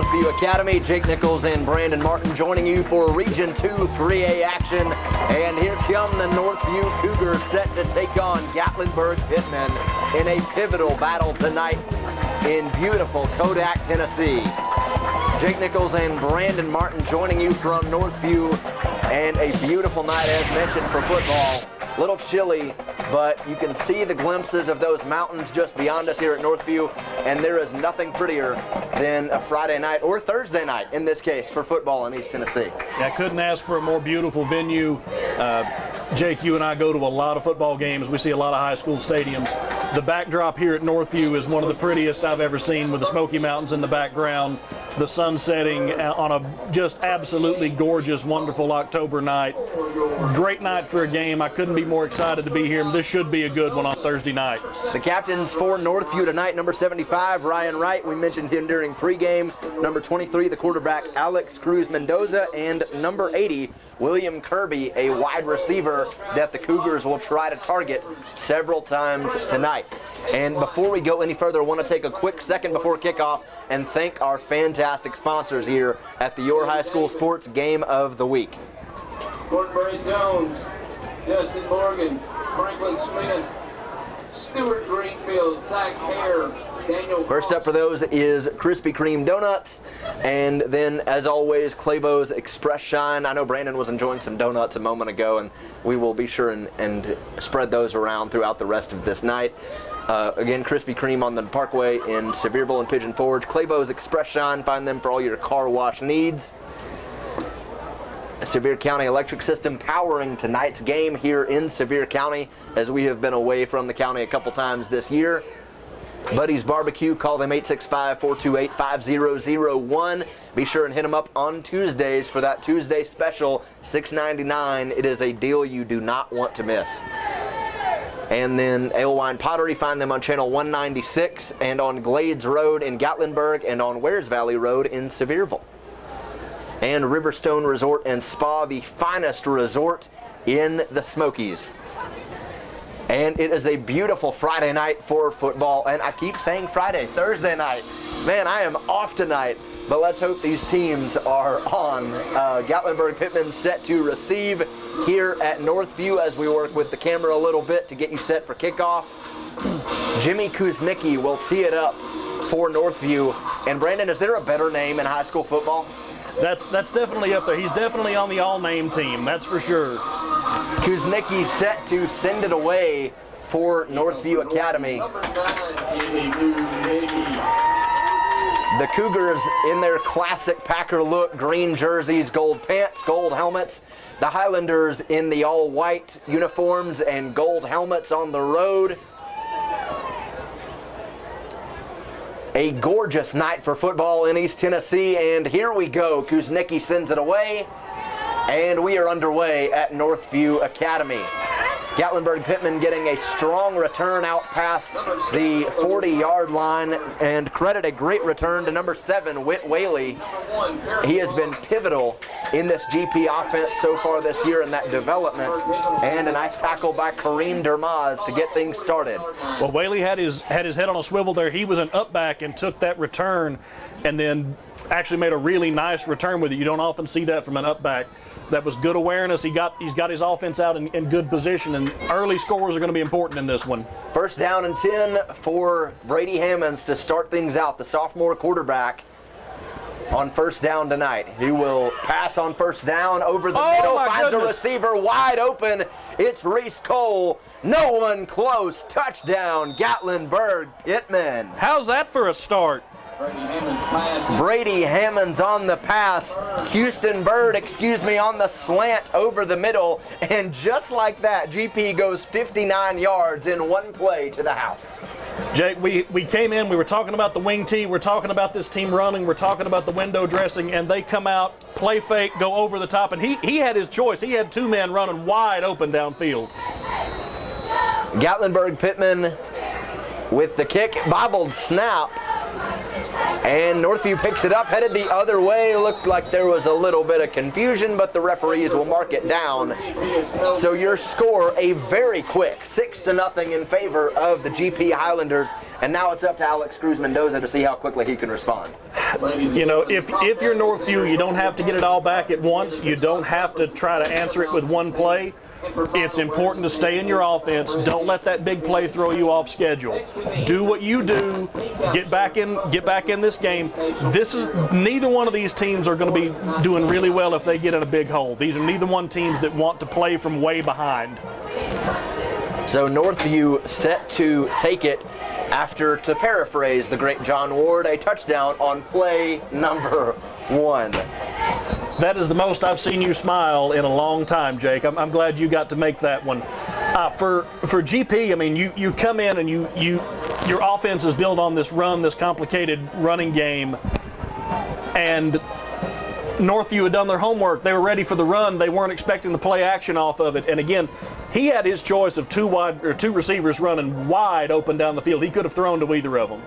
Northview Academy. Jake Nichols and Brandon Martin joining you for Region 2 3A action. And here come the Northview Cougars set to take on Gatlinburg Pittman in a pivotal battle tonight in beautiful Kodak, Tennessee. Jake Nichols and Brandon Martin joining you from Northview, and a beautiful night as mentioned for football. A little chilly, but you can see the glimpses of those mountains just beyond us here at Northview, and there is nothing prettier than a Friday night, or Thursday night in this case, for football in East Tennessee. Yeah, I couldn't ask for a more beautiful venue. Jake, you and I go to a lot of football games. We see a lot of high school stadiums. The backdrop here at Northview is one of the prettiest I've ever seen, with the Smoky Mountains in the background, the sun setting on a just absolutely gorgeous, wonderful October night. Great night for a game. I couldn't be more excited to be here. This should be a good one on Thursday night. The captains for Northview tonight, number 75, Ryan Wright. We mentioned him during pregame. Number 23, the quarterback, Alex Cruz Mendoza. And number 80, William Kirby, a wide receiver that the Cougars will try to target several times tonight. And before we go any further, I want to take a quick second before kickoff and thank our fantastic sponsors here at the Your High School Sports Game of the Week. Cornbury Jones, Justin Morgan, Franklin Smith, Stuart Greenfield, Zach Hare, Daniel. First up for those is Krispy Kreme Donuts, and then, as always, Claybo's Express Shine. I know Brandon was enjoying some donuts a moment ago, and we will be sure and spread those around throughout the rest of this night. Again, Krispy Kreme on the Parkway in Sevierville and Pigeon Forge. Claybo's Express Shine, find them for all your car wash needs. Sevier County Electric System powering tonight's game here in Sevier County, as we have been away from the county a couple times this year. Buddy's Barbecue, call them 865-428-5001. Be sure and hit them up on Tuesdays for that Tuesday special, $6.99. It is a deal you do not want to miss. And then Alewine Pottery, find them on Channel 196 and on Glades Road in Gatlinburg and on Wares Valley Road in Sevierville. And Riverstone Resort and Spa, the finest resort in the Smokies. And it is a beautiful Friday night for football. And I keep saying Friday, Thursday night. Man, I am off tonight. But let's hope these teams are on. Gatlinburg Pittman set to receive here at Northview as we work with the camera a little bit to get you set for kickoff. Jimmy Kuznicki will tee it up for Northview. And Brandon, is there a better name in high school football? That's definitely up there. He's definitely on the all-name team, that's for sure. Kuznicki set to send it away for Northview Academy. The Cougars in their classic Packer look, green jerseys, gold pants, gold helmets. The Highlanders in the all-white uniforms and gold helmets on the road. A gorgeous night for football in East Tennessee, and here we go. Kuznicki sends it away, and we are underway at Northview Academy. Gatlinburg Pittman getting a strong return out past the 40-yard line, and credit a great return to number 7, Whit Whaley. He has been pivotal in this GP offense so far this year in that development, and a nice tackle by Kareem Dermaz to get things started. Well, Whaley had his head on a swivel there. He was an up back and took that return, and then actually made a really nice return with it. You don't often see that from an up back. That was good awareness. He's got his offense out in good position, and early scores are going to be important in this one. First down and 10 for Brady Hammonds to start things out, the sophomore quarterback on first down tonight. He will pass on first down over the middle, finds a receiver wide open. It's Reese Cole. No one close. Touchdown, Gatlinburg Pittman. How's that for a start? Brady Hammonds on the pass. Houston Bird, on the slant over the middle. And just like that, GP goes 59 yards in one play to the house. Jake, we came in, we were talking about the wing tee, we're talking about this team running, we're talking about the window dressing, and they come out, play fake, go over the top, and he had his choice. He had two men running wide open downfield. Gatlinburg Pittman with the kick, bobbled snap. And Northview picks it up, headed the other way. Looked like there was a little bit of confusion, but the referees will mark it down. So your score, a very quick 6-0 in favor of the GP Highlanders. And now it's up to Alex Cruz Mendoza to see how quickly he can respond. You know, if you're Northview, you don't have to get it all back at once. You don't have to try to answer it with one play. It's important to stay in your offense. Don't let that big play throw you off schedule. Do what you do. Get back in this game. Neither one of these teams are going to be doing really well if they get in a big hole. These are neither one teams that want to play from way behind. So Northview set to take it after, to paraphrase the great John Ward, a touchdown on play number 1. That is the most I've seen you smile in a long time, Jake. I'm glad you got to make that one. For GP, I mean, you come in and your offense is built on this complicated running game, and Northview had done their homework. They were ready for the run. They weren't expecting the play action off of it. And again, he had his choice of two receivers running wide open down the field. He could have thrown to either of them.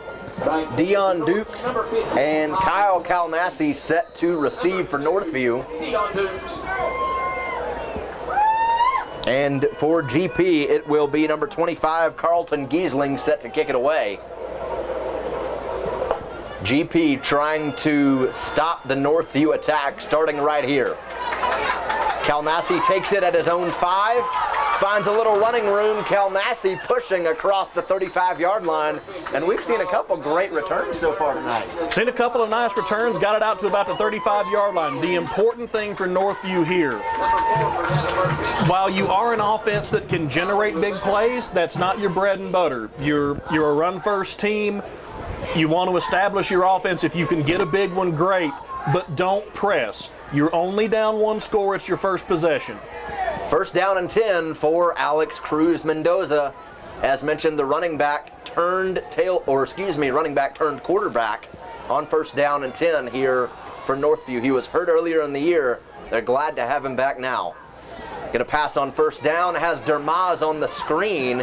Dion Dukes and Kyle Kalnassi set to receive for Northview. And for GP, it will be number 25, Carlton Giesling, set to kick it away. GP trying to stop the Northview attack, starting right here. Kalnassi takes it at his own 5, finds a little running room. Kalnassi pushing across the 35-yard line, and we've seen a couple great returns so far tonight. Seen a couple of nice returns, got it out to about the 35-yard line. The important thing for Northview here, while you are an offense that can generate big plays, that's not your bread and butter. You're a run-first team. You want to establish your offense. If you can get a big one, great, but don't press. You're only down 1 score. It's your first possession. First down and 10 for Alex Cruz Mendoza. As mentioned, the running back turned quarterback on first down and 10 here for Northview. He was hurt earlier in the year. They're glad to have him back now. Gonna pass on first down, has Dermaz on the screen,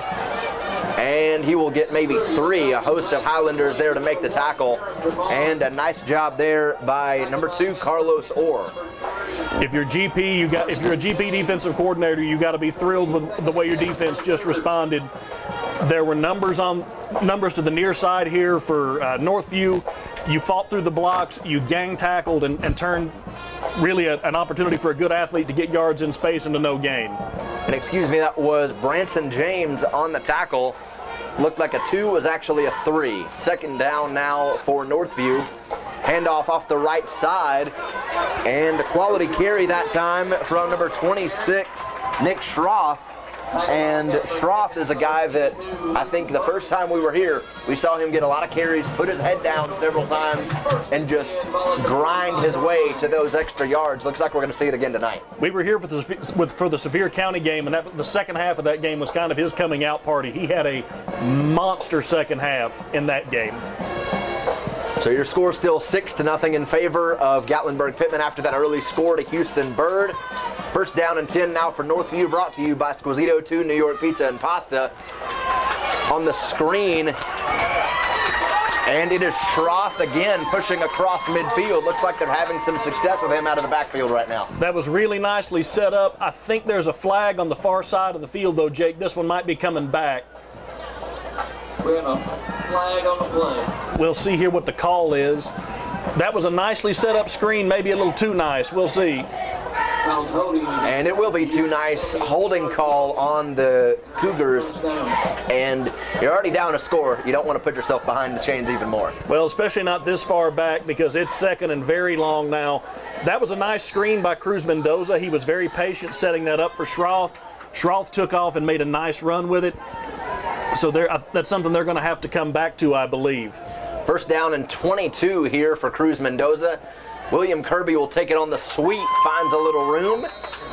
and he will get maybe 3. A host of Highlanders there to make the tackle, and a nice job there by number 2, Carlos Orr. If you're a GP defensive coordinator, you got to be thrilled with the way your defense just responded. There were numbers to the near side here for Northview. You fought through the blocks, you gang tackled, and turned really an opportunity for a good athlete to get yards in space into no gain. And excuse me, that was Branson James on the tackle. Looked like a 2, was actually a 3. Second down now for Northview. Handoff off the right side, and a quality carry that time from number 26, Nick Schroff. And Schroff is a guy that I think the first time we were here, we saw him get a lot of carries, put his head down several times, and just grind his way to those extra yards. Looks like we're going to see it again tonight. We were here for the Sevier County game, and the second half of that game was kind of his coming out party. He had a monster second half in that game. So your score still 6-0 in favor of Gatlinburg Pittman after that early score to Houston Bird. First down and 10 now for Northview, brought to you by Squisito 2 New York Pizza and Pasta. On the screen, and it is Schroff again pushing across midfield. Looks like they're having some success with him out of the backfield right now. That was really nicely set up. I think there's a flag on the far side of the field though, Jake. This one might be coming back. We have a flag on the play. We'll see here what the call is. That was a nicely set up screen, maybe a little too nice. We'll see. And it will be too nice. Holding call on the Cougars. And you're already down a score. You don't want to put yourself behind the chains even more. Well, especially not this far back because it's second and very long now. That was a nice screen by Cruz Mendoza. He was very patient setting that up for Schroff. Schroff took off and made a nice run with it. So that's something they're going to have to come back to, I believe. First down and 22 here for Cruz Mendoza. William Kirby will take it on the sweep, finds a little room,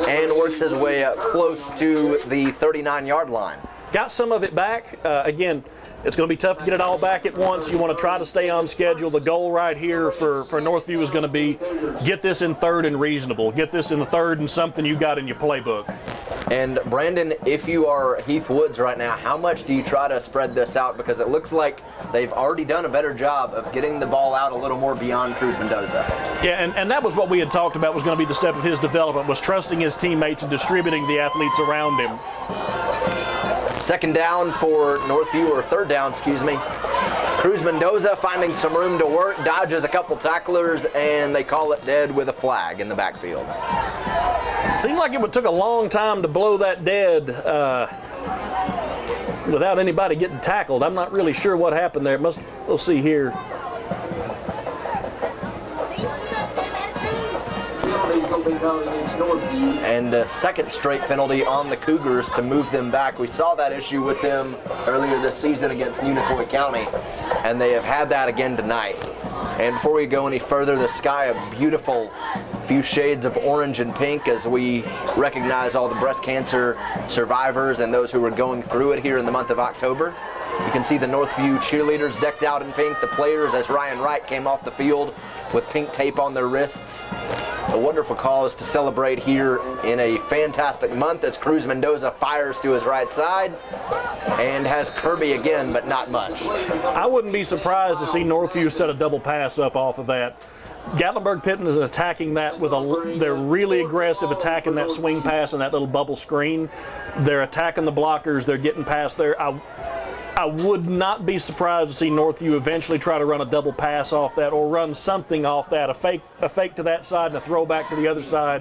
and works his way up close to the 39-yard line. Got some of it back. Again, it's going to be tough to get it all back at once. You want to try to stay on schedule. The goal right here for Northview is going to be get this in 3rd and reasonable. Get this in the 3rd and something you got in your playbook. And Brandon, if you are Heath Woods right now, how much do you try to spread this out? Because it looks like they've already done a better job of getting the ball out a little more beyond Cruz Mendoza. Yeah, and that was what we had talked about was going to be the step of his development, was trusting his teammates and distributing the athletes around him. Second down for Northview, or third down, excuse me. Cruz Mendoza finding some room to work, dodges a couple tacklers, and they call it dead with a flag in the backfield. Seemed like it took a long time to blow that dead without anybody getting tackled. I'm not really sure what happened there. We'll see here. And a second straight penalty on the Cougars to move them back. We saw that issue with them earlier this season against Unicoi County, and they have had that again tonight. And before we go any further, the sky a beautiful few shades of orange and pink as we recognize all the breast cancer survivors and those who were going through it here in the month of October. You can see the Northview cheerleaders decked out in pink, the players as Ryan Wright came off the field with pink tape on their wrists. A wonderful cause to celebrate here in a fantastic month as Cruz Mendoza fires to his right side and has Kirby again, but not much. I wouldn't be surprised to see Northview set a double pass up off of that. Gatlinburg Pittman is attacking that with they're really aggressive, attacking that swing pass and that little bubble screen. They're attacking the blockers, they're getting past there. I would not be surprised to see Northview eventually try to run a double pass off that or run something off that, a fake to that side and a throwback to the other side,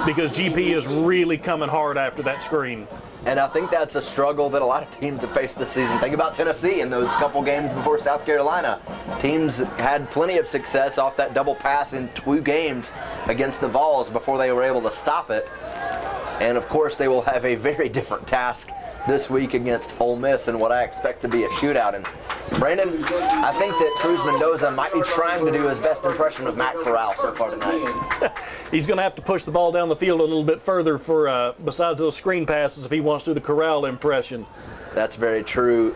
because GP is really coming hard after that screen. And I think that's a struggle that a lot of teams have faced this season. Think about Tennessee in those couple games before South Carolina. Teams had plenty of success off that double pass in 2 games against the Vols before they were able to stop it. And of course they will have a very different task this week against Ole Miss and what I expect to be a shootout. And Brandon, I think that Cruz Mendoza might be trying to do his best impression of Matt Corral so far tonight. He's going to have to push the ball down the field a little bit further for besides those screen passes if he wants to do the Corral impression. That's very true.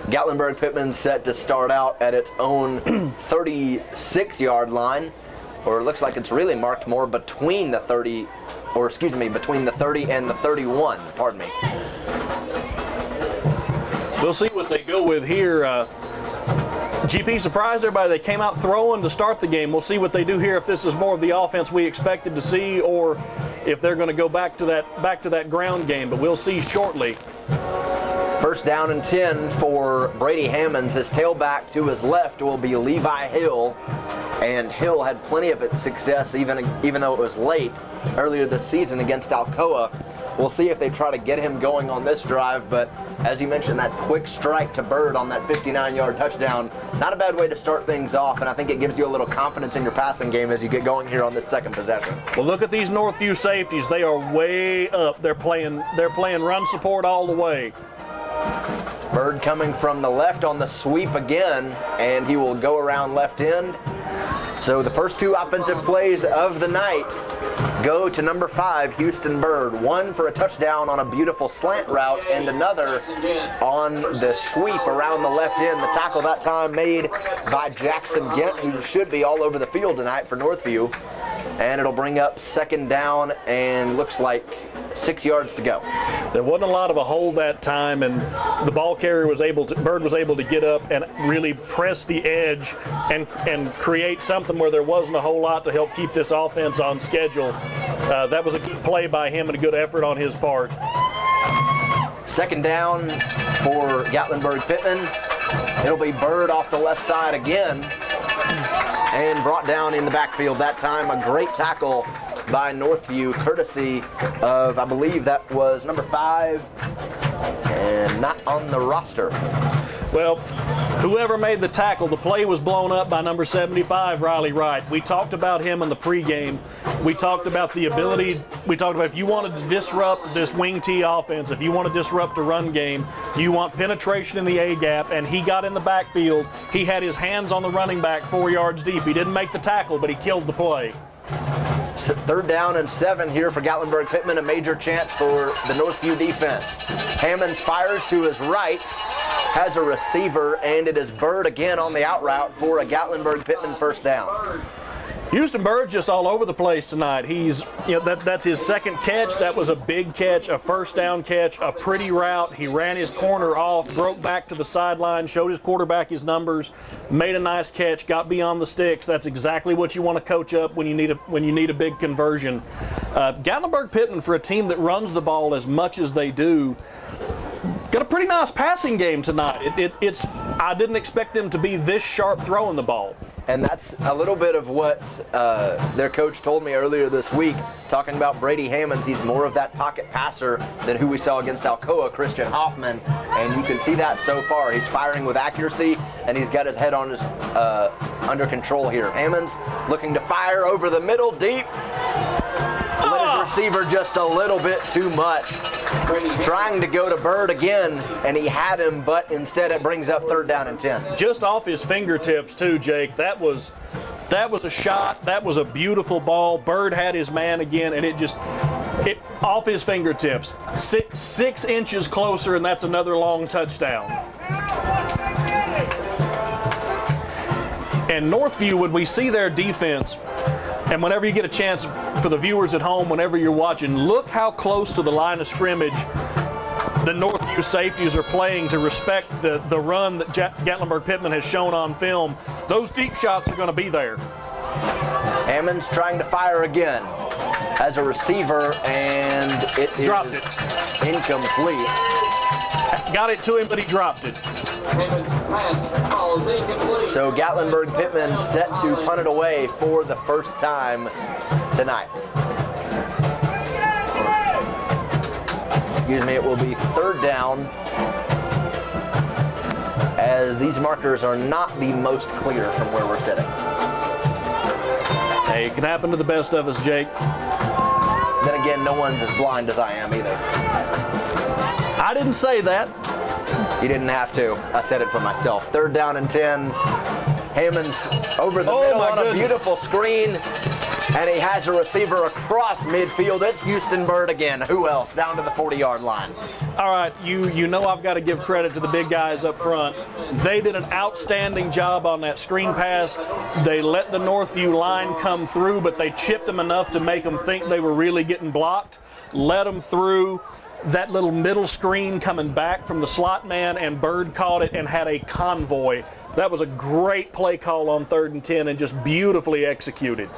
Gatlinburg Pittman set to start out at its own 36-yard line, or it looks like it's really marked more between the 30, or excuse me, between the 30 and the 31, pardon me. We'll see what they go with here. GP surprised everybody. They came out throwing to start the game. We'll see what they do here, if this is more of the offense we expected to see or if they're going to go back to that ground game, but we'll see shortly. First down and 10 for Brady Hammonds. His tailback to his left will be Levi Hill, and Hill had plenty of success even though it was late earlier this season against Alcoa. We'll see if they try to get him going on this drive, but as you mentioned, that quick strike to Bird on that 59-yard touchdown, not a bad way to start things off, and I think it gives you a little confidence in your passing game as you get going here on this second possession. Well, look at these Northview safeties. They are way up. They're playing run support all the way. Bird coming from the left on the sweep again, and he will go around left end. So the first 2 offensive plays of the night go to number 5, Houston Bird. One for a touchdown on a beautiful slant route, and another on the sweep around the left end. The tackle that time made by Jackson Gent, who should be all over the field tonight for Northview. And it'll bring up second down, and looks like 6 yards to go. There wasn't a lot of a hole that time, and the ball carrier Bird was able to get up and really press the edge and create something where there wasn't a whole lot to help keep this offense on schedule. That was a good play by him and a good effort on his part. Second down for Gatlinburg Pittman. It'll be Bird off the left side again, and brought down in the backfield that time. A great tackle by Northview, courtesy of, I believe that was number 5, and not on the roster. Well, whoever made the tackle, the play was blown up by number 75, Riley Wright. We talked about him in the pregame. We talked about the ability, we talked about if you wanted to disrupt this wing T offense, if you want to disrupt the run game, you want penetration in the A-gap, and he got in the backfield. He had his hands on the running back 4 yards deep. He didn't make the tackle, but he killed the play. Third down and 7 here for Gatlinburg Pittman, a major chance for the Northview defense. Hammonds fires to his right, has a receiver, and it is Bird again on the out route for a Gatlinburg Pittman first down. Houston Bird's just all over the place tonight. He's, that's his second catch. That was a big catch, a first down catch, a pretty route. He ran his corner off, broke back to the sideline, showed his quarterback his numbers, made a nice catch, got beyond the sticks. That's exactly what you want to coach up when you need a big conversion. Gatlinburg Pittman, for a team that runs the ball as much as they do, got a pretty nice passing game tonight. I didn't expect them to be this sharp throwing the ball. And that's a little bit of what their coach told me earlier this week, talking about Brady Hammonds. He's more of that pocket passer than who we saw against Alcoa, Christian Hoffman. And you can see that so far. He's firing with accuracy, and he's got his head on his under control here. Hammonds looking to fire over the middle, deep. Let his receiver just a little bit too much. Trying to go to Bird again, and he had him, but instead it brings up 3rd down and 10. Just off his fingertips too, Jake. That was a shot. That was a beautiful ball. Bird had his man again, and it off his fingertips. 6 inches closer, and that's another long touchdown. And Northview, when we see their defense, and whenever you get a chance for the viewers at home, whenever you're watching, look how close to the line of scrimmage the Northview safeties are playing to respect the run that Gatlinburg Pittman has shown on film. Those deep shots are going to be there. Hammonds trying to fire again as a receiver, and it dropped is it. Incomplete. Got it to him, but he dropped it. So Gatlinburg Pittman set to punt it away for the first time tonight. Excuse me, it will be 3rd down, as these markers are not the most clear from where we're sitting. Hey, it can happen to the best of us, Jake. Then again, no one's as blind as I am either. I didn't say that. You didn't have to. I said it for myself. 3rd down and 10. Hammonds over the middle on a beautiful screen. And he has a receiver across midfield. It's Houston Bird again. Who else? Down to the 40-yard line. All right, you know I've got to give credit to the big guys up front. They did an outstanding job on that screen pass. They let the Northview line come through, but they chipped them enough to make them think they were really getting blocked. Let them through. That little middle screen coming back from the slot man, and Bird caught it and had a convoy. That was a great play call on 3rd and 10 and just beautifully executed.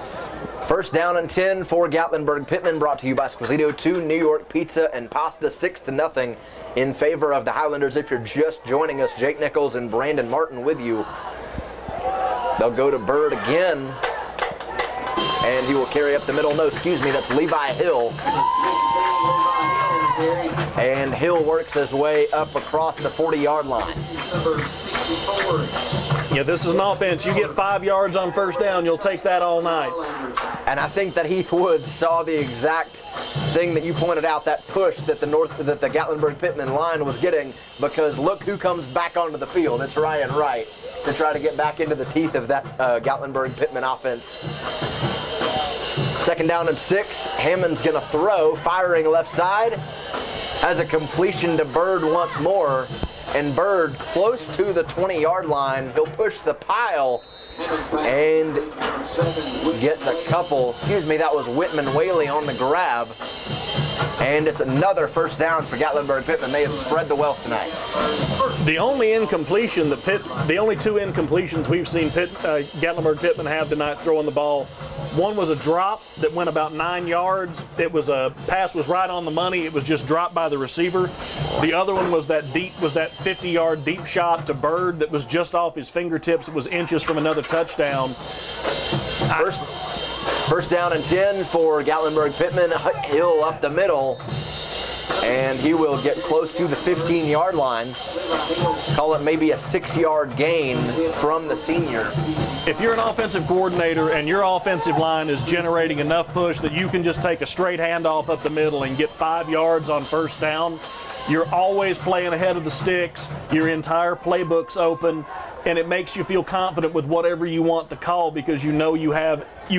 1st down and 10 for Gatlinburg Pittman, brought to you by Squisito 2 New York Pizza and Pasta, 6-0 in favor of the Highlanders. If you're just joining us, Jake Nichols and Brandon Martin with you. They'll go to Bird again, and he will carry up the middle. No, excuse me, that's Levi Hill. And Hill works his way up across the 40-yard line. Yeah, this is an offense. You get 5 yards on 1st down, you'll take that all night. And I think that Heath Woods saw the exact thing that you pointed out, that push that the Gatlinburg Pittman line was getting, because look who comes back onto the field. It's Ryan Wright to try to get back into the teeth of that Gatlinburg Pittman offense. 2nd down and 6. Hammond's going to throw, firing left side. Has a completion to Bird once more. And Bird close to the 20-yard line. He'll push the pile and gets a couple. Excuse me, that was Whitman Whaley on the grab. And it's another 1st down for Gatlinburg Pittman. They have spread the wealth tonight. The only incompletion the only 2 incompletions we've seen Gatlinburg Pittman have tonight throwing the ball. One was a drop that went about 9 yards. It was a pass, was right on the money. It was just dropped by the receiver. The other one was that 50-yard deep shot to Bird that was just off his fingertips. It was inches from another touchdown. First down and 10 for Gatlinburg Pittman. Hill up the middle, and he will get close to the 15-yard line. Call it maybe a 6-yard gain from the senior. If you're an offensive coordinator and your offensive line is generating enough push that you can just take a straight handoff up the middle and get 5 yards on 1st down, you're always playing ahead of the sticks. Your entire playbook's open, and it makes you feel confident with whatever you want to call, because you know you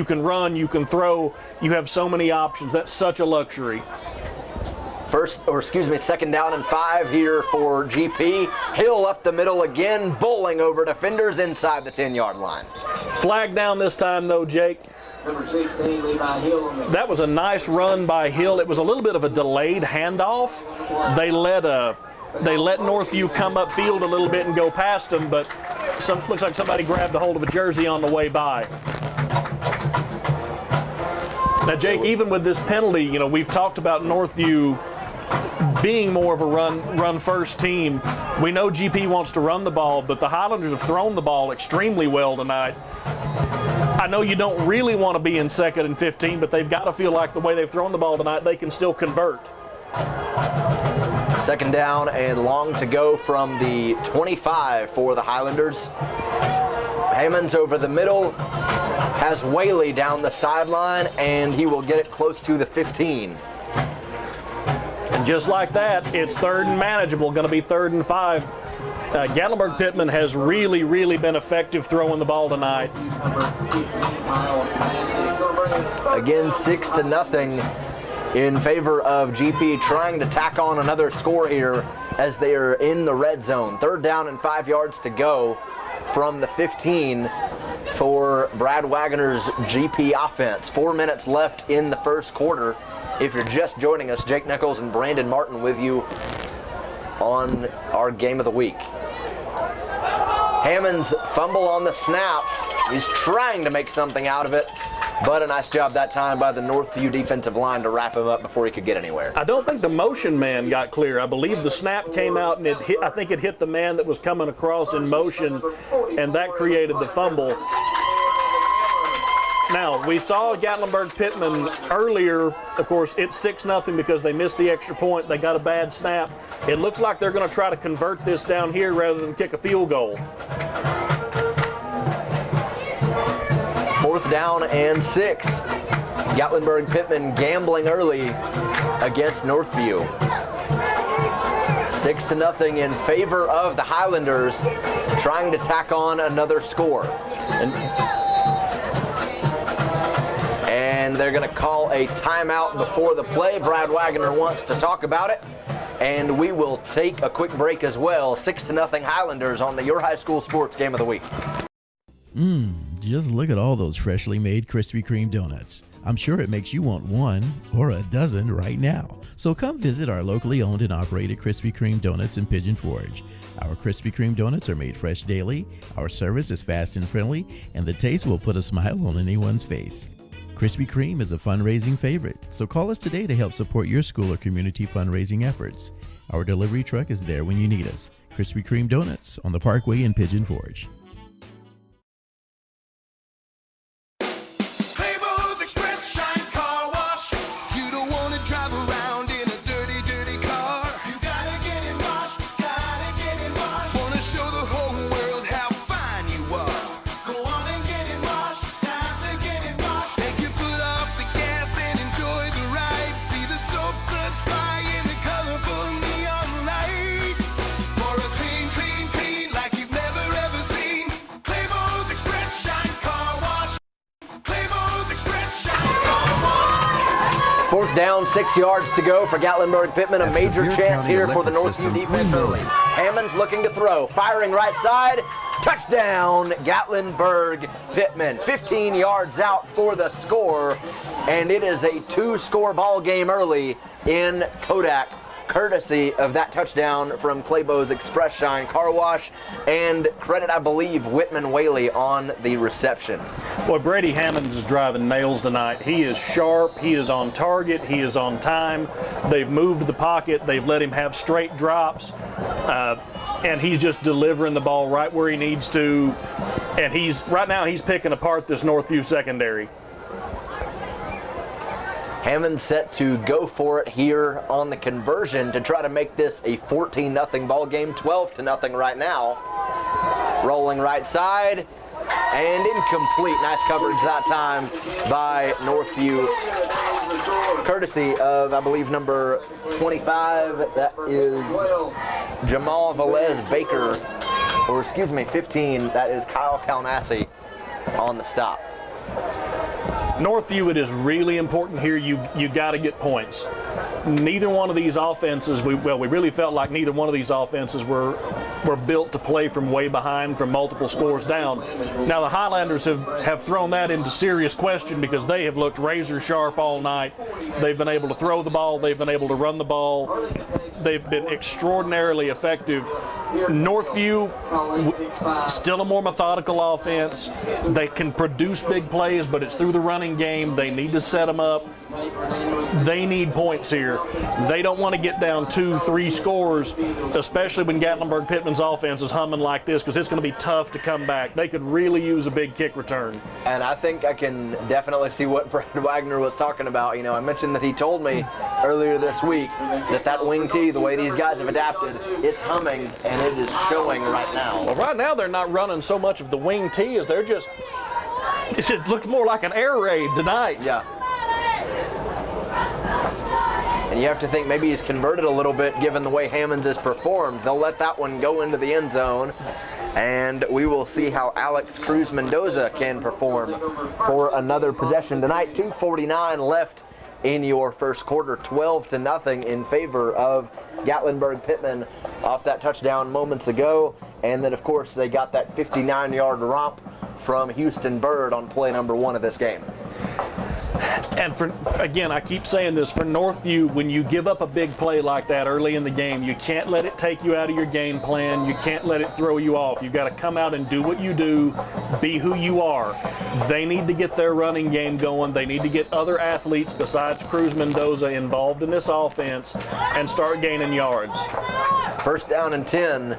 can run, you can throw, you have so many options. That's such a luxury. 2nd down and 5 here for GP. Hill up the middle again, bowling over defenders inside the 10-yard line. Flag down this time, though, Jake. Number 16, Levi Hill. That was a nice run by Hill. It was a little bit of a delayed handoff. They let Northview come upfield a little bit and go past them, but looks like somebody grabbed a hold of a jersey on the way by. Now, Jake, even with this penalty, we've talked about Northview being more of a run first team. We know GP wants to run the ball, but the Highlanders have thrown the ball extremely well tonight. I know you don't really want to be in 2nd and 15, but they've got to feel like the way they've thrown the ball tonight, they can still convert. 2nd down and long to go from the 25 for the Highlanders. Hammonds over the middle, has Whaley down the sideline, and he will get it close to the 15. And just like that, it's 3rd and manageable, going to be 3rd and 5. Gatlinburg Pittman has really, really been effective throwing the ball tonight. Again, 6-0 in favor of GP, trying to tack on another score here as they are in the red zone. 3rd down and 5 yards to go from the 15 for Brad Wagner's GP offense. 4 minutes left in the first quarter. If you're just joining us, Jake Nichols and Brandon Martin with you on our game of the week. Hammonds fumble on the snap. He's trying to make something out of it, but a nice job that time by the Northview defensive line to wrap him up before he could get anywhere. I don't think the motion man got clear. I believe the snap came out and I think it hit the man that was coming across in motion, and that created the fumble. Now, we saw Gatlinburg Pittman earlier. Of course, it's 6-0 because they missed the extra point. They got a bad snap. It looks like they're going to try to convert this down here rather than kick a field goal. 4th down and 6. Gatlinburg Pittman gambling early against Northview. 6-0 in favor of the Highlanders, trying to tack on another score. And they're going to call a timeout before the play. Brad Wagner wants to talk about it, and we will take a quick break as well. 6-0 Highlanders on the Your High School Sports Game of the Week. Just look at all those freshly made Krispy Kreme donuts. I'm sure it makes you want one or a dozen right now. So come visit our locally owned and operated Krispy Kreme donuts in Pigeon Forge. Our Krispy Kreme donuts are made fresh daily, our service is fast and friendly, and the taste will put a smile on anyone's face. Krispy Kreme is a fundraising favorite, so call us today to help support your school or community fundraising efforts. Our delivery truck is there when you need us. Krispy Kreme Donuts on the Parkway in Pigeon Forge. Fourth down, 6 yards to go for Gatlinburg Pittman. A major chance here for the Northview defense early. Hammonds looking to throw, firing right side. Touchdown, Gatlinburg Pittman. 15 yards out for the score, and it is a 2-score ball game early in Kodak, courtesy of that touchdown from Claybo's Express Shine Car Wash, and credit, I believe, Whitman Whaley on the reception. Boy, Brady Hammonds is driving nails tonight. He is sharp, he is on target, he is on time. They've moved the pocket, they've let him have straight drops, and he's just delivering the ball right where he needs to. And right now he's picking apart this Northview secondary. Hammond set to go for it here on the conversion to try to make this a 14-0 ball game, 12-0 right now. Rolling right side and incomplete. Nice coverage that time by Northview, courtesy of, I believe, number 25. That is Jamal Velez Baker, or excuse me, 15. That is Kyle Kalnassi on the stop. Northview, it is really important here. You got to get points. Neither one of these offenses, we really felt like neither one of these offenses were built to play from way behind, from multiple scores down. Now the Highlanders have thrown that into serious question because they have looked razor sharp all night. They've been able to throw the ball, they've been able to run the ball. They've been extraordinarily effective. Northview, still a more methodical offense. They can produce big plays, but it's through the running game. They need to set them up. They need points here. They don't want to get down 2-3 scores, especially when Gatlinburg Pittman's offense is humming like this, because it's going to be tough to come back. They could really use a big kick return. And I think I can definitely see what Brad Wagner was talking about. You know, I mentioned that he told me earlier this week that wing tee, the way these guys have adapted, it's humming, and it is showing right now. Well, right now they're not running so much of the wing tee as they're just, it looks more like an air raid tonight. Yeah. And you have to think maybe he's converted a little bit given the way Hammonds has performed. They'll let that one go into the end zone, and we will see how Alex Cruz Mendoza can perform for another possession tonight. 2:49 left in your first quarter, 12-0 in favor of Gatlinburg Pittman off that touchdown moments ago. And then, of course, they got that 59-yard romp from Houston Bird on play number 1 of this game. And again, I keep saying this, for Northview, when you give up a big play like that early in the game, you can't let it take you out of your game plan. You can't let it throw you off. You've got to come out and do what you do, be who you are. They need to get their running game going. They need to get other athletes besides Cruz Mendoza involved in this offense and start gaining yards. First down and 10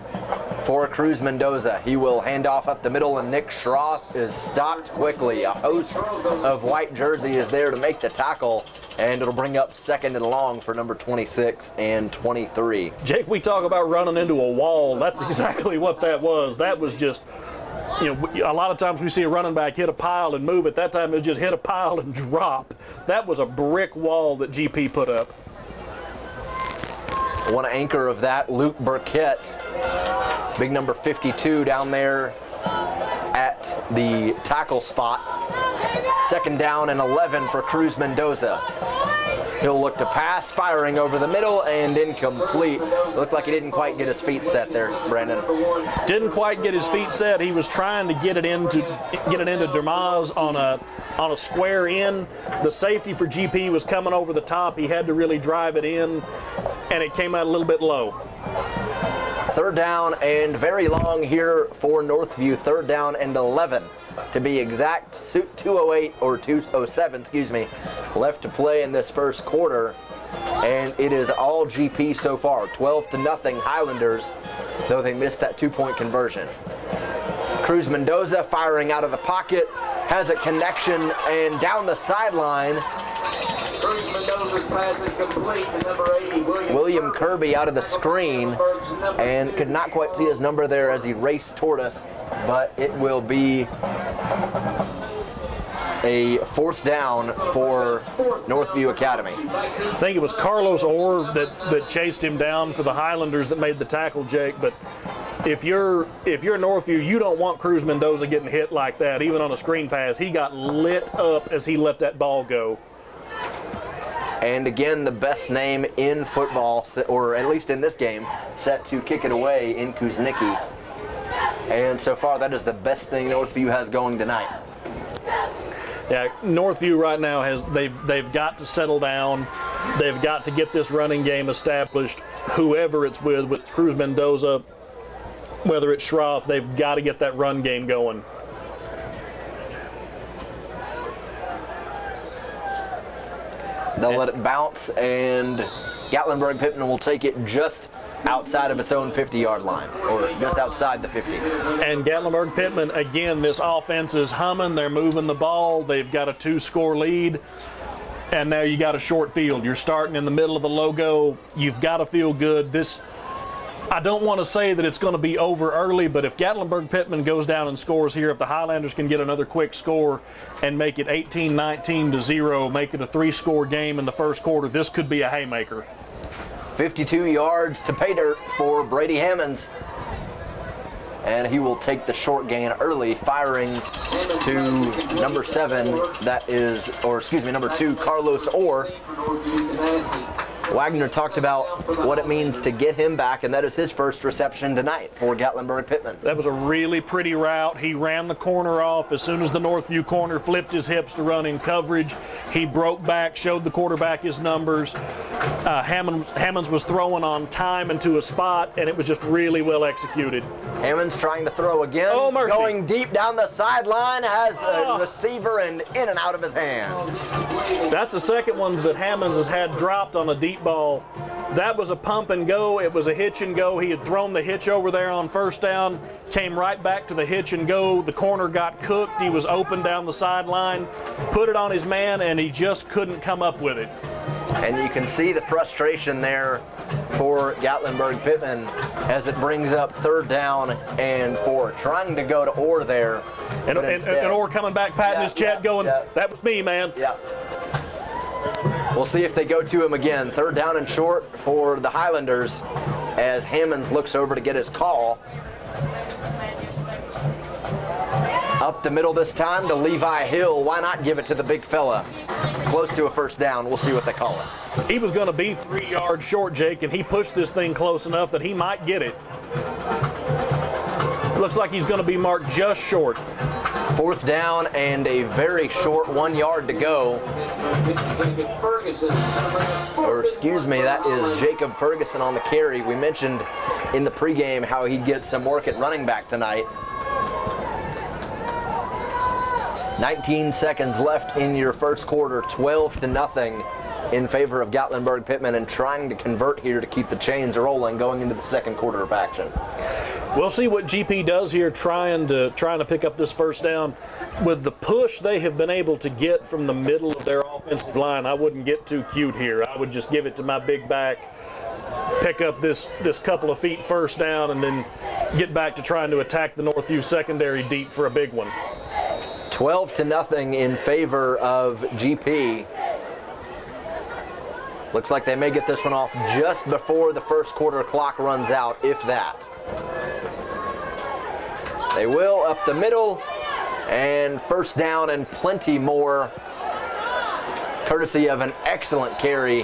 for Cruz Mendoza. He will hand off up the middle, and Nick Schroth is stopped quickly. A host of white jersey is there to make the tackle, and it'll bring up second and long for number 26 and 23. Jake, we talk about running into a wall. That's exactly what that was. That was just, you know, a lot of times we see a running back hit a pile and move it. That time it just hit a pile and drop. That was a brick wall that GP put up. One anchor of that, Luke Burkett, big number 52 down there at the tackle spot. Second down and 11 for Cruz Mendoza. He'll look to pass, firing over the middle, and incomplete. Looked like he didn't quite get his feet set there, Brandon. Didn't quite get his feet set. He was trying to get it into Dermaz on a square in. The safety for GP was coming over the top. He had to really drive it in, and it came out a little bit low. Third down and very long here for Northview. Third down and 11 to be exact. 2:08 or 2:07, excuse me, left to play in this first quarter, and it is all GP so far. 12-0 Highlanders, though they missed that 2-point conversion. Cruz Mendoza firing out of the pocket, has a connection, and down the sideline. Cruz Mendoza's pass is complete to number 80, William Kirby out of the screen, and could not quite see his number there as he raced toward us, but it will be a fourth down for Northview Academy. I think it was Carlos Orr that chased him down for the Highlanders that made the tackle, Jake, but if you're Northview, you don't want Cruz Mendoza getting hit like that, even on a screen pass. He got lit up as he let that ball go. And again, the best name in football, or at least in this game, set to kick it away in Kuznicki. And so far, that is the best thing Northview has going tonight. Yeah, Northview right now they've got to settle down. They've got to get this running game established. Whoever it's with Cruz Mendoza, whether it's Schroth, they've got to get that run game going. They'll let it bounce, and Gatlinburg Pittman will take it just outside of its own 50-yard line, or just outside the 50. And Gatlinburg Pittman, again, this offense is humming. They're moving the ball. They've got a 2-score lead, and now you got a short field. You're starting in the middle of the logo. You've got to feel good. I don't want to say that it's going to be over early, but if Gatlinburg Pittman goes down and scores here, if the Highlanders can get another quick score and make it 18-19-0, make it a 3-score game in the first quarter, this could be a haymaker. 52 yards to pay dirt for Brady Hammonds. And he will take the short gain early, firing to number 7, number 2, Carlos Orr. Wagner talked about what it means to get him back, and that is his first reception tonight for Gatlinburg Pittman. That was a really pretty route. He ran the corner off. As soon as the Northview corner flipped his hips to run in coverage, he broke back, showed the quarterback his numbers. Hammonds was throwing on time into a spot, and it was just really well executed. Hammonds trying to throw again. Oh, mercy. Going deep down the sideline, has a receiver and in and out of his hand. That's the second one that Hammonds has had dropped on a deep ball. That was a pump and go. It was a hitch and go. He had thrown the hitch over there on first down, came right back to the hitch and go. The corner got cooked. He was open down the sideline, put it on his man, and he just couldn't come up with it. And you can see the frustration there for Gatlinburg Pittman as it brings up third down and 4. Trying to go to Orr there. And Orr coming back, patting his chest, going, that was me, man. Yeah. We'll see if they go to him again. Third down and short for the Highlanders as Hammonds looks over to get his call. Up the middle this time to Levi Hill. Why not give it to the big fella? Close to a first down. We'll see what they call it. He was going to be 3 yards short, Jake, and he pushed this thing close enough that he might get it. Looks like he's going to be marked just short. Fourth down and a very short 1 yard to go. Or excuse me, that is Jacob Ferguson on the carry. We mentioned in the pregame how he'd get some work at running back tonight. 19 seconds left in your first quarter, 12-0 in favor of Gatlinburg Pittman, and trying to convert here to keep the chains rolling going into the second quarter of action. We'll see what GP does here, trying to pick up this first down. With the push they have been able to get from the middle of their offensive line, I wouldn't get too cute here. I would just give it to my big back, pick up this couple of feet first down, and then get back to trying to attack the Northview secondary deep for a big one. 12-0 in favor of GP. Looks like they may get this one off just before the first quarter clock runs out, if that. They will up the middle, and first down and plenty more, courtesy of an excellent carry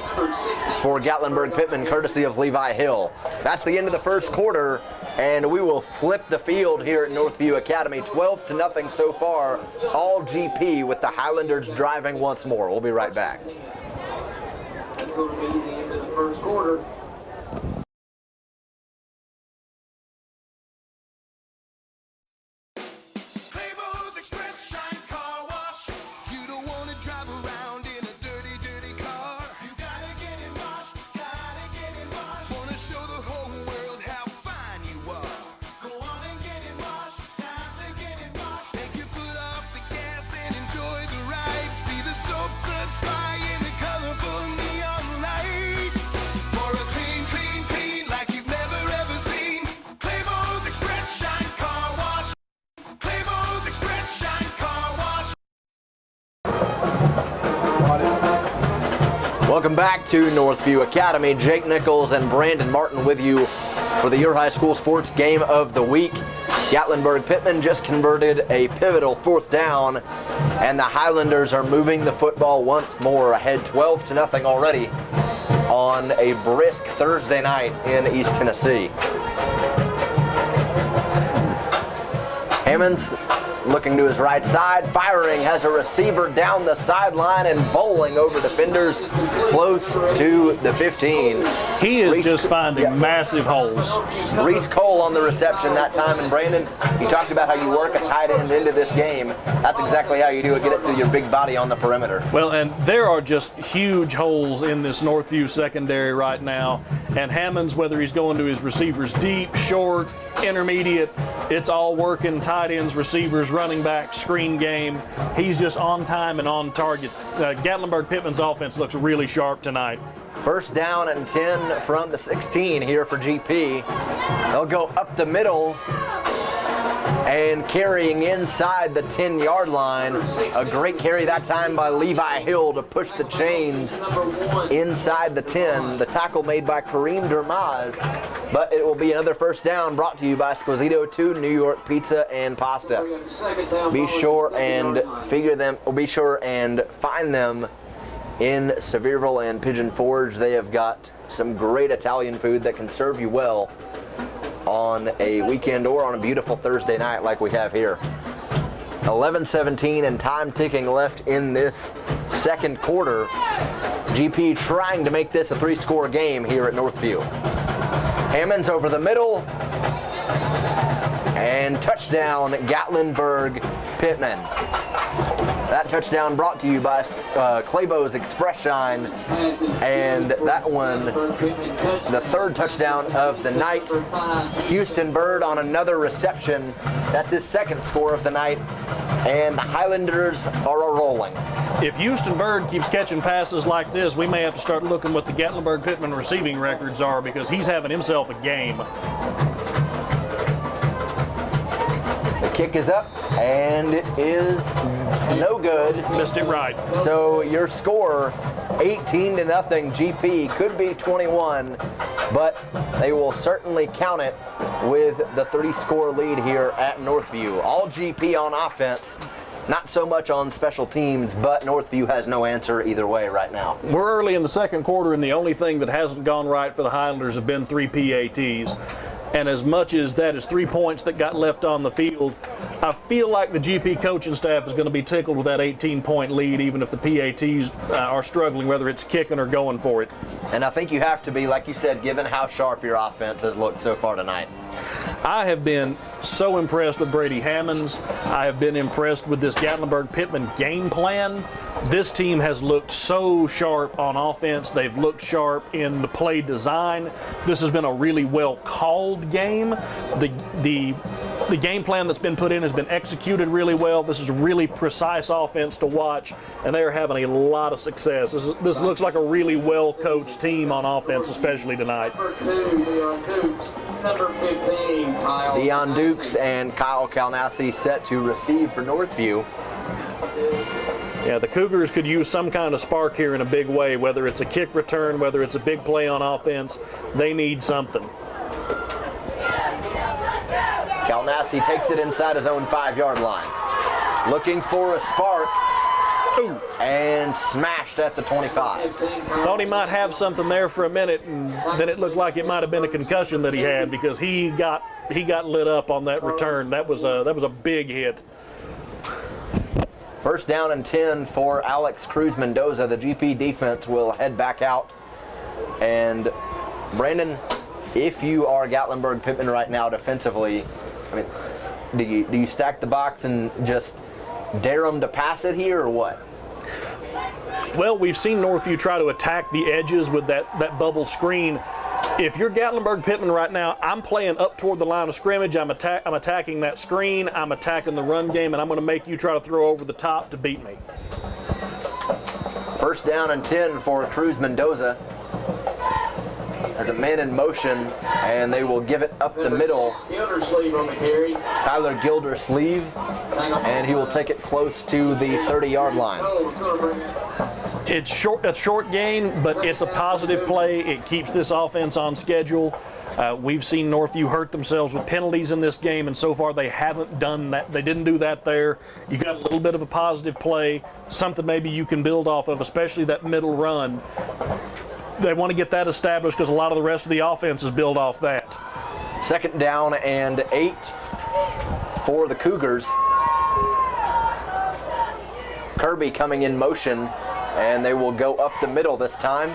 for Gatlinburg Pittman, courtesy of Levi Hill. That's the end of the first quarter, and we will flip the field here at Northview Academy. 12-0 so far, all GP, with the Highlanders driving once more. We'll be right back. That's going to be the end of the first quarter. Welcome back to Northview Academy. Jake Nichols and Brandon Martin with you for the Your High School Sports Game of the Week. Gatlinburg Pittman just converted a pivotal fourth down, and the Highlanders are moving the football once more, ahead 12-0 already on a brisk Thursday night in East Tennessee. Hammonds looking to his right side, firing, has a receiver down the sideline and bowling over defenders close to the 15. He is just finding massive holes. Reese Cole on the reception that time. And Brandon, you talked about how you work a tight end into this game. That's exactly how you do it. Get it to your big body on the perimeter. Well, and there are just huge holes in this Northview secondary right now. And Hammonds, whether he's going to his receivers deep, short, intermediate, it's all working. Tight ends, receivers, running back, screen game. He's just on time and on target. Gatlinburg Pittman's offense looks really sharp tonight. First down and 10 from the 16 here for GP. They'll go up the middle and carrying inside the 10-yard line. A great carry that time by Levi Hill to push the chains inside the 10. The tackle made by Kareem Dermaz, but it will be another first down brought to you by Squisito 2 New York Pizza and Pasta. Be sure and find them in Sevierville and Pigeon Forge. They have got some great Italian food that can serve you well on a weekend or on a beautiful Thursday night like we have here. 11:17 and time ticking left in this second quarter. GP trying to make this a 3-score game here at Northview. Hammonds over the middle, and touchdown Gatlinburg Pittman. That touchdown brought to you by Claybo's Express Shine, and that one, the third touchdown of the night. Houston Bird on another reception. That's his second score of the night, and the Highlanders are rolling. If Houston Bird keeps catching passes like this, we may have to start looking what the Gatlinburg Pittman receiving records are, because he's having himself a game. The kick is up, and it is no good. Missed it right. So your score, 18-0 GP, could be 21, but they will certainly count it with the 3-score lead here at Northview. All GP on offense, not so much on special teams, but Northview has no answer either way right now. We're early in the second quarter, and the only thing that hasn't gone right for the Highlanders have been 3 PATs. And as much as that is 3 points that got left on the field, I feel like the GP coaching staff is going to be tickled with that 18-point lead, even if the PATs are struggling, whether it's kicking or going for it. And I think you have to be, like you said, given how sharp your offense has looked so far tonight. I have been so impressed with Brady Hammonds. I have been impressed with this Gatlinburg Pittman game plan. This team has looked so sharp on offense. They've looked sharp in the play design. This has been a really well-called game. The game plan that's been put in has been executed really well. This is a really precise offense to watch, and they are having a lot of success. This looks like a really well-coached team on offense, especially tonight. Number 15, Kyle. Deion Dukes and Kyle Kalnassi set to receive for Northview. Yeah, the Cougars could use some kind of spark here in a big way, whether it's a kick return, whether it's a big play on offense. They need something. Kalnassi takes it inside his own 5-yard line. Looking for a spark. Ooh. And smashed at the 25. Thought he might have something there for a minute, and then it looked like it might have been a concussion that he had, because he got lit up on that return. That was a big hit. First down and 10 for Alex Cruz Mendoza. The GP defense will head back out. And Brandon, if you are Gatlinburg Pittman right now defensively, I mean, do you stack the box and just dare them to pass it here, or what? Well, we've seen Northview try to attack the edges with that bubble screen. If you're Gatlinburg Pittman right now, I'm playing up toward the line of scrimmage. I'm attacking that screen. I'm attacking the run game, and I'm going to make you try to throw over the top to beat me. First down and 10 for Cruz Mendoza. As a man in motion, and they will give it up the middle. Gildersleeve on the carry. Tyler Gildersleeve, and he will take it close to the 30-yard line. It's a short gain, but it's a positive play. It keeps this offense on schedule. We've seen Northview hurt themselves with penalties in this game, and so far they haven't done that. They didn't do that there. You got a little bit of a positive play, something maybe you can build off of, especially that middle run. They want to get that established because a lot of the rest of the offense is built off that. Second down and 8 for the Cougars. Kirby coming in motion, and they will go up the middle this time.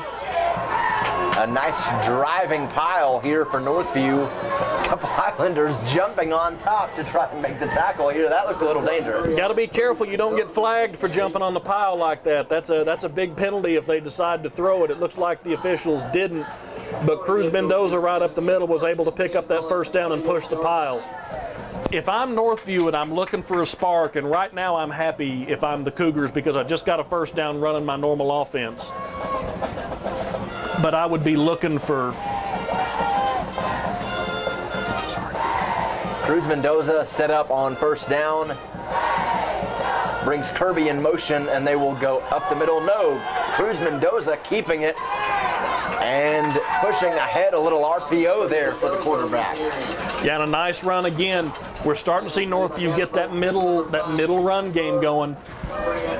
A nice driving pile here for Northview. A couple Highlanders jumping on top to try and make the tackle here. That looked a little dangerous. Got to be careful you don't get flagged for jumping on the pile like that. That's a big penalty if they decide to throw it. It looks like the officials didn't, but Cruz Mendoza right up the middle was able to pick up that first down and push the pile. If I'm Northview and I'm looking for a spark, and right now I'm happy if I'm the Cougars because I just got a first down running my normal offense. But I would be looking for... Cruz Mendoza set up on first down. Brings Kirby in motion, and they will go up the middle. No, Cruz Mendoza keeping it and pushing ahead. A little RPO there for the quarterback. Yeah, and a nice run again. We're starting to see Northview get that middle run game going.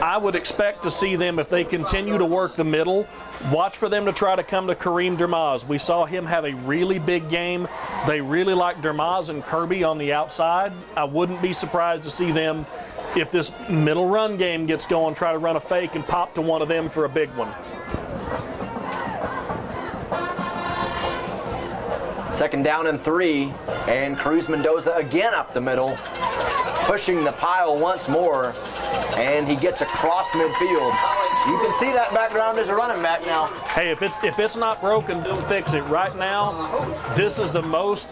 I would expect to see them, if they continue to work the middle, watch for them to try to come to Kareem Dermaz. We saw him have a really big game. They really like Dermaz and Kirby on the outside. I wouldn't be surprised to see them, if this middle run game gets going, try to run a fake and pop to one of them for a big one. Second down and 3, and Cruz Mendoza again up the middle, pushing the pile once more, and he gets across midfield. You can see that background as a running back now. Hey, if it's not broken, don't fix it. Right now, this is the most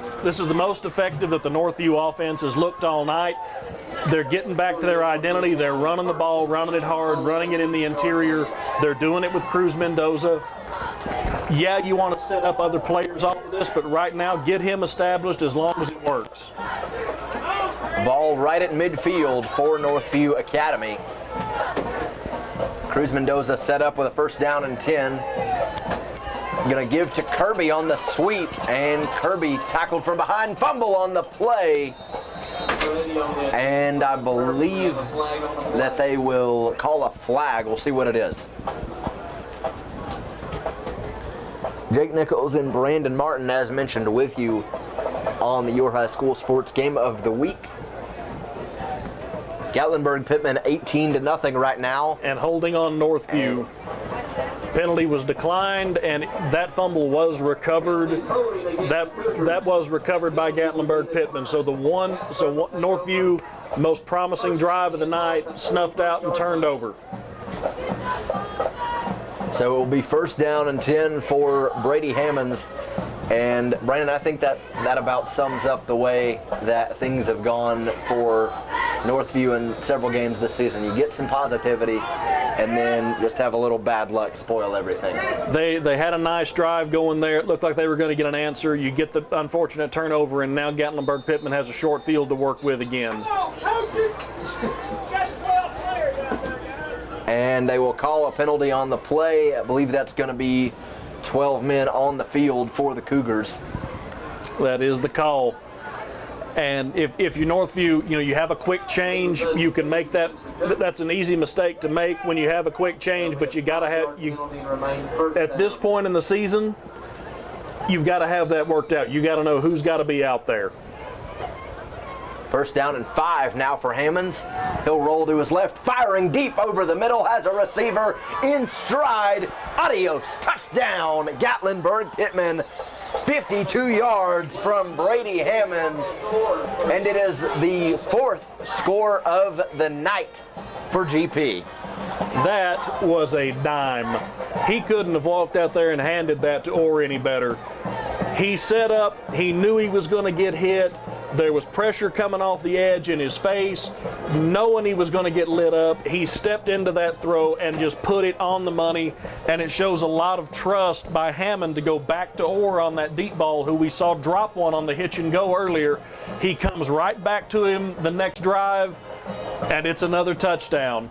effective that the Northview offense has looked all night. They're getting back to their identity. They're running the ball, running it hard, running it in the interior. They're doing it with Cruz Mendoza. Yeah, you want to set up other players off of this, but right now, get him established as long as it works. Ball right at midfield for Northview Academy. Cruz Mendoza set up with a first down and 10. Going to give to Kirby on the sweep, and Kirby tackled from behind, fumble on the play. And I believe that they will call a flag. We'll see what it is. Jake Nichols and Brandon Martin, as mentioned, with you on the Your High School Sports Game of the Week. Gatlinburg Pittman 18-0 right now. And holding on Northview. Penalty was declined, and that fumble was recovered. That was recovered by Gatlinburg Pittman. So Northview, most promising drive of the night, snuffed out and turned over. So it will be first down and 10 for Brady Hammonds. And Brandon, I think that about sums up the way that things have gone for Northview in several games this season. You get some positivity, and then just have a little bad luck spoil everything. They had a nice drive going there. It looked like they were going to get an answer. You get the unfortunate turnover, and now Gatlinburg Pittman has a short field to work with again. And they will call a penalty on the play. I believe that's going to be 12 men on the field for the Cougars. That is the call. And if you're Northview, you have a quick change, you can make that. That's an easy mistake to make when you have a quick change, but you got to have, at this point in the season, you've got to have that worked out. You got to know who's got to be out there. First down and 5 now for Hammonds. He'll roll to his left, firing deep over the middle, has a receiver in stride. Adios, touchdown, Gatlinburg Pittman. 52 yards from Brady Hammonds, and it is the 4th score of the night for GP. That was a dime. He couldn't have walked out there and handed that to Orr any better. He set up, he knew he was going to get hit. There was pressure coming off the edge in his face. Knowing he was going to get lit up, he stepped into that throw and just put it on the money. And it shows a lot of trust by Hammond to go back to Orr on that deep ball, who we saw drop one on the hitch and go earlier. He comes right back to him the next drive, and it's another touchdown.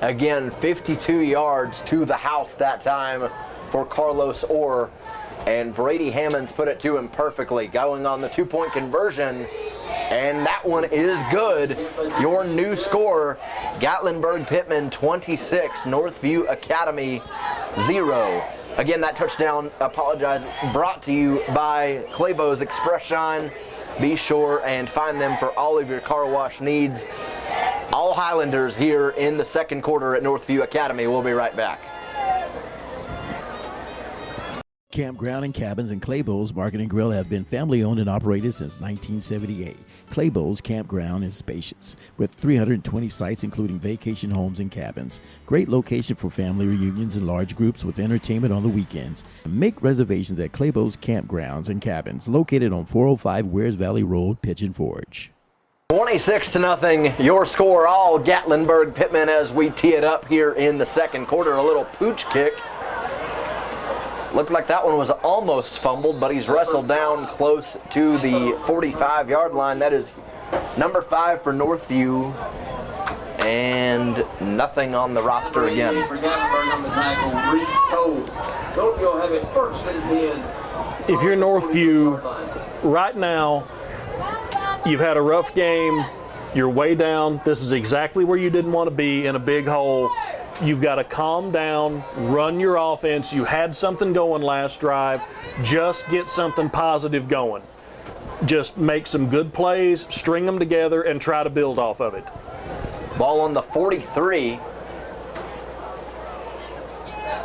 Again, 52 yards to the house that time for Carlos Orr. And Brady Hammonds put it to him perfectly, going on the 2-point conversion. And that one is good. Your new score, Gatlinburg Pittman 26, Northview Academy 0. Again, that touchdown, brought to you by Claybo's Express Shine. Be sure and find them for all of your car wash needs. All Highlanders here in the second quarter at Northview Academy. We'll be right back. Campground and Cabins and Claybo's Market and Grill have been family-owned and operated since 1978. Claybo's Campground is spacious, with 320 sites including vacation homes and cabins. Great location for family reunions and large groups with entertainment on the weekends. Make reservations at Claybo's Campgrounds and Cabins, located on 405 Wears Valley Road, Pigeon Forge. 26-0, your score, all Gatlinburg Pittman, as we tee it up here in the second quarter. A little pooch kick. Looked like that one was almost fumbled, but he's wrestled down close to the 45-yard line. That is number 5 for Northview, and nothing on the roster again. If you're Northview, right now, you've had a rough game. You're way down. This is exactly where you didn't want to be, in a big hole. You've got to calm down, run your offense. You had something going last drive. Just get something positive going. Just make some good plays, string them together, and try to build off of it. Ball on the 43.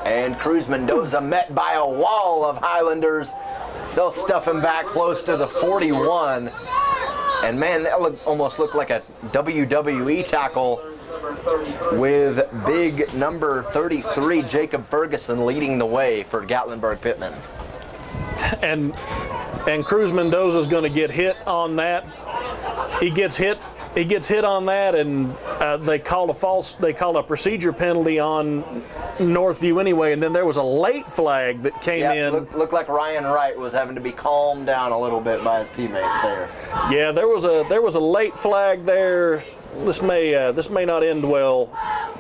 And Cruz Mendoza met by a wall of Highlanders. They'll stuff him back close to the 41. And man, that almost looked like a WWE tackle, with big number 33, Jacob Ferguson, leading the way for Gatlinburg Pittman. And Cruz Mendoza's going to get hit on that. He gets hit on that, and they called a procedure penalty on Northview anyway. And then there was a late flag that came in. Looked like Ryan Wright was having to be calmed down a little bit by his teammates there. Yeah, there was a late flag there. This may not end well,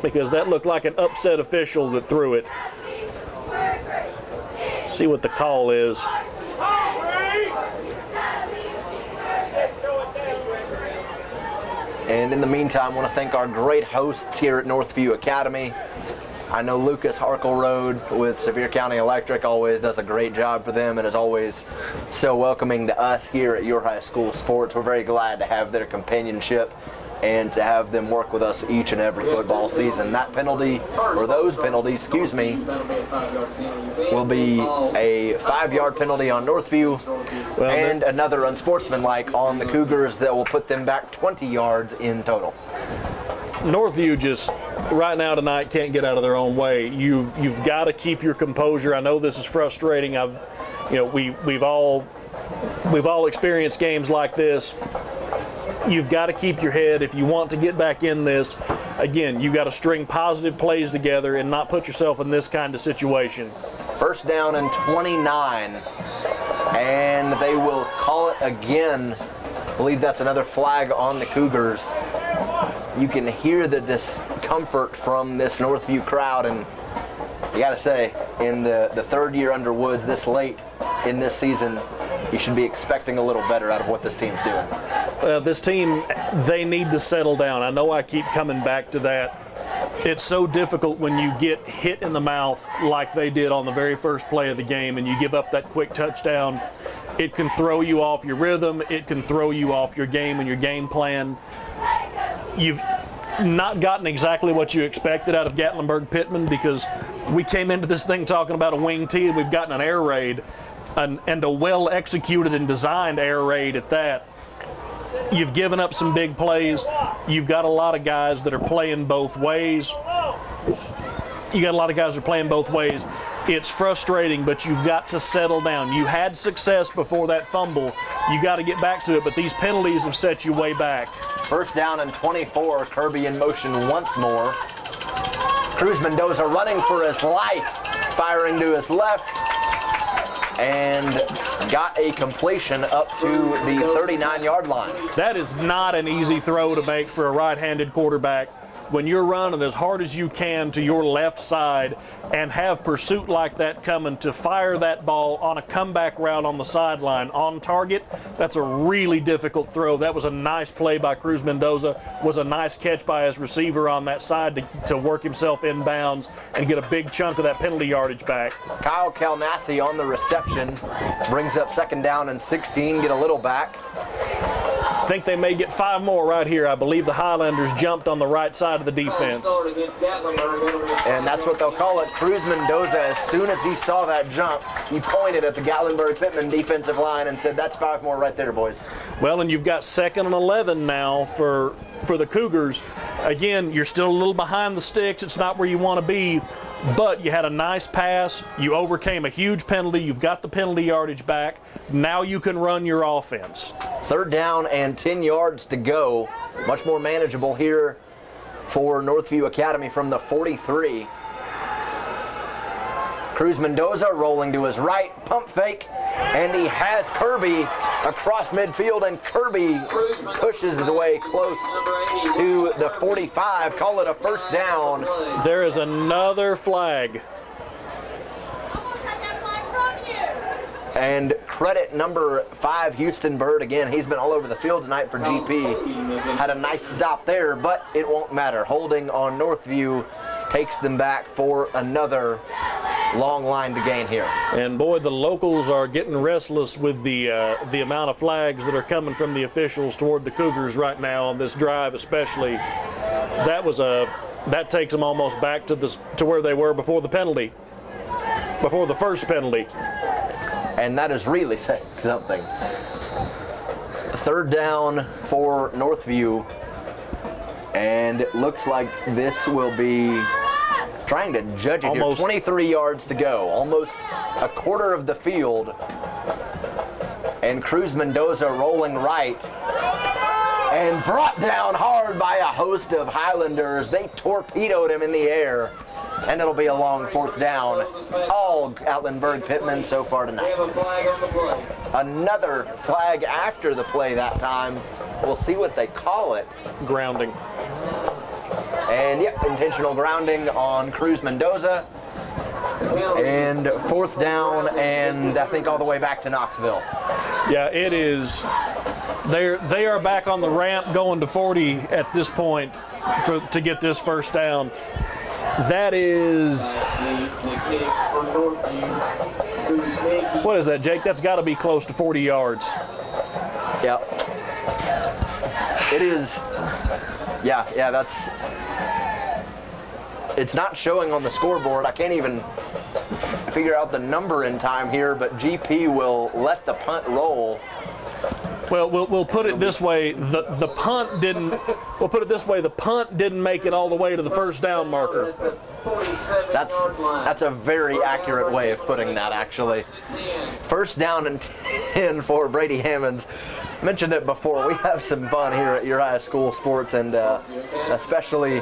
because that looked like an upset official that threw it. Let's see what the call is. And in the meantime, I want to thank our great hosts here at Northview Academy. I know Lucas Harkleroad with Sevier County Electric always does a great job for them and is always so welcoming to us here at Your High School Sports. We're very glad to have their companionship and to have them work with us each and every football season. That penalty, or those penalties, excuse me, will be a 5-yard penalty on Northview and another unsportsmanlike on the Cougars that will put them back 20 yards in total. Northview just right now tonight can't get out of their own way. You've got to keep your composure. I know this is frustrating. We've all experienced games like this. You've got to keep your head if you want to get back in this. Again, you've got to string positive plays together and not put yourself in this kind of situation. First down and 29, and they will call it again. I believe that's another flag on the Cougars. You can hear the discomfort from this Northview crowd, and you got to say, in the third year under Woods this late in this season, you should be expecting a little better out of what this team's doing. This team, they need to settle down. I know I keep coming back to that. It's so difficult when you get hit in the mouth like they did on the very first play of the game and you give up that quick touchdown. It can throw you off your rhythm. It can throw you off your game and your game plan. You've not gotten exactly what you expected out of Gatlinburg Pittman, because we came into this thing talking about a wing tee, and we've gotten an air raid, and a well-executed and designed air raid at that. You've given up some big plays. You've got a lot of guys that are playing both ways. It's frustrating, but you've got to settle down. You had success before that fumble. You got to get back to it, but these penalties have set you way back. First down and 24, Kirby in motion once more. Cruz Mendoza running for his life, firing to his left, and got a completion up to the 39-yard line. That is not an easy throw to make for a right-handed quarterback. When you're running as hard as you can to your left side and have pursuit like that coming, to fire that ball on a comeback route on the sideline on target, that's a really difficult throw. That was a nice play by Cruz Mendoza. Was a nice catch by his receiver on that side to work himself inbounds and get a big chunk of that penalty yardage back. Kyle Kalnassi on the reception brings up second down and 16, get a little back. I think they may get 5 more right here. I believe the Highlanders jumped on the right side of the defense. And that's what they'll call it. Cruz Mendoza, as soon as he saw that jump, he pointed at the Gatlinburg Pittman defensive line and said, "That's 5 more right there, boys." Well, and you've got 2nd and 11 now for the Cougars. Again, you're still a little behind the sticks. It's not where you want to be, but you had a nice pass. You overcame a huge penalty. You've got the penalty yardage back. Now you can run your offense. 3rd down and 10 yards to go. Much more manageable here for Northview Academy from the 43. Cruz Mendoza rolling to his right, pump fake, and he has Kirby across midfield, and Kirby pushes his way close to the 45. Call it a first down. There is another flag. And credit number 5, Houston Bird. Again, he's been all over the field tonight for GP. Had a nice stop there, but it won't matter. Holding on Northview takes them back for another long line to gain here. And boy, the locals are getting restless with the amount of flags that are coming from the officials toward the Cougars right now on this drive, especially. That takes them almost back to where they were before the penalty, before the first penalty. And that is really saying something. 3rd down for Northview, and it looks like this will be trying to judge it here. 23 yards to go, almost a quarter of the field, and Cruz Mendoza rolling right and brought down hard by a host of Highlanders. They torpedoed him in the air, and it'll be a long 4th down. All Gatlinburg Pittman so far tonight. Another flag after the play that time. We'll see what they call it. Grounding. And yep, intentional grounding on Cruz Mendoza. And 4th down, and I think all the way back to Knoxville. Yeah, it is. They are back on the ramp going to 40 at this point to get this 1st down. That is, what is that, Jake? That's got to be close to 40 yards. Yep. It is. Yeah, that's. It's not showing on the scoreboard. I can't even figure out the number in time here, but GP will let the punt roll. Well, we'll put it this way: the punt didn't. We'll put it this way: the punt didn't make it all the way to the 1st down marker. That's a very accurate way of putting that, actually. 1st down and 10 for Brady Hammonds. Mentioned it before. We have some fun here at Uriah School Sports, and especially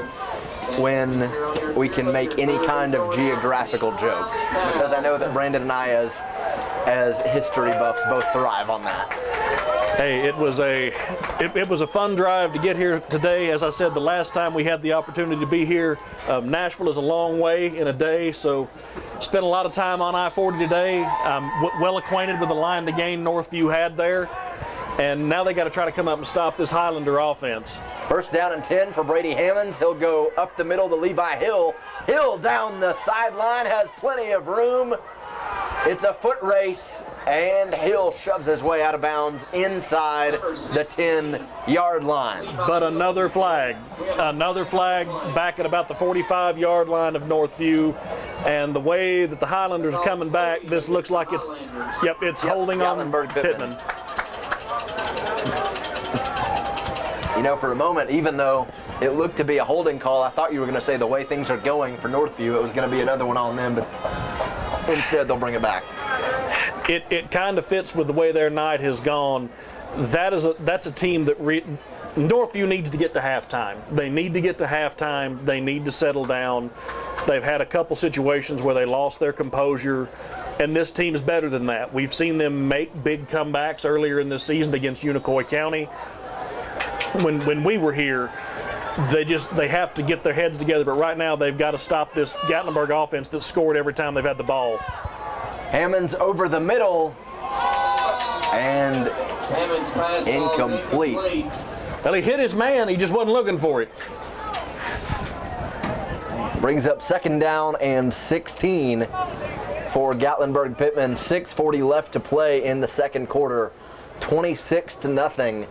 when we can make any kind of geographical joke, because I know that Brandon and I, as history buffs, both thrive on that. Hey, it was a fun drive to get here today. As I said, the last time we had the opportunity to be here, Nashville is a long way in a day, so spent a lot of time on I-40 today. I'm well acquainted with the line to gain Northview had there, and now they got to try to come up and stop this Highlander offense. 1st down and 10 for Brady Hammonds. He'll go up the middle to Levi Hill. Hill down the sideline, has plenty of room. It's a foot race, and Hill shoves his way out of bounds inside the 10-yard line. But another flag back at about the 45-yard line of Northview. And the way that the Highlanders are coming back, this looks like it's holding on Pittman. You know, for a moment, even though it looked to be a holding call, I thought you were going to say the way things are going for Northview, it was going to be another one on them, but instead they'll bring it back. It kind of fits with the way their night has gone. That's a team that Northview needs to get to halftime. They need to get to halftime. They need to settle down. They've had a couple situations where they lost their composure, and this team's better than that. We've seen them make big comebacks earlier in this season against Unicoi County. When we were here, they have to get their heads together, but right now they've got to stop this Gatlinburg offense that scored every time they've had the ball. Hammonds over the middle, and incomplete. Well, he hit his man, he just wasn't looking for it. Brings up 2nd down and 16 for Gatlinburg Pittman. 6:40 left to play in the 2nd quarter. 26-0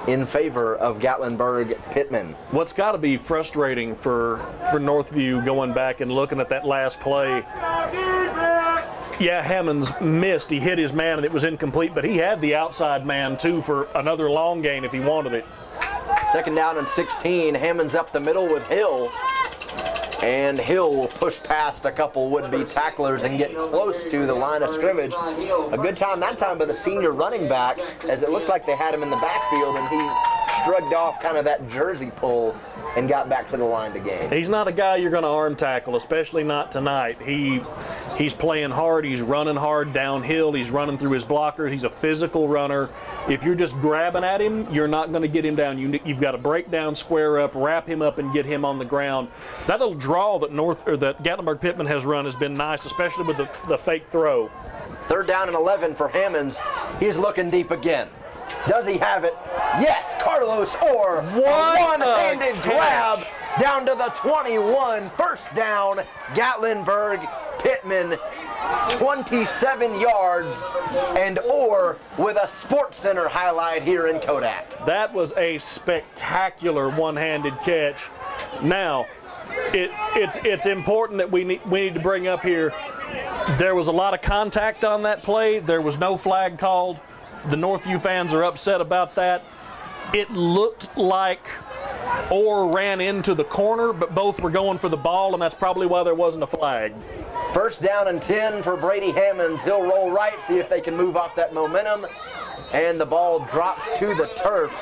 in favor of Gatlinburg Pittman. What's got to be frustrating for Northview going back and looking at that last play. Yeah, Hammonds missed. He hit his man and it was incomplete, but he had the outside man too for another long gain if he wanted it. 2nd down and 16. Hammonds up the middle with Hill. And Hill will push past a couple would-be tacklers and get close to the line of scrimmage. A good time that time by the senior running back, as it looked like they had him in the backfield, and he shrugged off kind of that jersey pull and got back to the line to gain. He's not a guy you're going to arm tackle, especially not tonight. He's playing hard. He's running hard downhill. He's running through his blockers. He's a physical runner. If you're just grabbing at him, you're not going to get him down. You've got to break down, square up, wrap him up, and get him on the ground. That little draw that Gatlinburg Pittman has run has been nice, especially with the fake throw. 3rd down and 11 for Hammonds. He's looking deep again. Does he have it? Yes, Carlos Orr. A one-handed grab down to the 21. 1st down, Gatlinburg Pittman, 27 yards, and Orr with a Sports Center highlight here in Kodak. That was a spectacular one-handed catch. Now, it's important that we need to bring up here, there was a lot of contact on that play. There was no flag called. The Northview fans are upset about that. It looked like Orr ran into the corner, but both were going for the ball, and that's probably why there wasn't a flag. 1st down and 10 for Brady Hammonds. He'll roll right, see if they can move off that momentum, and the ball drops to the turf.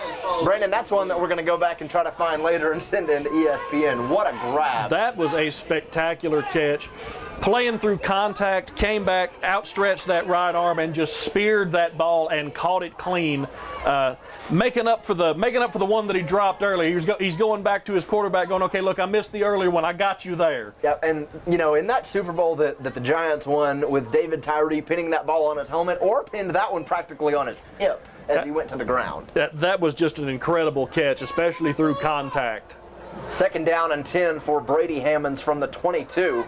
Brandon, that's one that we're going to go back and try to find later and send into ESPN. What a grab. That was a spectacular catch. Playing through contact, came back, outstretched that right arm, and just speared that ball and caught it clean, making up for the one that he dropped earlier. He's going back to his quarterback, going, "Okay, look, I missed the earlier one. I got you there." Yeah, and in that Super Bowl that the Giants won with David Tyree pinning that ball on his helmet, or pinned that one practically on his hip as he went to the ground. That was just an incredible catch, especially through contact. 2nd down and 10 for Brady Hammonds from the 22.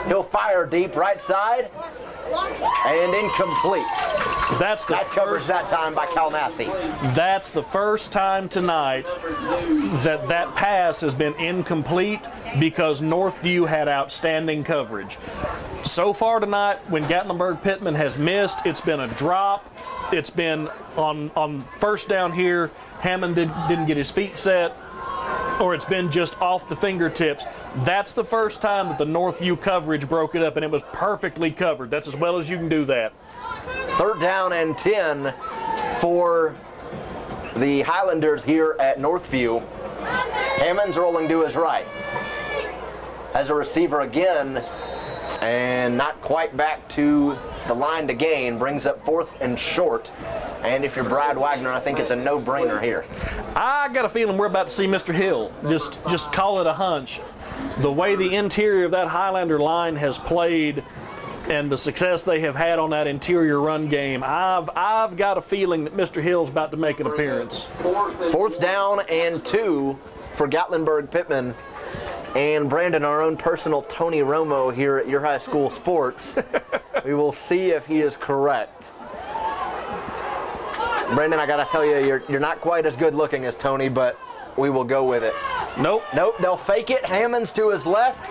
He'll fire deep right side and incomplete. That covers that time by Calnassi. That's the first time tonight that pass has been incomplete because Northview had outstanding coverage. So far tonight, when Gatlinburg Pittman has missed, it's been a drop. It's been on 1st down here, Hammond didn't get his feet set, or it's been just off the fingertips. That's the first time that the Northview coverage broke it up, and it was perfectly covered. That's as well as you can do that. 3rd down and 10 for the Highlanders here at Northview. Hammond's rolling to his right. As a receiver again, and not quite back to the line to gain, brings up 4th and short. And if you're Brad Wagner, I think it's a no-brainer here. I got a feeling we're about to see Mr. Hill. Just call it a hunch. The way the interior of that Highlander line has played and the success they have had on that interior run game, I've got a feeling that Mr. Hill's about to make an appearance. 4th down and 2 for Gatlinburg Pittman. And Brandon, our own personal Tony Romo here at Your High School Sports. We will see if he is correct. Brandon, I gotta tell you, you're not quite as good looking as Tony, but we will go with it. Nope. They'll fake it. Hammonds to his left.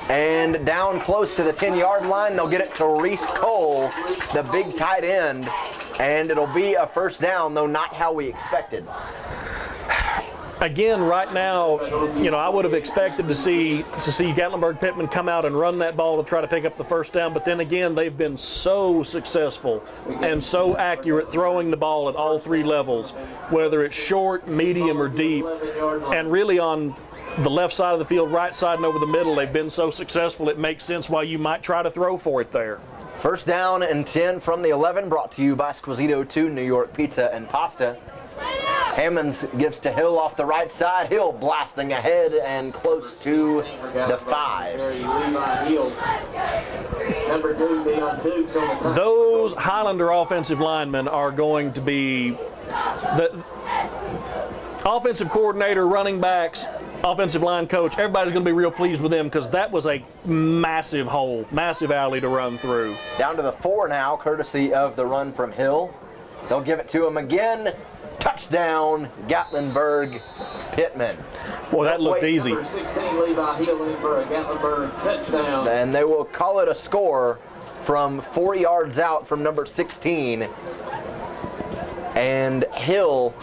And down close to the 10-yard line, they'll get it to Reese Cole, the big tight end. And it'll be a 1st down, though not how we expected. Again, right now, I would have expected to see Gatlinburg Pittman come out and run that ball to try to pick up the 1st down, but then again, they've been so successful and so accurate throwing the ball at all 3 levels, whether it's short, medium, or deep. And really on the left side of the field, right side, and over the middle, they've been so successful it makes sense why you might try to throw for it there. 1st down and 10 from the 11, brought to you by Squisito 2 New York Pizza and Pasta. Hammonds gives to Hill off the right side. Hill blasting ahead and close to the 5. Those Highlander offensive linemen are going to be the offensive coordinator, running backs, offensive line coach. Everybody's going to be real pleased with them because that was a massive hole, massive alley to run through. Down to the 4 now, courtesy of the run from Hill. They'll give it to him again. Touchdown, Gatlinburg Pittman. Boy, that looked easy. Number 16, Levi Hill in for a Gatlinburg touchdown. And they will call it a score from 4 yards out from number 16. And Hill,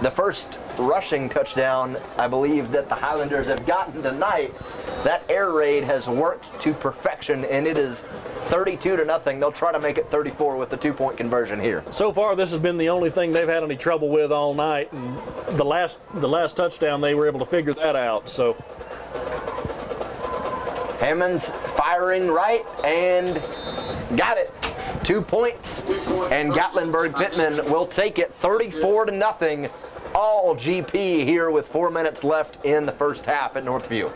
the first rushing touchdown, I believe, that the Highlanders have gotten tonight. That air raid has worked to perfection, and it is 32-0. They'll try to make it 34 with the 2-point conversion here. So far, this has been the only thing they've had any trouble with all night, and the last touchdown they were able to figure that out. So Hammond's firing right and got it. 2 points, and Gatlinburg Pittman will take it 34-0. All GP here with 4 minutes left in the first half at Northview.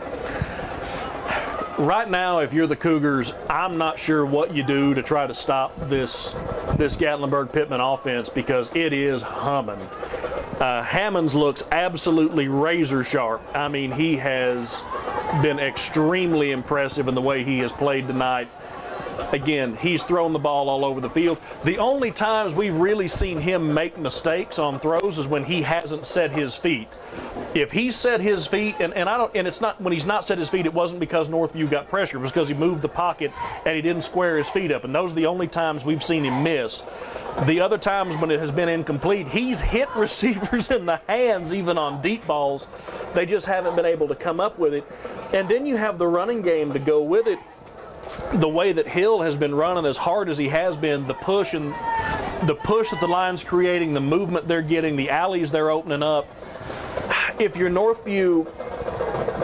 Right now, if you're the Cougars, I'm not sure what you do to try to stop this Gatlinburg Pittman offense, because it is humming. Hammonds looks absolutely razor sharp. I mean, he has been extremely impressive in the way he has played tonight. Again, he's thrown the ball all over the field. The only times we've really seen him make mistakes on throws is when he hasn't set his feet. If he set his feet, and it's not, when he's not set his feet, it wasn't because Northview got pressure. It was because he moved the pocket and he didn't square his feet up. And those are the only times we've seen him miss. The other times when it has been incomplete, he's hit receivers in the hands, even on deep balls. They just haven't been able to come up with it. And then you have the running game to go with it. The way that Hill has been running as hard as he has been, the push that the line's creating, the movement they're getting, the alleys they're opening up. If you're Northview,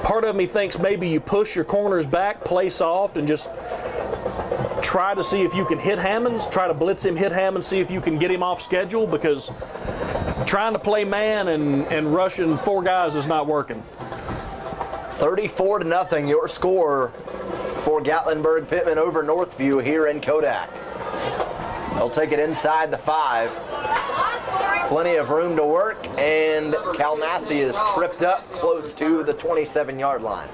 part of me thinks maybe you push your corners back, play soft, and just try to see if you can hit Hammonds, try to blitz him, hit Hammonds, see if you can get him off schedule, because trying to play man and rushing 4 guys is not working. 34-0, your score for Gatlinburg Pittman over Northview here in Kodak. They'll take it inside the 5. Plenty of room to work, and Calnassi is tripped up close to the 27-yard line.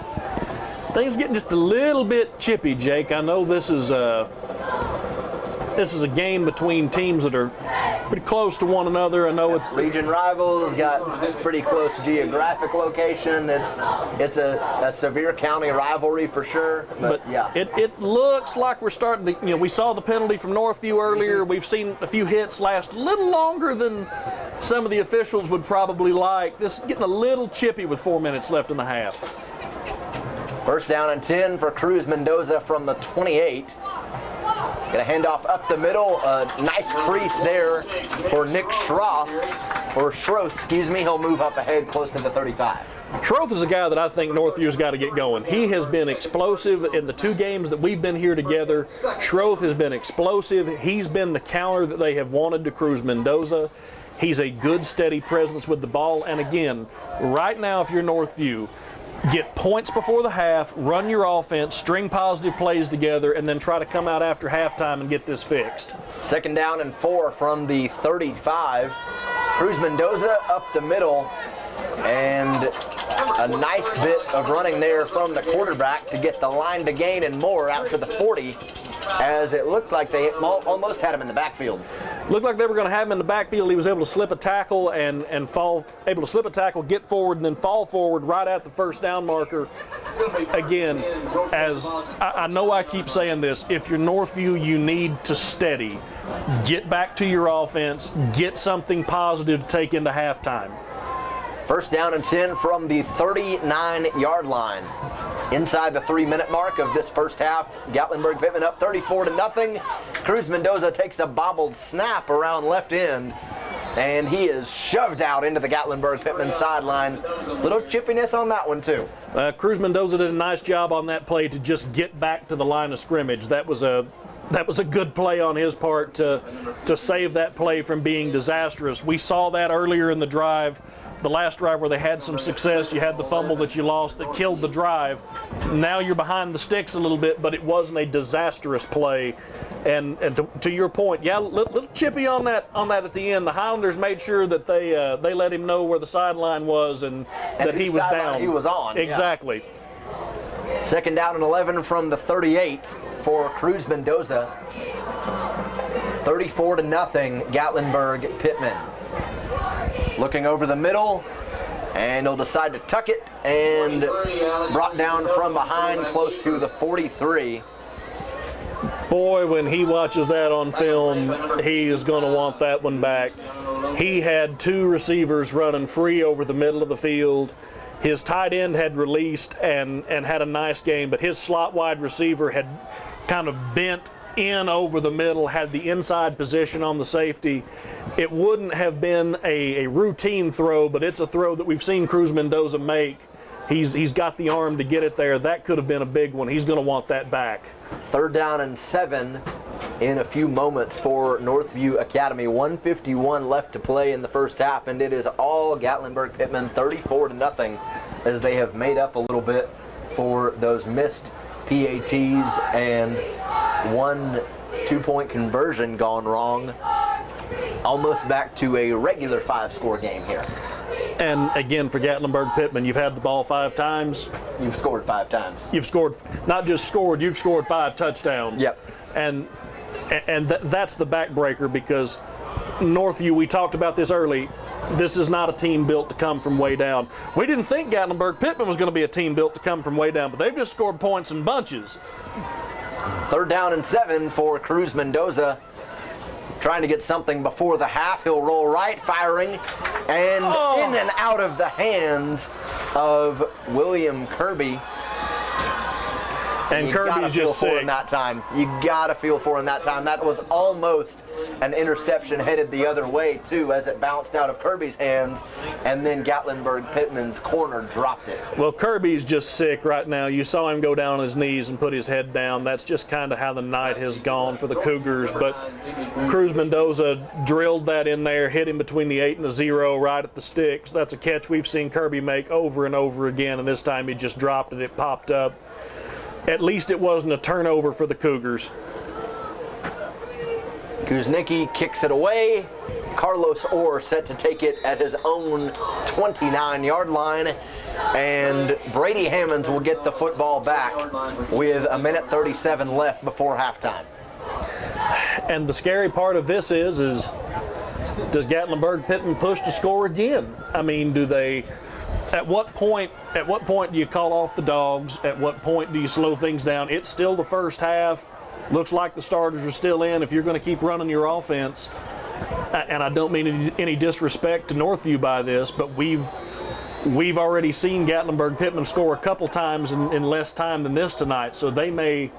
Things getting just a little bit chippy, Jake. I know this is a game between teams that are pretty close to one another. I know it's region rivals, got pretty close geographic location. It's a severe county rivalry for sure. But yeah, it looks like we're starting to, we saw the penalty from Northview earlier. We've seen a few hits last a little longer than some of the officials would probably like. This is getting a little chippy with 4 minutes left in the half. First down and 10 for Cruz Mendoza from the 28. Gonna hand off up the middle. A nice crease there for Nick Schroth. He'll move up ahead close to the 35. Schroth is a guy that I think Northview's got to get going. He has been explosive in the 2 games that we've been here together. Schroth has been explosive. He's been the counter that they have wanted to Cruz Mendoza. He's a good, steady presence with the ball. And again, right now, if you're Northview, get points before the half, run your offense, string positive plays together, and then try to come out after halftime and get this fixed. Second down and 4 from the 35. Cruz Mendoza up the middle, and a nice bit of running there from the quarterback to get the line to gain and more out to the 40, as it looked like they almost had him in the backfield. Looked like they were going to have him in the backfield. He was able to slip a tackle and fall, able to slip a tackle, get forward, and then fall forward right at the first down marker. Again, as I know I keep saying this, if you're Northview, you need to steady. Get back to your offense. Get something positive to take into halftime. First down and 10 from the 39-yard line. Inside the 3-minute mark of this first half, Gatlinburg Pittman up 34-0. Cruz Mendoza takes a bobbled snap around left end, and he is shoved out into the Gatlinburg Pittman sideline. Little chippiness on that one too. Cruz Mendoza did a nice job on that play to just get back to the line of scrimmage. That was a good play on his part to save that play from being disastrous. We saw that earlier in the drive. The last drive where they had some success, you had the fumble that you lost that killed the drive. Now you're behind the sticks a little bit, but it wasn't a disastrous play. And to your point, yeah, little chippy on that at the end. The Highlanders made sure that they let him know where the sideline was and that he was down. He was on. Exactly. Yeah. Second down and 11 from the 38 for Cruz Mendoza. 34-0, Gatlinburg Pittman. Looking over the middle, and he'll decide to tuck it, and brought down from behind close to the 43. Boy, when he watches that on film, he is going to want that one back. He had 2 receivers running free over the middle of the field. His tight end had released and had a nice game, but his slot wide receiver had kind of bent in over the middle, had the inside position on the safety. It wouldn't have been a routine throw, but it's a throw that we've seen Cruz Mendoza make He's got the arm to get it there. That could have been a big one. He's going to want that back. 3rd down and 7 in a few moments for Northview Academy. 1:51 left to play in the first half, and it is all Gatlinburg Pittman, 34-0, as they have made up a little bit for those missed PATs and 1 2-point conversion gone wrong. Almost back to a regular 5-score game here. And again, for Gatlinburg Pittman, you've had the ball 5 times. You've scored 5 times. You've scored, not just scored, you've scored 5 touchdowns. Yep. And that's the backbreaker, because Northview, we talked about this early, this is not a team built to come from way down. We didn't think Gatlinburg Pittman was going to be a team built to come from way down, but they've just scored points in bunches. 3rd down and 7 for Cruz Mendoza. Trying to get something before the half. He'll roll right, firing, and in and out of the hands of William Kirby. And Kirby's just sick. That time. You gotta feel for him that time. That was almost an interception headed the other way too, as it bounced out of Kirby's hands, and then Gatlinburg Pittman's corner dropped it. Well, Kirby's just sick right now. You saw him go down on his knees and put his head down. That's just kind of how the night has gone for the Cougars. But Cruz Mendoza drilled that in there, hit him between the 8 and the 0 right at the sticks. That's a catch we've seen Kirby make over and over again, and this time he just dropped it. It popped up. At least it wasn't a turnover for the Cougars. Kuznicki kicks it away. Carlos Orr set to take it at his own 29-yard line. And Brady Hammonds will get the football back with 1:37 left before halftime. And the scary part of this is does Gatlinburg Pittman push to score again? I mean, do they... At what point do you call off the dogs? At what point do you slow things down? It's still the first half. Looks like the starters are still in. If you're going to keep running your offense, and I don't mean any disrespect to Northview by this, but we've already seen Gatlinburg Pittman score a couple times in less time than this tonight, so they may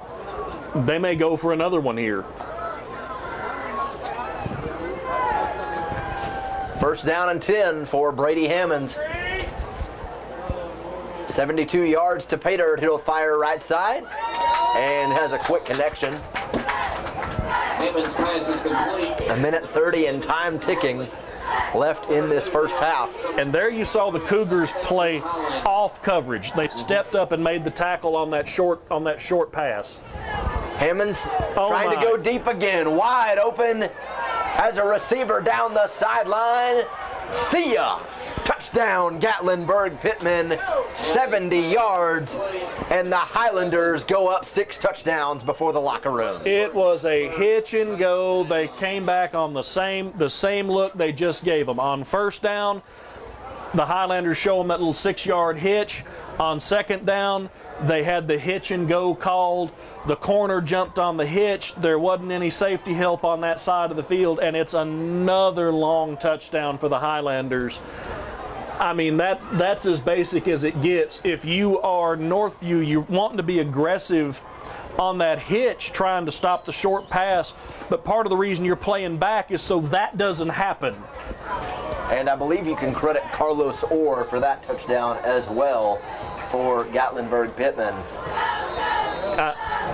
go for another one here. 1st down and 10 for Brady Hammonds. 72 yards to pay dirt. He'll fire right side and has a quick connection. Hammonds' pass is complete. 1:30 and time ticking left in this first half. And there you saw the Cougars play off coverage. They stepped up and made the tackle on that short pass. Hammonds trying to go deep again. Wide open. Has a receiver down the sideline. See ya. Touchdown, Gatlinburg Pittman, 70 yards, and the Highlanders go up 6 touchdowns before the locker room. It was a hitch and go. They came back on the same look they just gave them. On 1st down, the Highlanders show them that little 6-yard hitch. On 2nd down, they had the hitch and go called. The corner jumped on the hitch. There wasn't any safety help on that side of the field, and it's another long touchdown for the Highlanders. I mean, that's as basic as it gets. If you are Northview, you're wanting to be aggressive on that hitch, trying to stop the short pass, but part of the reason you're playing back is so that doesn't happen. And I believe you can credit Carlos Orr for that touchdown as well for Gatlinburg Pittman.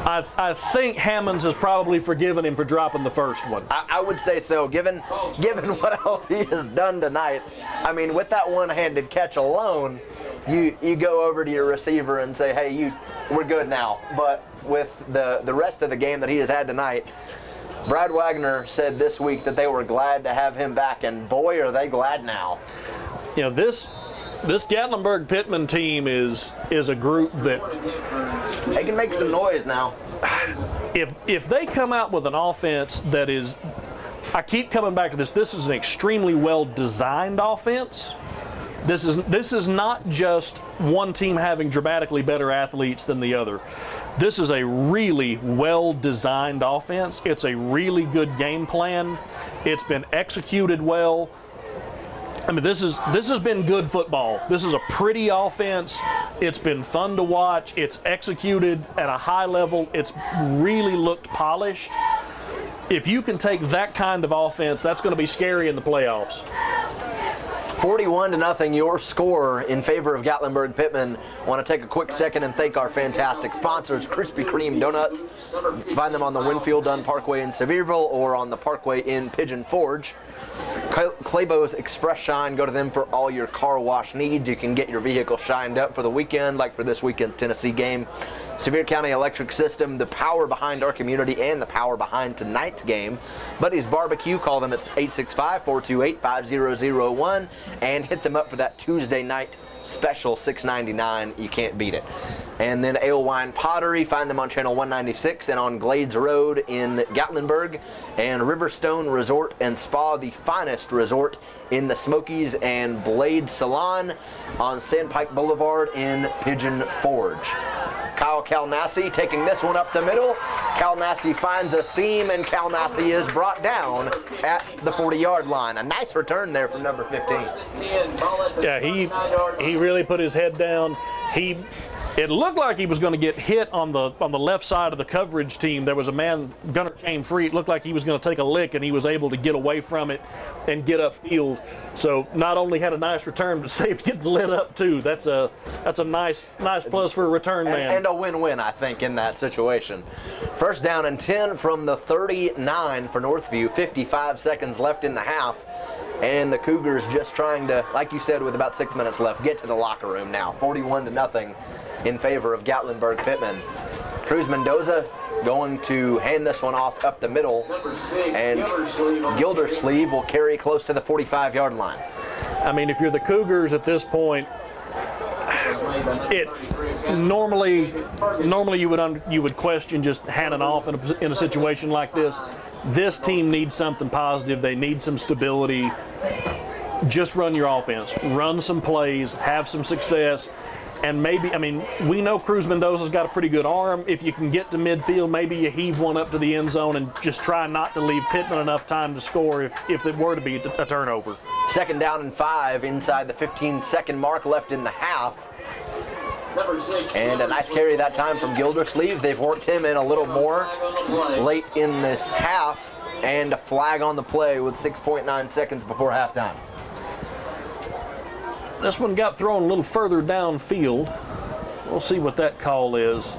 I think Hammonds has probably forgiven him for dropping the first one. I would say so, given what else he has done tonight. I mean, with that one-handed catch alone, you go over to your receiver and say, hey, we're good now. But with the rest of the game that he has had tonight, Brad Wagner said this week that they were glad to have him back, and boy, are they glad now. You know, this Gatlinburg Pittman team is a group that they can make some noise now. If they come out with an offense that is, I keep coming back to this is an extremely well-designed offense. This is not just one team having dramatically better athletes than the other. This is a really well-designed offense. It's a really good game plan. It's been executed well. I mean, this has been good football. This is a pretty offense. It's been fun to watch. It's executed at a high level. It's really looked polished. If you can take that kind of offense, that's going to be scary in the playoffs. 41-0, your score in favor of Gatlinburg Pittman. Want to take a quick second and thank our fantastic sponsors, Krispy Kreme Donuts. Find them on the Winfield Dunn Parkway in Sevierville or on the Parkway in Pigeon Forge. Claybo's Express Shine, go to them for all your car wash needs. You can get your vehicle shined up for the weekend, like for this weekend's Tennessee game. Sevier County Electric System, the power behind our community and the power behind tonight's game. Buddy's Barbecue, call them at 865-428-5001 and hit them up for that Tuesday night special $6.99. You can't beat it. And then Alewine Pottery, find them on channel 196 and on Glades Road in Gatlinburg. And Riverstone Resort and Spa, the finest resort in the Smokies, and Blade Salon on Sandpike Boulevard in Pigeon Forge. Kyle Calnassi taking this one up the middle. Calnassi finds a seam, and Calnassi is brought down at the 40-yard line. A nice return there from number 15. Yeah, he really put his head down. It looked like he was going to get hit on the left side of the coverage team. There was a man, Gunner came free. It looked like he was going to take a lick, and he was able to get away from it and get upfield. So not only had a nice return, but saved getting lit up too. That's a nice plus for a return man. And a win-win, I think, in that situation. First down and 10 from the 39 for Northview. 55 seconds left in the half. And the Cougars just trying to, like you said, with about 6 minutes left, get to the locker room now. 41-0 in favor of Gatlinburg Pittman. Cruz Mendoza going to hand this one off up the middle, and Gildersleeve will carry close to the 45-yard line. I mean, if you're the Cougars at this point, normally you would question just handing off in a situation like this. This team needs something positive. They need some stability. Just run your offense. Run some plays. Have some success. And maybe, I mean, we know Cruz Mendoza's got a pretty good arm. If you can get to midfield, maybe you heave one up to the end zone and just try not to leave Pittman enough time to score if it were to be a turnover. Second down and 5 inside the 15-second mark left in the half. And a nice carry that time from Gildersleeve. They've worked him in a little more late in this half, and a flag on the play with 6.9 seconds before halftime. This one got thrown a little further downfield. We'll see what that call is.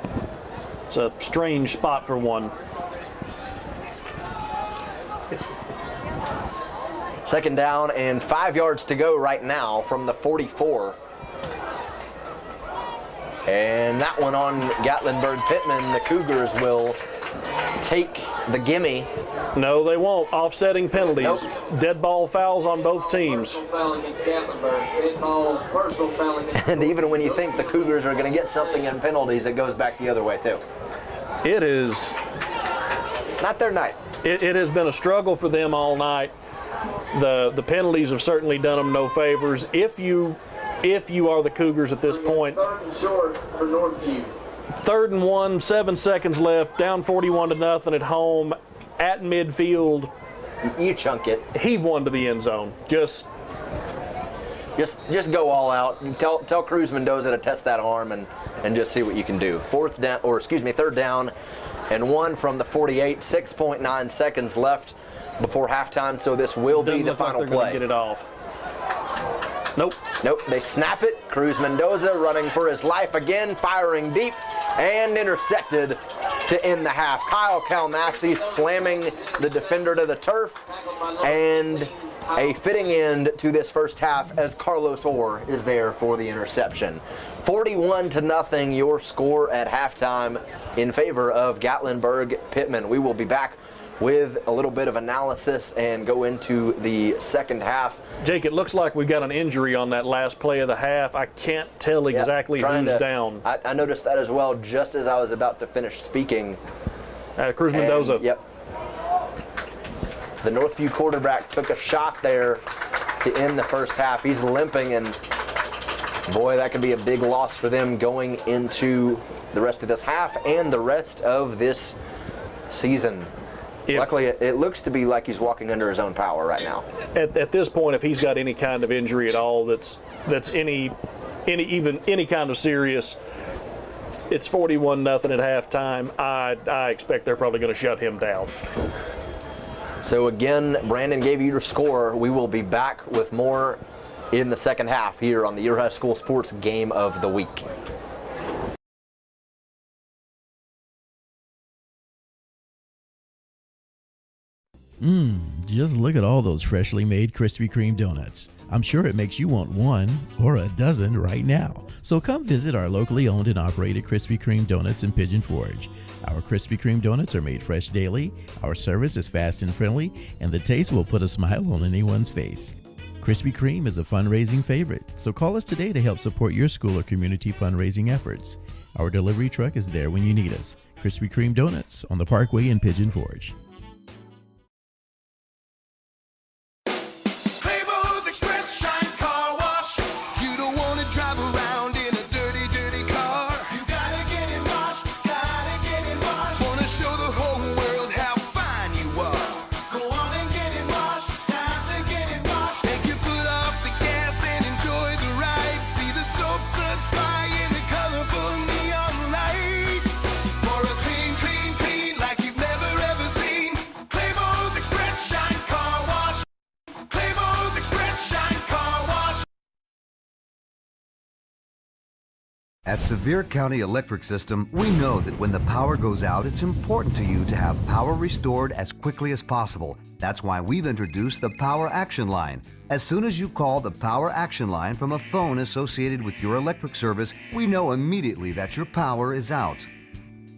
It's a strange spot for one. Second down and 5 yards to go right now from the 44. And that one on Gatlinburg Pittman. The Cougars will take the gimme. No, they won't. Offsetting penalties. Nope. Dead ball fouls on both teams. And even when you think the Cougars are going to get something in penalties, it goes back the other way too. It is not their night. It has been a struggle for them all night. The penalties have certainly done them no favors. If you are the Cougars at this point. Third and short for Northview. 3rd and 1, 7 seconds left, down 41-0 at home, at midfield. You chunk it. Heave one to the end zone. Just go all out. Tell Cruz Mendoza to test that arm and just see what you can do. 3rd down and 1 from the 48. 6.9 seconds left before halftime, so this will be the final they're play. Gonna get it off. Nope. They snap it. Cruz Mendoza running for his life again, firing deep, and intercepted to end the half. Kyle Calnassi slamming the defender to the turf, and a fitting end to this first half as Carlos Orr is there for the interception. 41-0 your score at halftime in favor of Gatlinburg Pittman. We will be back with a little bit of analysis and go into the second half. Jake, it looks like we've got an injury on that last play of the half. I can't tell exactly who's down. I noticed that as well just as I was about to finish speaking. Cruz Mendoza. Yep. The Northview quarterback took a shot there to end the first half. He's limping, and boy, that could be a big loss for them going into the rest of this half and the rest of this season. Luckily, it looks to be like he's walking under his own power right now. At this point, if he's got any kind of injury at all that's any kind of serious, it's 41-0 at halftime. I expect they're probably going to shut him down. So again, Brandon gave you your score. We will be back with more in the second half here on the Your High School Sports Game of the Week. Just look at all those freshly made Krispy Kreme donuts. I'm sure it makes you want one or a dozen right now. So come visit our locally owned and operated Krispy Kreme donuts in Pigeon Forge. Our Krispy Kreme donuts are made fresh daily, our service is fast and friendly, and the taste will put a smile on anyone's face. Krispy Kreme is a fundraising favorite, so call us today to help support your school or community fundraising efforts. Our delivery truck is there when you need us. Krispy Kreme Donuts on the Parkway in Pigeon Forge. At Sevier County Electric System, we know that when the power goes out, it's important to you to have power restored as quickly as possible. That's why we've introduced the Power Action Line. As soon as you call the Power Action Line from a phone associated with your electric service, we know immediately that your power is out.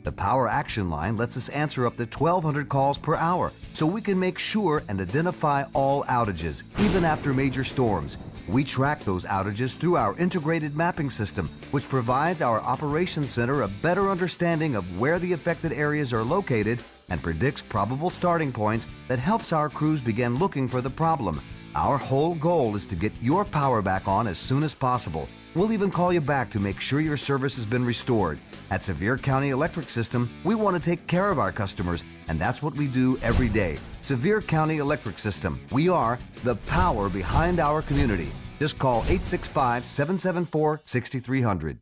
The Power Action Line lets us answer up to 1,200 calls per hour, so we can make sure and identify all outages, even after major storms. We track those outages through our integrated mapping system, which provides our operations center a better understanding of where the affected areas are located and predicts probable starting points that helps our crews begin looking for the problem. Our whole goal is to get your power back on as soon as possible. We'll even call you back to make sure your service has been restored. At Sevier County Electric System, we want to take care of our customers, and that's what we do every day. Sevier County Electric System. We are the power behind our community. Just call 865-774-6300.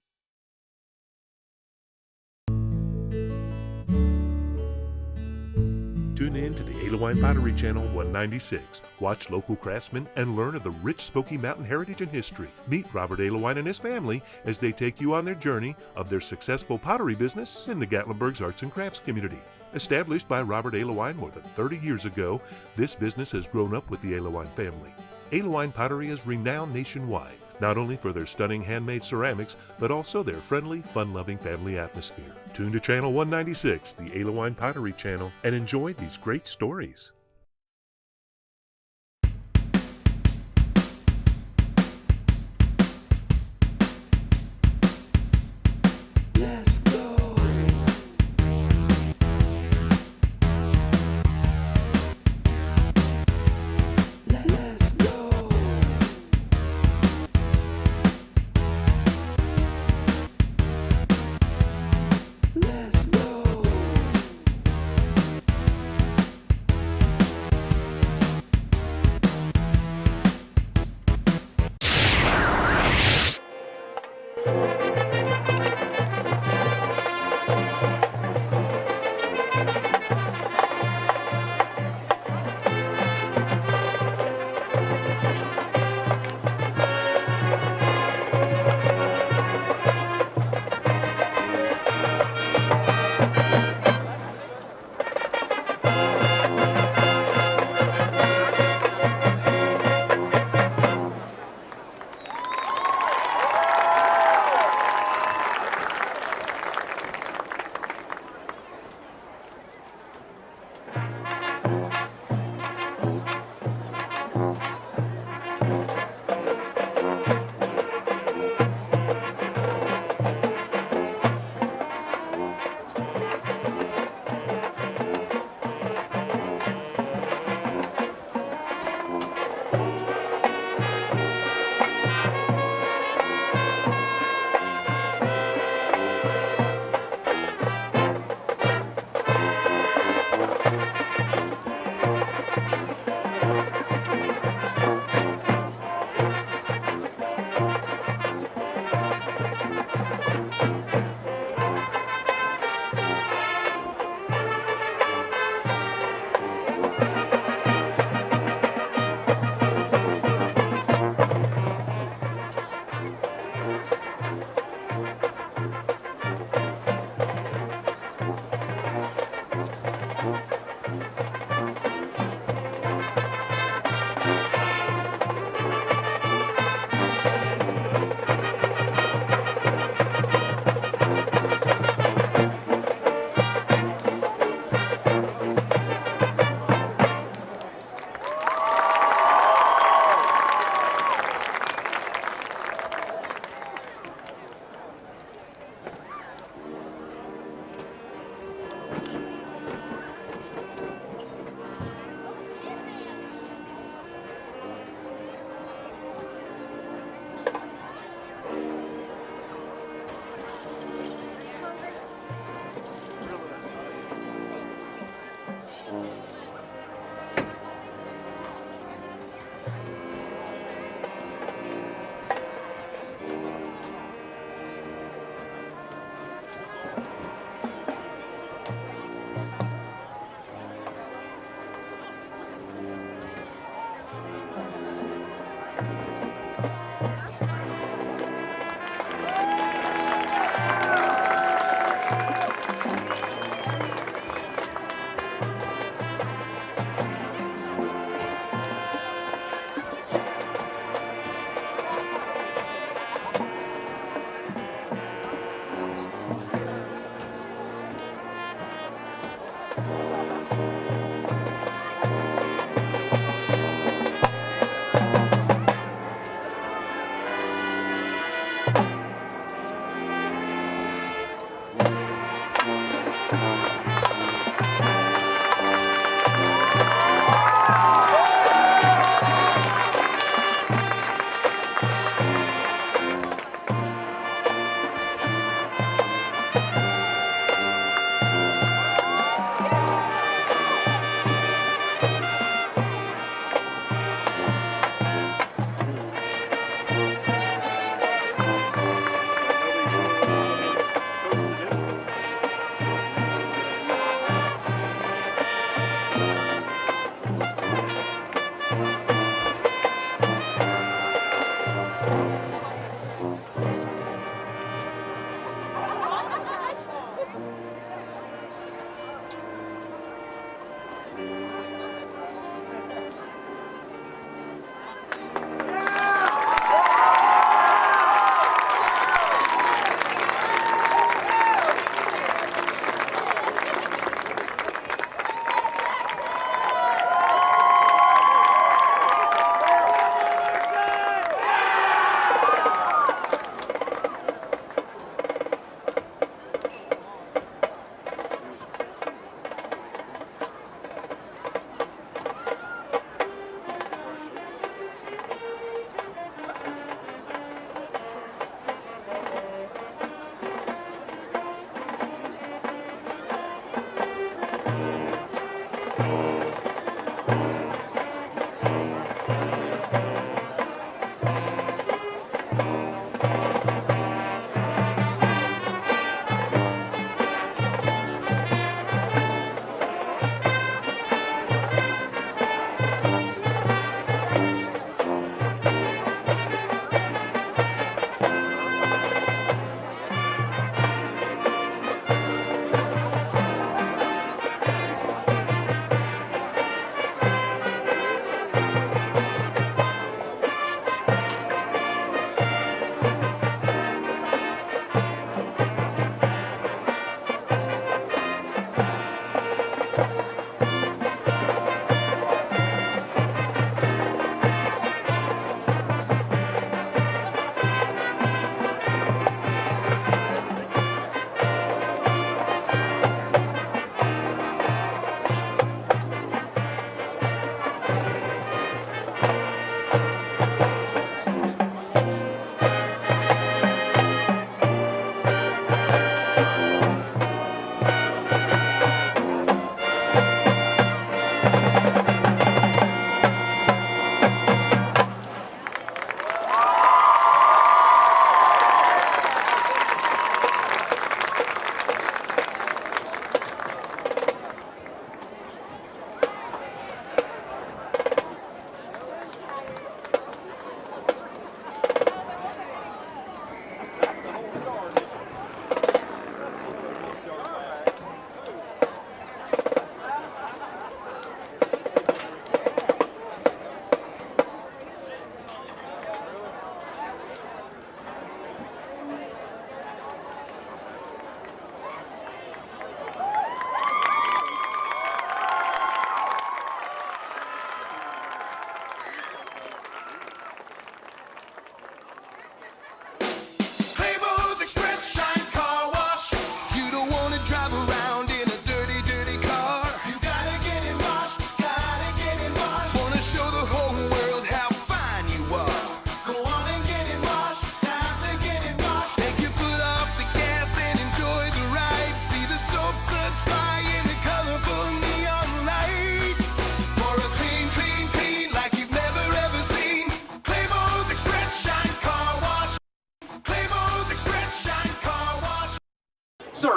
Tune in to the Alewife Pottery Channel 196. Watch local craftsmen and learn of the rich Smoky Mountain heritage and history. Meet Robert Alewife and his family as they take you on their journey of their successful pottery business in the Gatlinburg's arts and crafts community. Established by Robert Alewife more than 30 years ago, this business has grown up with the Alewife family. Alewife Pottery is renowned nationwide, not only for their stunning handmade ceramics, but also their friendly, fun-loving family atmosphere. Tune to Channel 196, the Alewife Pottery Channel, and enjoy these great stories.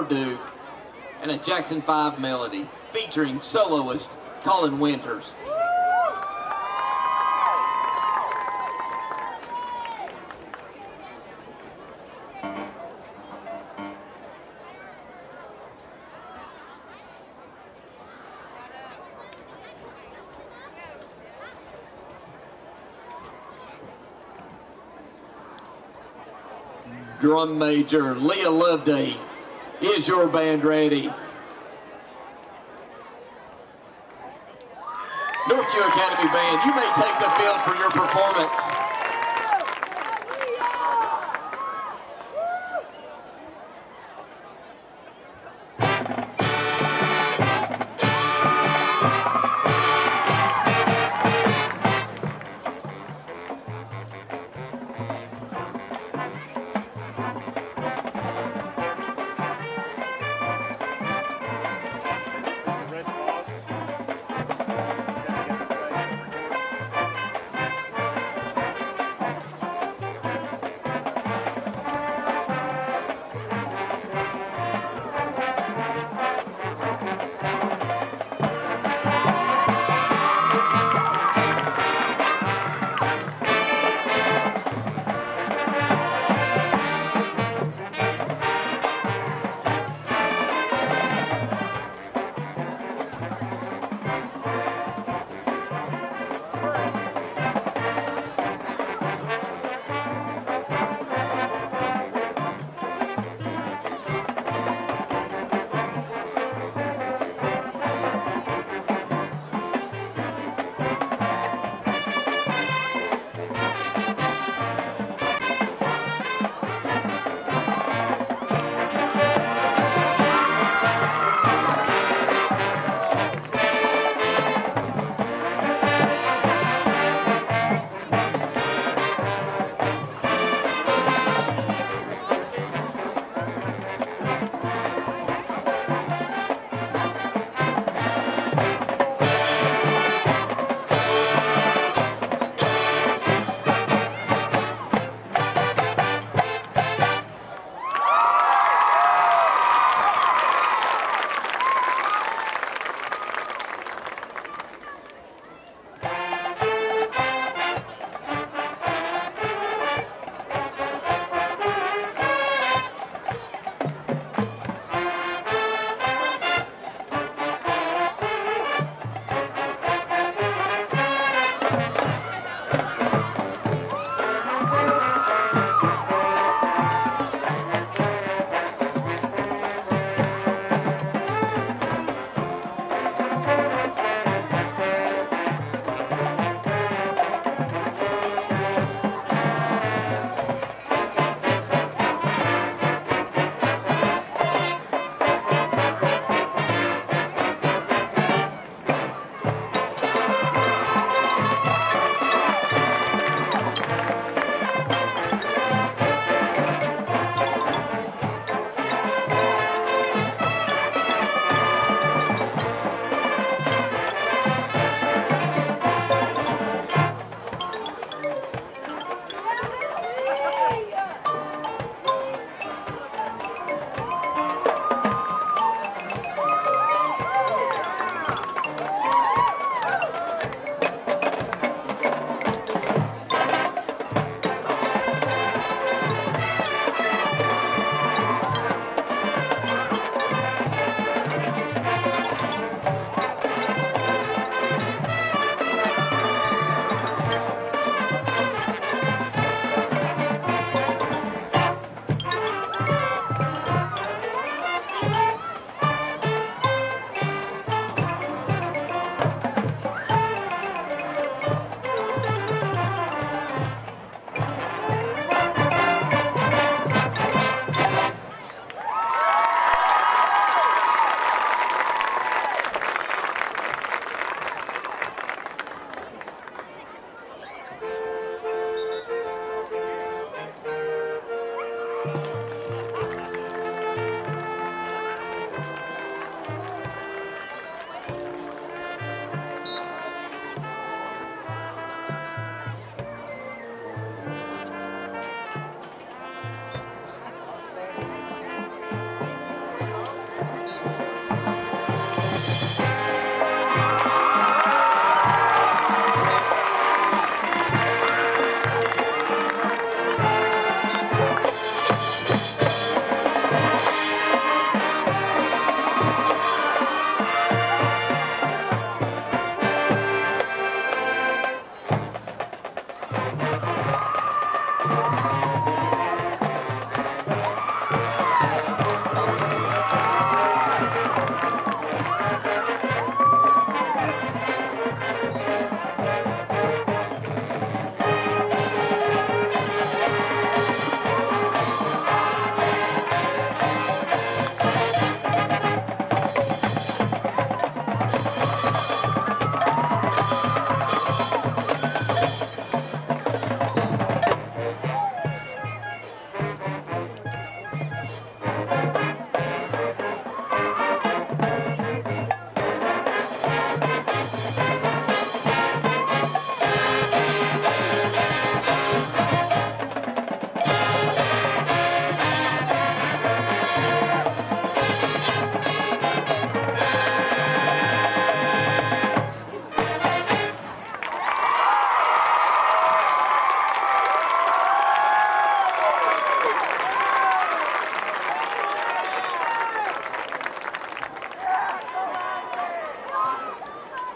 Duke, and a Jackson 5 melody featuring soloist Colin Winters. Drum major Leah Loveday, is your band ready? Northview Academy Band, you may take the field for your performance.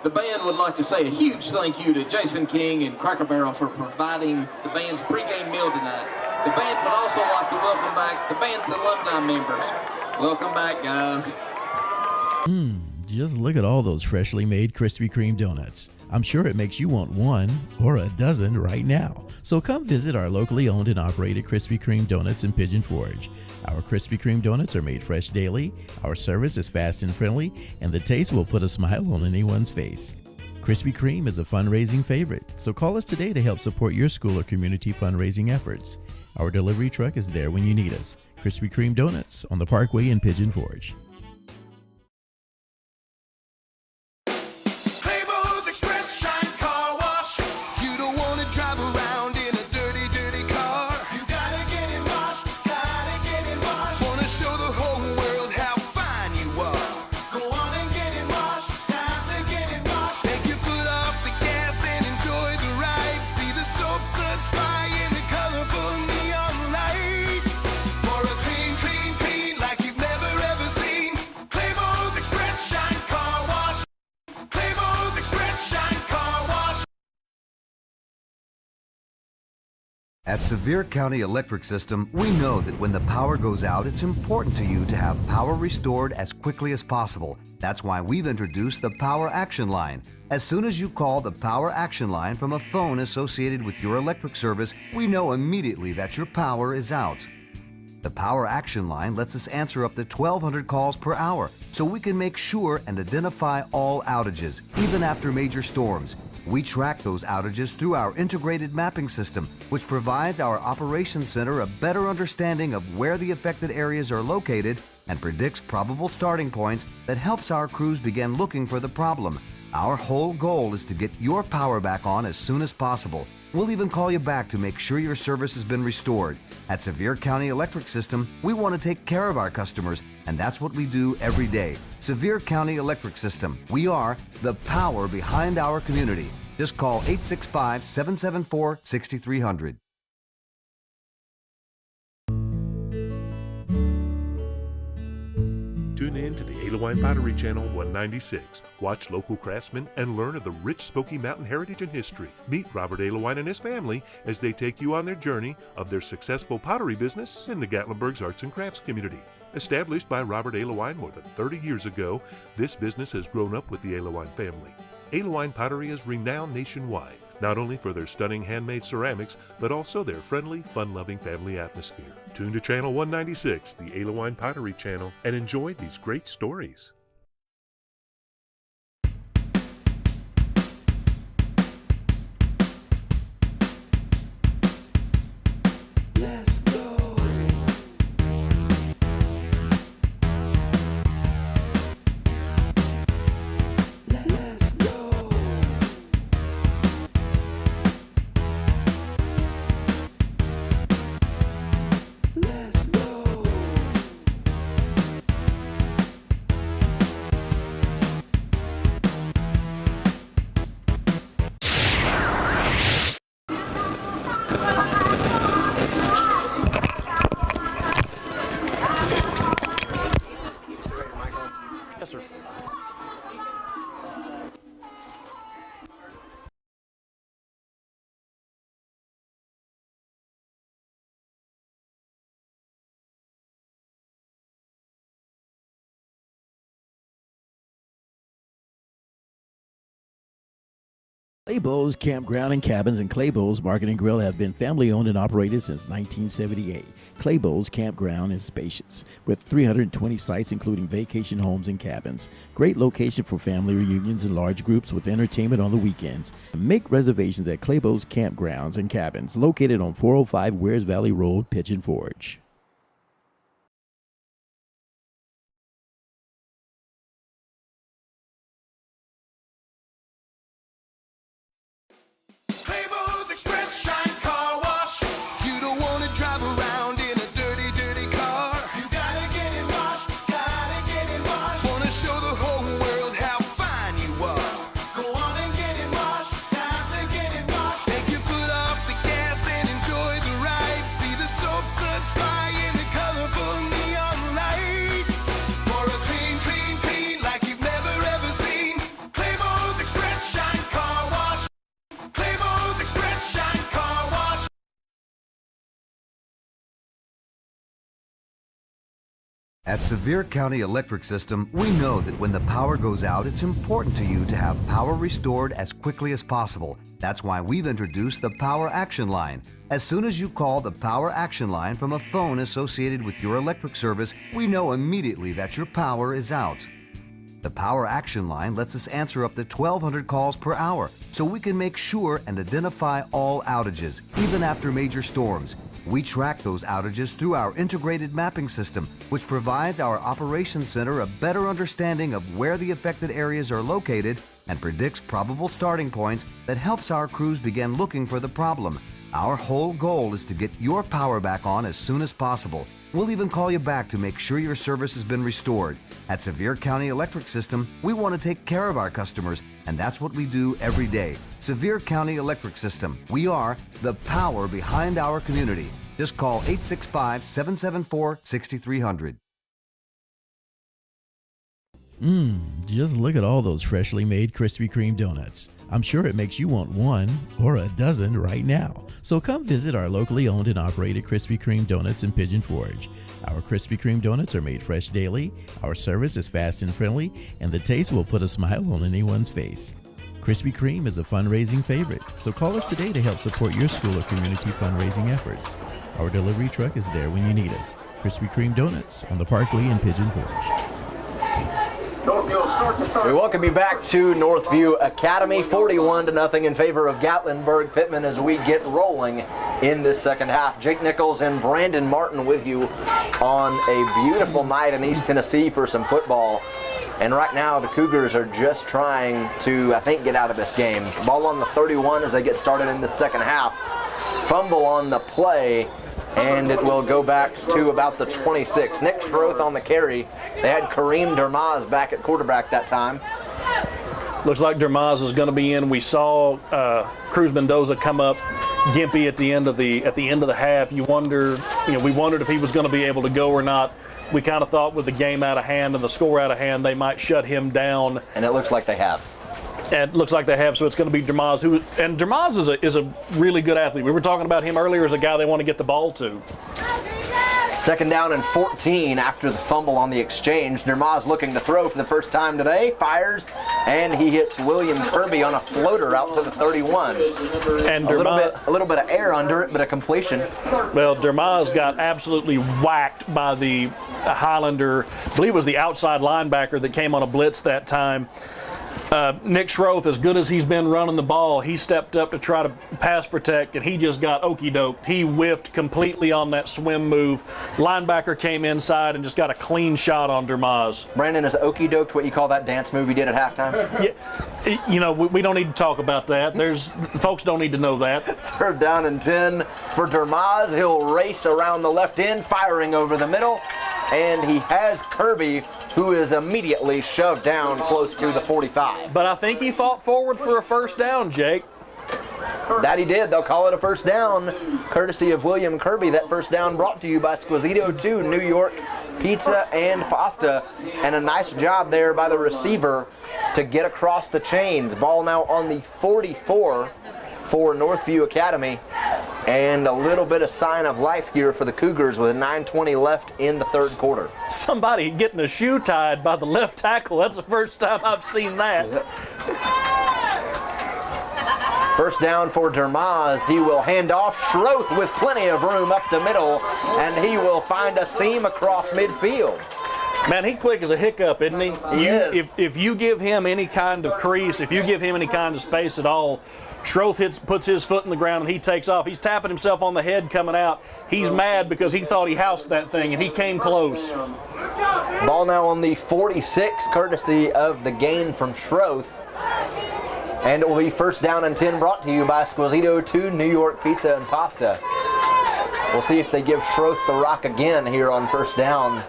The band would like to say a huge thank you to Jason King and Cracker Barrel for providing the band's pregame meal tonight. The band would also like to welcome back the band's alumni members. Welcome back, guys. Just look at all those freshly made Krispy Kreme donuts. I'm sure it makes you want one or a dozen right now. So come visit our locally owned and operated Krispy Kreme donuts in Pigeon Forge. Our Krispy Kreme donuts are made fresh daily, our service is fast and friendly, and the taste will put a smile on anyone's face. Krispy Kreme is a fundraising favorite, so call us today to help support your school or community fundraising efforts. Our delivery truck is there when you need us. Krispy Kreme Donuts on the Parkway in Pigeon Forge. At Sevier County Electric System, we know that when the power goes out, it's important to you to have power restored as quickly as possible. That's why we've introduced the Power Action Line. As soon as you call the Power Action Line from a phone associated with your electric service, we know immediately that your power is out. The Power Action Line lets us answer up to 1,200 calls per hour, so we can make sure and identify all outages, even after major storms. We track those outages through our integrated mapping system, which provides our operations center a better understanding of where the affected areas are located and predicts probable starting points that helps our crews begin looking for the problem. Our whole goal is to get your power back on as soon as possible. We'll even call you back to make sure your service has been restored. At Sevier County Electric System, we want to take care of our customers, and that's what we do every day. Sevier County Electric System. We are the power behind our community. Just call 865-774-6300. Tune in to the Alewife Pottery Channel 196. Watch local craftsmen and learn of the rich Smoky Mountain heritage and history. Meet Robert Alewife and his family as they take you on their journey of their successful pottery business in the Gatlinburg's arts and crafts community. Established by Robert Alewife more than 30 years ago, this business has grown up with the Alewife family. Alewife Pottery is renowned nationwide, not only for their stunning handmade ceramics, but also their friendly, fun-loving family atmosphere. Tune to Channel 196, the Alewife Pottery Channel, and enjoy these great stories. Yes, sir. Claybo's Campground and Cabins and Claybo's Market and Grill have been family-owned and operated since 1978. Claybo's Campground is spacious, with 320 sites including vacation homes and cabins. Great location for family reunions and large groups with entertainment on the weekends. Make reservations at Claybo's Campgrounds and Cabins, located on 405 Wears Valley Road, Pigeon Forge. Take your foot off the gas and enjoy the ride. See the soap suds fly At Sevier County Electric System, we know that when the power goes out, it's important to you to have power restored as quickly as possible. That's why we've introduced the Power Action Line. As soon as you call the Power Action Line from a phone associated with your electric service, we know immediately that your power is out. The Power Action Line lets us answer up to 1,200 calls per hour, so we can make sure and identify all outages, even after major storms. We track those outages through our integrated mapping system, which provides our operations center a better understanding of where the affected areas are located and predicts probable starting points that helps our crews begin looking for the problem. Our whole goal is to get your power back on as soon as possible. We'll even call you back to make sure your service has been restored. At Sevier County Electric System, we want to take care of our customers, and that's what we do every day. Sevier County Electric System. We are the power behind our community. Just call 865-774-6300. Just look at all those freshly made Krispy Kreme donuts. I'm sure it makes you want one or a dozen right now. So come visit our locally owned and operated Krispy Kreme donuts in Pigeon Forge. Our Krispy Kreme donuts are made fresh daily, our service is fast and friendly, and the taste will put a smile on anyone's face. Krispy Kreme is a fundraising favorite, so call us today to help support your school or community fundraising efforts. Our delivery truck is there when you need us. Krispy Kreme Donuts on the Parkway in Pigeon Forge. We welcome you back to Northview Academy, 41-0 in favor of Gatlinburg Pittman as we get rolling in this second half. Jake Nichols and Brandon Martin with you on a beautiful night in East Tennessee for some football. And right now the Cougars are just trying to, I think, get out of this game. Ball on the 31 as they get started in the second half. Fumble on the play, and it will go back to about the 26. Nick Schroth on the carry. They had Kareem Dermaz back at quarterback that time. Looks like Dermaz is going to be in. We saw Cruz Mendoza come up gimpy at the end of the half. We wondered if he was going to be able to go or not. We kind of thought with the game out of hand and the score out of hand, they might shut him down. And it looks like they have. And it looks like they have, so it's going to be Dermaz. And Dermaz is a really good athlete. We were talking about him earlier as a guy they want to get the ball to. Second down and 14 after the fumble on the exchange. Dermaz looking to throw for the first time today. Fires, and he hits William Kirby on a floater out to the 31. And a little bit of air under it, but a completion. Well, Dermaz got absolutely whacked by the Highlander. I believe it was the outside linebacker that came on a blitz that time. Nick Schroth, as good as he's been running the ball, he stepped up to try to pass protect, and he just got okey-doked. He whiffed completely on that swim move. Linebacker came inside and just got a clean shot on Dermaz. Brandon, is okey-doked what you call that dance move he did at halftime? Yeah, we don't need to talk about that. Folks don't need to know that. Third down and 10 for Dermaz. He'll race around the left end, firing over the middle. And he has Kirby, who is immediately shoved down close to the 45. But I think he fought forward for a first down, Jake. That he did. They'll call it a first down, courtesy of William Kirby. That first down brought to you by Squisito 2, New York Pizza and Pasta. And a nice job there by the receiver to get across the chains. Ball now on the 44 for Northview Academy. And a little bit of sign of life here for the Cougars with 9:20 left in the third quarter. Somebody getting a shoe tied by the left tackle. That's the first time I've seen that. First down for Dermaz. He will hand off. Schroth with plenty of room up the middle, and he will find a seam across midfield. Man, he's quick as a hiccup, isn't he? If you give him any kind of crease, if you give him any kind of space at all, Schroth puts his foot in the ground and he takes off. He's tapping himself on the head coming out. He's mad because he thought he housed that thing and he came close. Ball now on the 46, courtesy of the gain from Schroth. And it will be first down and 10 brought to you by Squisito 2, New York Pizza and Pasta. We'll see if they give Schroth the rock again here on first down.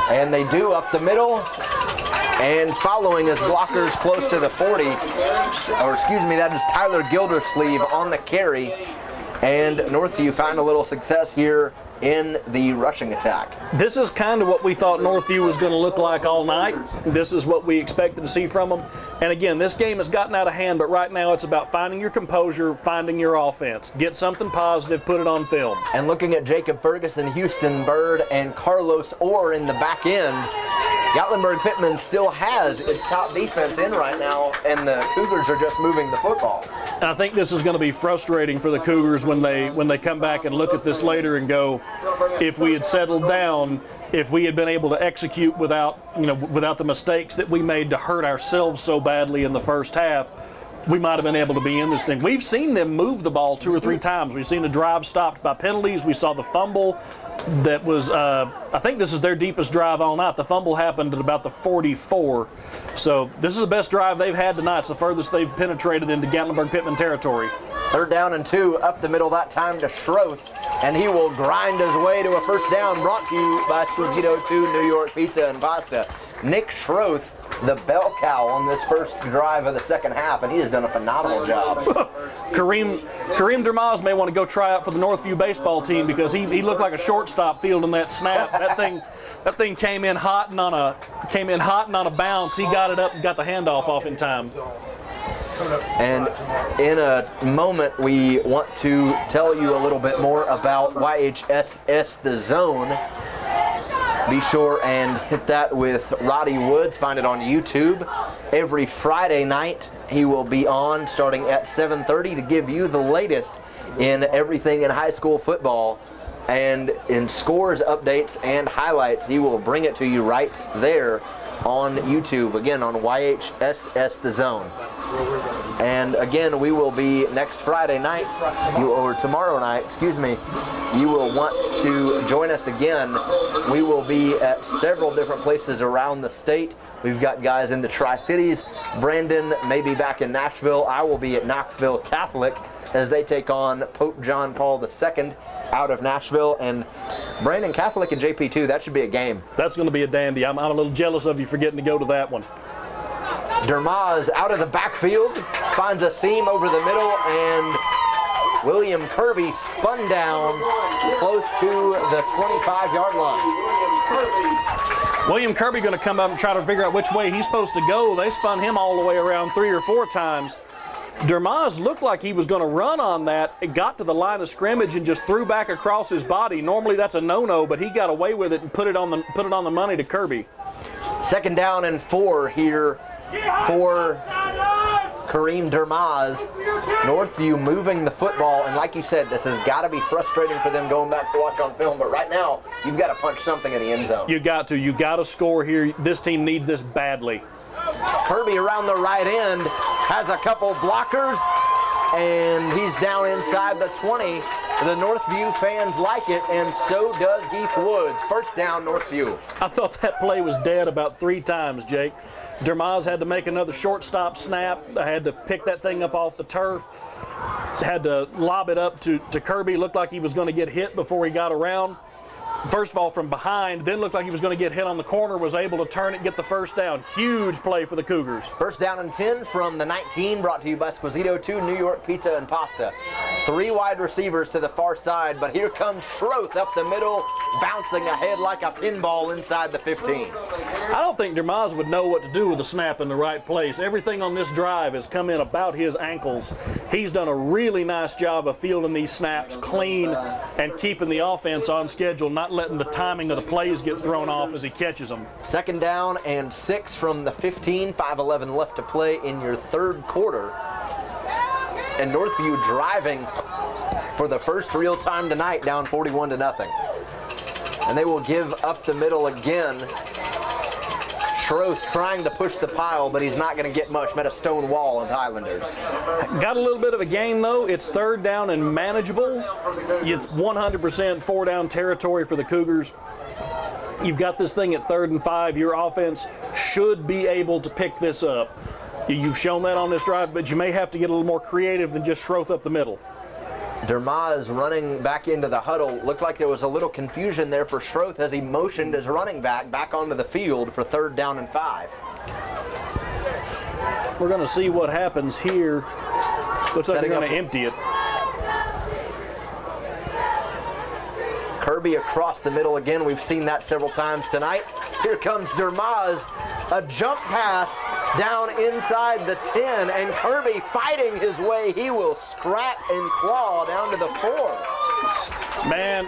And they do up the middle. And following his blockers close to the 40, that is Tyler Gildersleeve on the carry. And Northview found a little success here in the rushing attack. This is kind of what we thought Northview was going to look like all night. This is what we expected to see from them. And again, this game has gotten out of hand, but right now it's about finding your composure, finding your offense. Get something positive, put it on film. And looking at Jacob Ferguson, Houston Bird, and Carlos Orr in the back end, Gatlinburg Pittman still has its top defense in right now, and the Cougars are just moving the football. And I think this is going to be frustrating for the Cougars when they come back and look at this later and go, if we had settled down, if we had been able to execute without the mistakes that we made to hurt ourselves so badly in the first half, we might have been able to be in this thing. We've seen them move the ball 2 or 3 times. We've seen the drive stopped by penalties. We saw the fumble that was, I think this is their deepest drive all night. The fumble happened at about the 44. So this is the best drive they've had tonight. It's the furthest they've penetrated into Gatlinburg Pittman territory. 3rd down and 2, up the middle that time to Schroth, and he will grind his way to a first down, brought to you by Squisito 2 New York Pizza and Pasta. Nick Schroth, the bell cow on this first drive of the second half, and he has done a phenomenal job. Kareem Dermaz may want to go try out for the Northview baseball team because he looked like a shortstop fielding that snap. That thing came in hot and on a bounce. He got it up and got the handoff off in time. And in a moment, we want to tell you a little bit more about YHSS The Zone. Be sure and hit that with Roddy Woods. Find it on YouTube. Every Friday night, he will be on starting at 7:30 to give you the latest in everything in high school football. And in scores, updates, and highlights, he will bring it to you right there on YouTube. Again, on YHSS The Zone. And again, we will be next Friday night, or tomorrow night, excuse me. You will want to join us again. We will be at several different places around the state. We've got guys in the Tri-Cities. Brandon may be back in Nashville. I will be at Knoxville Catholic as they take on Pope John Paul II out of Nashville. And Brandon Catholic and JP2, that should be a game. That's going to be a dandy. I'm a little jealous of you for getting to go to that one. Dermaz out of the backfield, finds a seam over the middle, and William Kirby spun down close to the 25-yard line. William Kirby going to come up and try to figure out which way he's supposed to go. They spun him all the way around 3 or 4 times. Dermaz looked like he was going to run on that. It got to the line of scrimmage and just threw back across his body. Normally that's a no-no, but he got away with it and put it on the money to Kirby. 2nd down and 4 here for Kareem Dermaz. Northview moving the football, and like you said, this has got to be frustrating for them going back to watch on film, but right now you've got to punch something in the end zone. You got to score here. This team needs this badly. Kirby around the right end has a couple blockers, and he's down inside the 20. The Northview fans like it, and so does Heath Woods. First down, Northview. I thought that play was dead about 3 times, Jake. Dermaz had to make another shortstop snap. I had to pick that thing up off the turf. Had to lob it up to Kirby. Looked like he was going to get hit before he got around. First of all, from behind, then looked like he was going to get hit on the corner, was able to turn it, get the first down. Huge play for the Cougars. First down and 10 from the 19, brought to you by Squisito 2 New York Pizza and Pasta. 3 wide receivers to the far side, but here comes Schroth up the middle, bouncing ahead like a pinball inside the 15. I don't think Dermaz would know what to do with the snap in the right place. Everything on this drive has come in about his ankles. He's done a really nice job of fielding these snaps clean and keeping the offense on schedule, not letting the timing of the plays get thrown off as he catches them. 2nd down and 6 from the 15, 5:11 left to play in your 3rd quarter. And Northview driving for the first real time tonight, down 41-0. And they will give up the middle again. Schroth trying to push the pile, but he's not going to get much. Met a stone wall of Highlanders. Got a little bit of a gain, though. It's 3rd down and manageable. It's 100% 4-down territory for the Cougars. You've got this thing at 3rd and 5. Your offense should be able to pick this up. You've shown that on this drive, but you may have to get a little more creative than just Schroth up the middle. Dermaz running back into the huddle. Looked like there was a little confusion there for Schroth as he motioned his running back onto the field for 3rd down and 5. We're going to see what happens here. Looks like they're going to empty it. Kirby across the middle again. We've seen that several times tonight. Here comes Dermaz, a jump pass down inside the 10, and Kirby fighting his way. He will scrap and claw down to the 4. Man,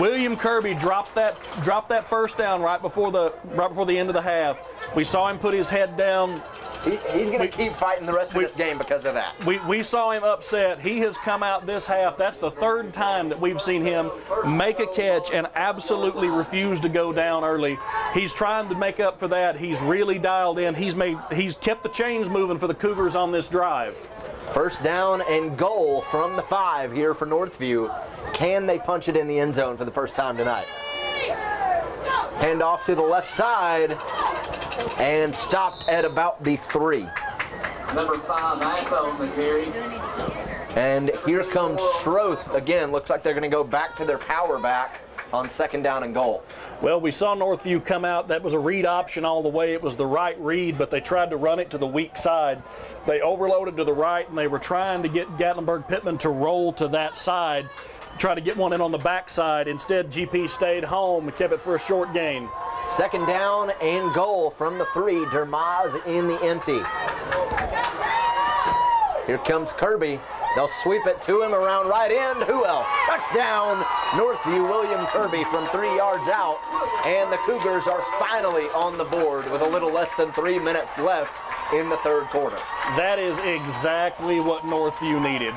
William Kirby dropped that first down right before the end of the half. We saw him put his head down. He's going to keep fighting the rest of this game because of that. We saw him upset. He has come out this half. That's the third time that we've seen him make a catch and absolutely refuse to go down early. He's trying to make up for that. He's really dialed in. He's kept the chains moving for the Cougars on this drive. First down and goal from the 5 here for Northview. Can they punch it in the end zone for the first time tonight? Hand off to the left side and stopped at about the 3. Number 5, Alpha on the carry. And here comes Schroth again. Looks like they're going to go back to their power back on second down and goal. Well, we saw Northview come out. That was a read option all the way. It was the right read, but they tried to run it to the weak side. They overloaded to the right, and they were trying to get Gatlinburg Pittman to roll to that side, try to get one in on the backside. Instead, GP stayed home and kept it for a short gain. Second down and goal from the 3. Dermaz in the empty. Here comes Kirby. They'll sweep it to him around right end. Who else? Touchdown, Northview. William Kirby from 3 yards out. And the Cougars are finally on the board with a little less than 3 minutes left in the third quarter. That is exactly what Northview needed.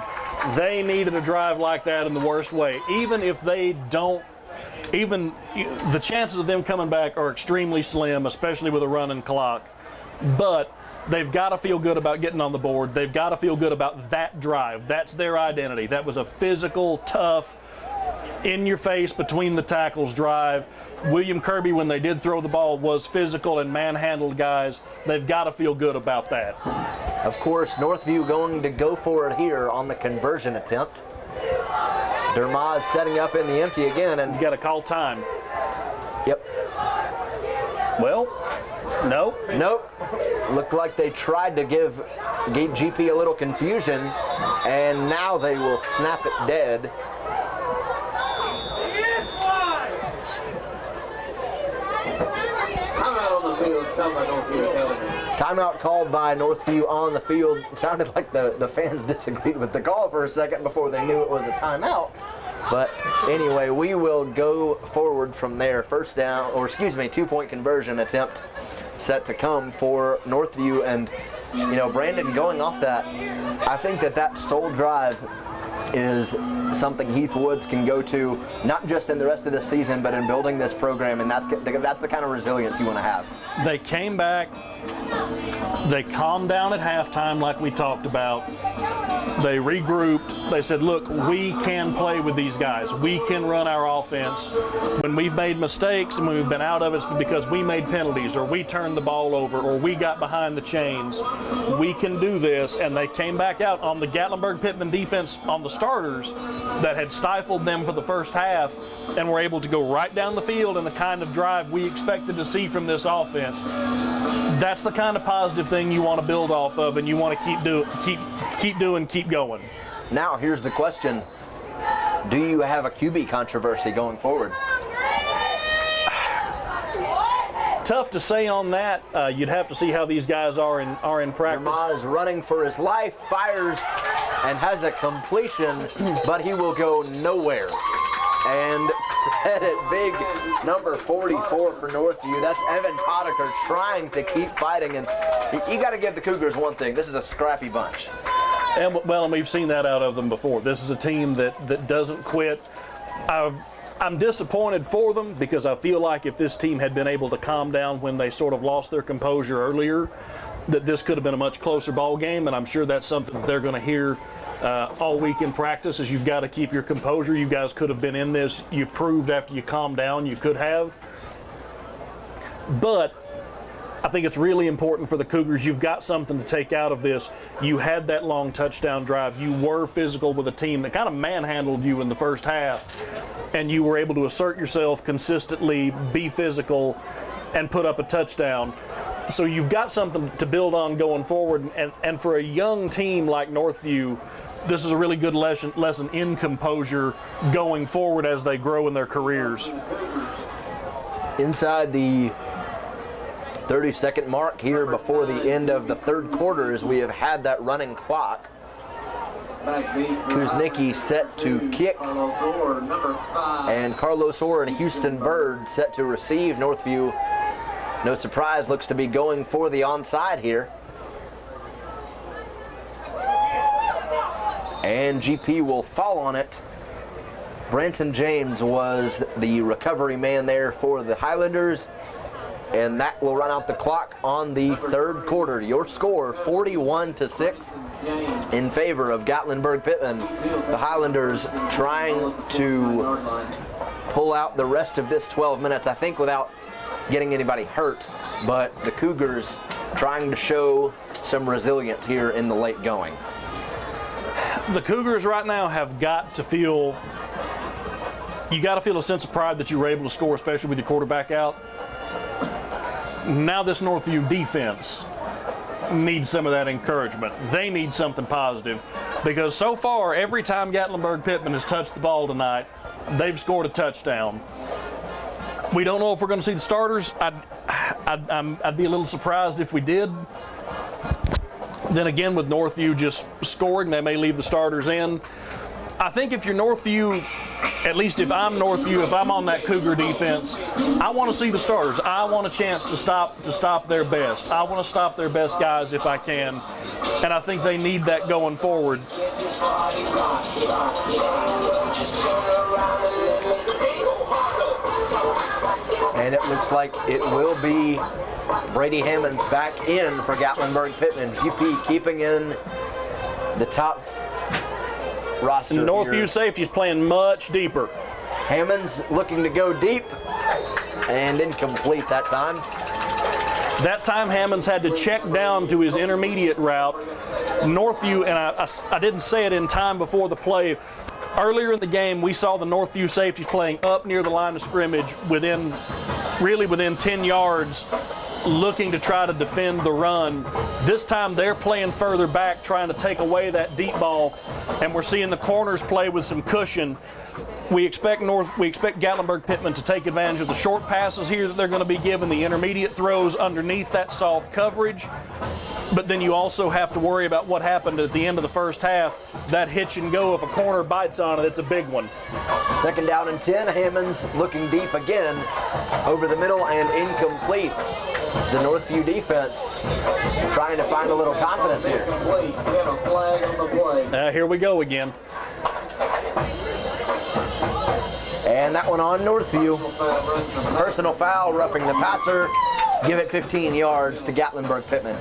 They needed a drive like that in the worst way. Even if they don't, even the chances of them coming back are extremely slim, especially with a running clock. But they've got to feel good about getting on the board. They've got to feel good about that drive. That's their identity. That was a physical, tough, in-your-face, between-the-tackles drive. William Kirby, when they did throw the ball, was physical and manhandled guys. They've got to feel good about that. Of course, Northview going to go for it here on the conversion attempt. Dermaz setting up in the empty again, and you got to call time. Yep. Well, nope. Nope. Looked like they tried to give GP a little confusion, and now they will snap it dead. Timeout called by Northview on the field. It sounded like the fans disagreed with the call for a second before they knew it was a timeout. But anyway, we will go forward from there. First down, or excuse me, 2-point conversion attempt set to come for Northview. And, you know, Brandon, going off that, I think that sole drive is something Heath Woods can go to, not just in the rest of the season, but in building this program, and that's the kind of resilience you want to have. They came back, they calmed down at halftime like we talked about. They regrouped. They said, look, we can play with these guys. We can run our offense. When we've made mistakes and when we've been out of it, it's because we made penalties or we turned the ball over or we got behind the chains. We can do this. And they came back out on the Gatlinburg Pittman defense on the starters that had stifled them for the first half and were able to go right down the field in the kind of drive we expected to see from this offense. That's the kind of positive thing you want to build off of, and you want to keep going. Now here's the question. Do you have a QB controversy going forward? Tough to say on that. You'd have to see how these guys are in practice. Dermaz running for his life, fires, and has a completion, but he will go nowhere. And credit big number 44 for Northview. That's Evan Potiker trying to keep fighting. And you got to give the Cougars one thing. This is a scrappy bunch. And we've seen that out of them before. This is a team that doesn't quit. I'm disappointed for them because I feel like if this team had been able to calm down when they sort of lost their composure earlier, that this could have been a much closer ball game. And I'm sure that's something that they're going to hear all week in practice, is you've got to keep your composure. You guys could have been in this. You proved after you calmed down you could have. But I think it's really important for the Cougars. You've got something to take out of this. You had that long touchdown drive. You were physical with a team that kind of manhandled you in the first half, and you were able to assert yourself consistently, be physical, and put up a touchdown. So you've got something to build on going forward, and for a young team like Northview, this is a really good lesson in composure going forward as they grow in their careers. Inside the 30-second mark here before the end of the third quarter, as we have had that running clock. Kuznicki set to kick, and Carlos Orr and Houston Bird set to receive. Northview, no surprise, looks to be going for the onside here. And GP will fall on it. Branson James was the recovery man there for the Highlanders, and that will run out the clock on the third quarter. Your score, 41-6 in favor of Gatlinburg Pittman. The Highlanders trying to pull out the rest of this 12 minutes, I think without getting anybody hurt, but the Cougars trying to show some resilience here in the late going. The Cougars right now have got to feel, you got to feel a sense of pride that you were able to score, especially with your quarterback out. Now this Northview defense needs some of that encouragement. They need something positive, because so far every time Gatlinburg Pittman has touched the ball tonight, they've scored a touchdown. We don't know if we're going to see the starters. I'd be a little surprised if we did. Then again, with Northview just scoring, they may leave the starters in. I think if you're Northview, at least if I'm Northview, if I'm on that Cougar defense, I want to see the starters. I want a chance to stop their best. I want to stop their best guys if I can, and I think they need that going forward. And it looks like it will be Brady Hammonds back in for Gatlinburg Pittman. GP keeping in the top roster. Northview safety's playing much deeper. Hammonds looking to go deep and incomplete that time. That time Hammonds had to check down to his intermediate route. Northview, and I didn't say it in time before the play, earlier in the game we saw the Northview safeties playing up near the line of scrimmage within 10 yards, looking to try to defend the run. This time they're playing further back, trying to take away that deep ball, and we're seeing the corners play with some cushion. We expect Gatlinburg Pittman to take advantage of the short passes here that they're going to be given, the intermediate throws underneath that soft coverage. But then you also have to worry about what happened at the end of the first half. That hitch and go, if a corner bites on it, it's a big one. Second down and 10. Hammonds looking deep again over the middle and incomplete. The Northview defense trying to find a little confidence here. Here we go again. And that one on Northview. Personal foul, roughing the passer. Give it 15 yards to Gatlinburg Pittman.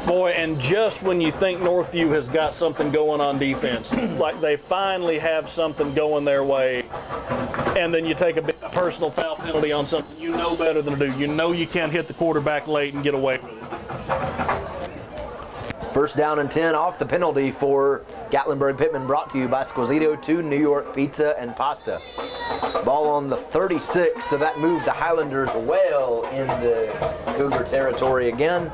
Boy, and just when you think Northview has got something going on defense, like they finally have something going their way, and then you take a personal foul penalty on something you know better than to do. You know you can't hit the quarterback late and get away with it. First down and 10 off the penalty for Gatlinburg Pittman, brought to you by Squisito 2 New York Pizza and Pasta. Ball on the 36, so that moved the Highlanders well into Cougar territory again.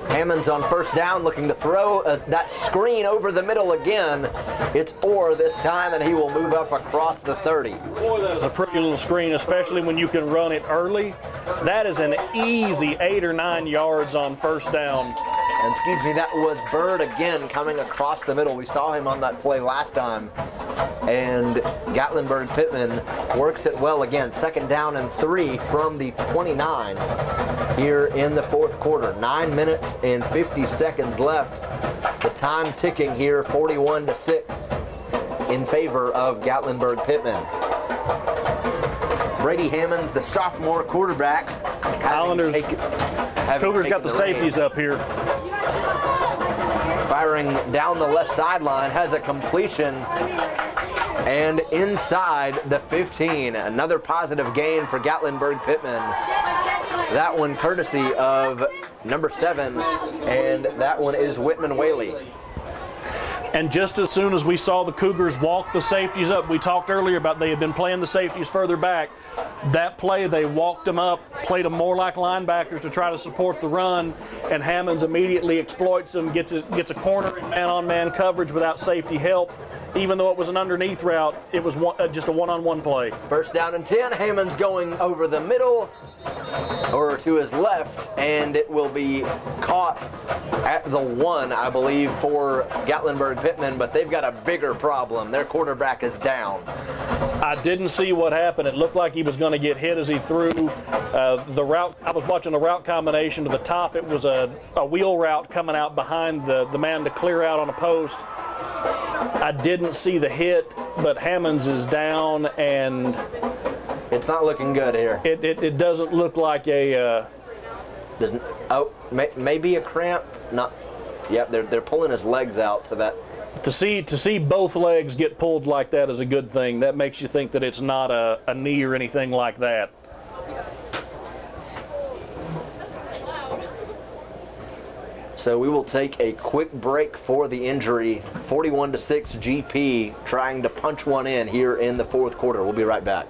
Hammonds on first down, looking to throw that screen over the middle again. It's Orr this time, and he will move up across the 30. Boy, that is a pretty little screen, especially when you can run it early. That is an easy 8 or 9 yards on first down. And excuse me, that was Bird again coming across the middle. We saw him on that play last time. And Gatlinburg Pittman works it well again. Second down and 3 from the 29 here in the fourth quarter. 9 minutes and 50 seconds left. The time ticking here, 41-6 in favor of Gatlinburg Pittman. Brady Hammonds, the sophomore quarterback. Highlanders, Cougars got the safeties up here. Firing down the left sideline, has a completion, and inside the 15. Another positive gain for Gatlinburg Pittman. That one courtesy of number 7, and that one is Whitman Whaley. And just as soon as we saw the Cougars walk the safeties up, we talked earlier about they had been playing the safeties further back. That play, they walked them up, played them more like linebackers to try to support the run, and Hammonds immediately exploits them, gets a corner in man-on-man coverage without safety help. Even though it was an underneath route, it was just a one-on-one play. First down and 10. Hammonds going over the middle or to his left, and it will be caught at the 1, I believe, for Gatlinburg Pittman, but they've got a bigger problem. Their quarterback is down. I didn't see what happened. It looked like he was going to get hit as he threw. The route, I was watching the route combination to the top. It was a wheel route coming out behind the man to clear out on a post. I didn't see the hit, but Hammonds is down, and it's not looking good here. It doesn't look like a. Maybe a cramp. Not. Yep, they're pulling his legs out to that. To see both legs get pulled like that is a good thing. That makes you think that it's not a knee or anything like that. So we will take a quick break for the injury. 41-6 GP trying to punch one in here in the fourth quarter. We'll be right back.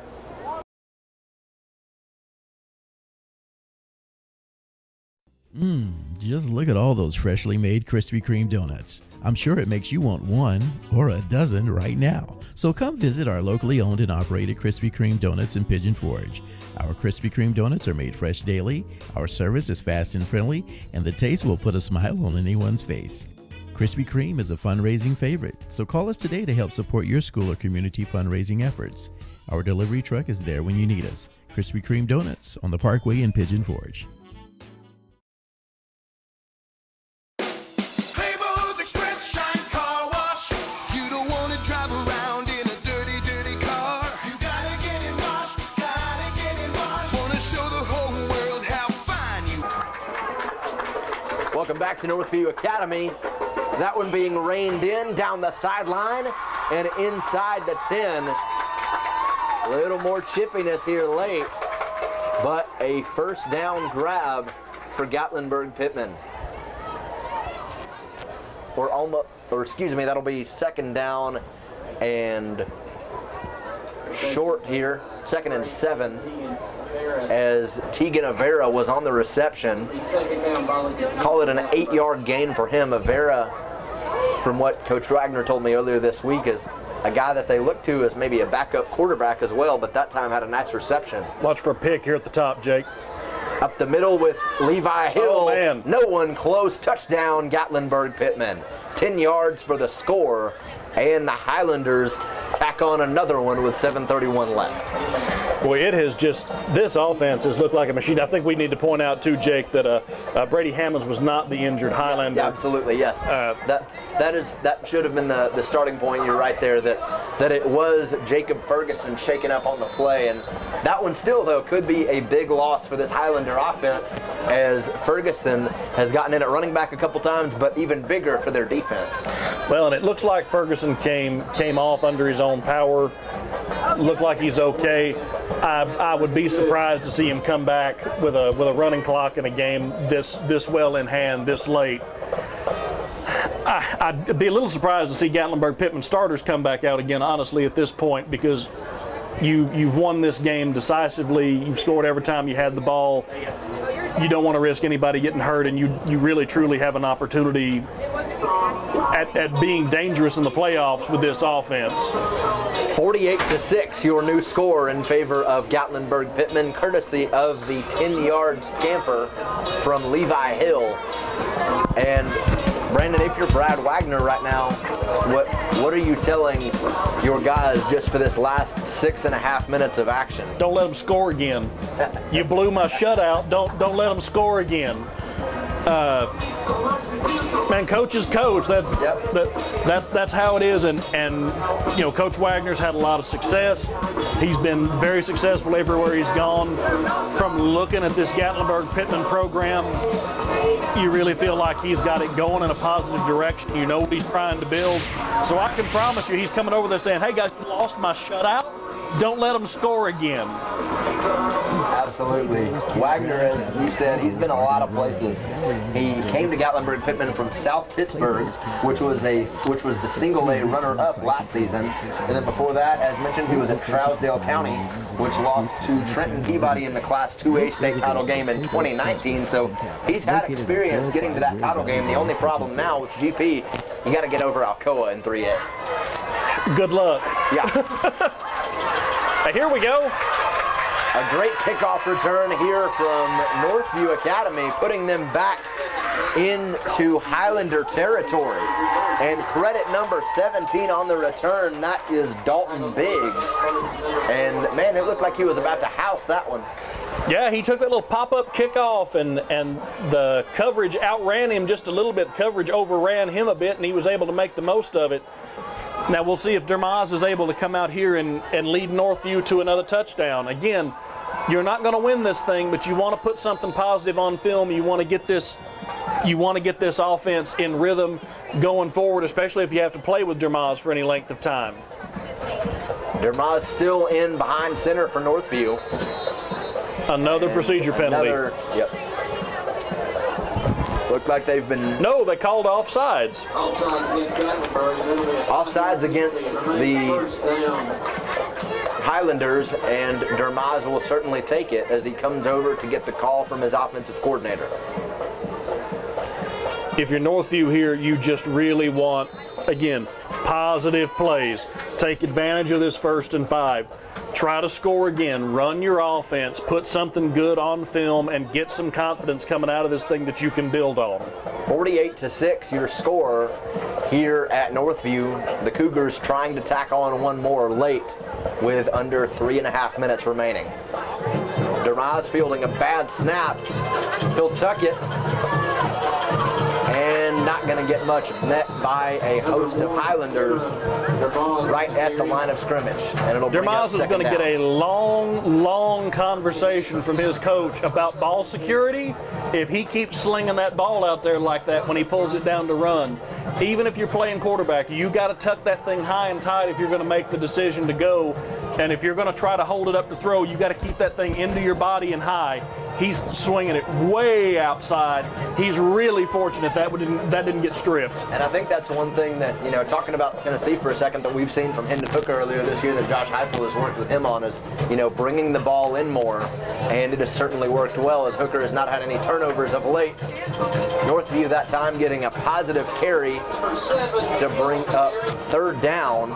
Just look at all those freshly made Krispy Kreme donuts. I'm sure it makes you want one or a dozen right now. So come visit our locally owned and operated Krispy Kreme donuts in Pigeon Forge. Our Krispy Kreme donuts are made fresh daily, our service is fast and friendly, and the taste will put a smile on anyone's face. Krispy Kreme is a fundraising favorite, so call us today to help support your school or community fundraising efforts. Our delivery truck is there when you need us. Krispy Kreme Donuts on the Parkway in Pigeon Forge. Welcome back to Northview Academy. That one being reined in down the sideline and inside the 10. A little more chippiness here late, but a first down grab for Gatlinburg Pittman. That'll be second down and short here, 2nd and 7. As Tegan Avera was on the reception. Call it an 8-yard gain for him. Avera, from what Coach Wagner told me earlier this week, is a guy that they look to as maybe a backup quarterback as well, but that time had a nice reception. Watch for a pick here at the top, Jake. Up the middle with Levi Hill. Oh, man. No one close. Touchdown, Gatlinburg Pittman. 10 yards for the score, and the Highlanders tack on another one with 7:31 left. Boy, this offense has looked like a machine. I think we need to point out too, Jake, that Brady Hammonds was not the injured Highlander. Yeah, absolutely, yes. That should have been the starting point. You're right there that it was Jacob Ferguson shaking up on the play, and that one still though could be a big loss for this Highlander offense, as Ferguson has gotten in at running back a couple times, but even bigger for their defense. Well, and it looks like Ferguson came off under his own power. Looked like he's okay. I would be surprised to see him come back with a running clock in a game this well in hand this late. I'd be a little surprised to see Gatlinburg Pittman starters come back out again, honestly, at this point, because you've won this game decisively. You've scored every time you had the ball. You don't want to risk anybody getting hurt, and you really truly have an opportunity at being dangerous in the playoffs with this offense. 48-6, your new score in favor of Gatlinburg Pittman, courtesy of the 10-yard scamper from Levi Hill. And Brandon, if you're Brad Wagner right now, what are you telling your guys just for this last 6.5 minutes of action? Don't let them score again. You blew my shutout. Don't let them score again. Man, coach is coach. That's how it is, and you know, Coach Wagner's had a lot of success. He's been very successful everywhere he's gone. From looking at this Gatlinburg Pittman program, you really feel like he's got it going in a positive direction. You know what he's trying to build. So I can promise you, he's coming over there saying, "Hey guys, you lost my shutout. Don't let them score again." Absolutely. Wagner, as you said, he's been a lot of places. He came to Gatlinburg Pittman from South Pittsburgh, which was the single A runner-up last season. And then before that, as mentioned, he was at Trousdale County, which lost to Trenton Peabody in the Class 2A state title game in 2019. So he's had experience getting to that title game. The only problem now with GP, you got to get over Alcoa in 3A. Good luck. Yeah. Here we go. A great kickoff return here from Northview Academy, putting them back into Highlander territory. And credit number 17 on the return, that is Dalton Biggs. And man, it looked like he was about to house that one. Yeah, he took that little pop-up kickoff, and the coverage outran him just a little bit. Coverage overran him a bit, and he was able to make the most of it. Now we'll see if Dermaz is able to come out here and lead Northview to another touchdown. Again, you're not going to win this thing, but you want to put something positive on film. You want to get this offense in rhythm going forward, especially if you have to play with Dermaz for any length of time. Dermaz still in behind center for Northview. Another procedure penalty. Yep. Looked like they've been... No, they called offsides. Offsides against the Highlanders, and Dermaz will certainly take it as he comes over to get the call from his offensive coordinator. If you're Northview here, you just really want, again, positive plays. Take advantage of this 1st and 5. Try to score again, run your offense, put something good on film, and get some confidence coming out of this thing that you can build on. 48-6 your score here at Northview. The Cougars trying to tack on one more late with under 3.5 minutes remaining. Dermaz fielding a bad snap. He'll tuck it. And not going to get much, met by a host of Highlanders right at the line of scrimmage. And it'll Dermaz is going to get a long conversation from his coach about ball security if he keeps slinging that ball out there like that when he pulls it down to run. Even if you're playing quarterback, you got to tuck that thing high and tight if you're going to make the decision to go. And if you're going to try to hold it up to throw, you got to keep that thing into your body and high. He's swinging it way outside. He's really fortunate that didn't get stripped. And I think that's one thing that, talking about Tennessee for a second, that we've seen from Hendon Hooker earlier this year that Josh Heupel has worked with him on is, bringing the ball in more. And it has certainly worked well as Hooker has not had any turnovers of late. Northview that time getting a positive carry to bring up 3rd down.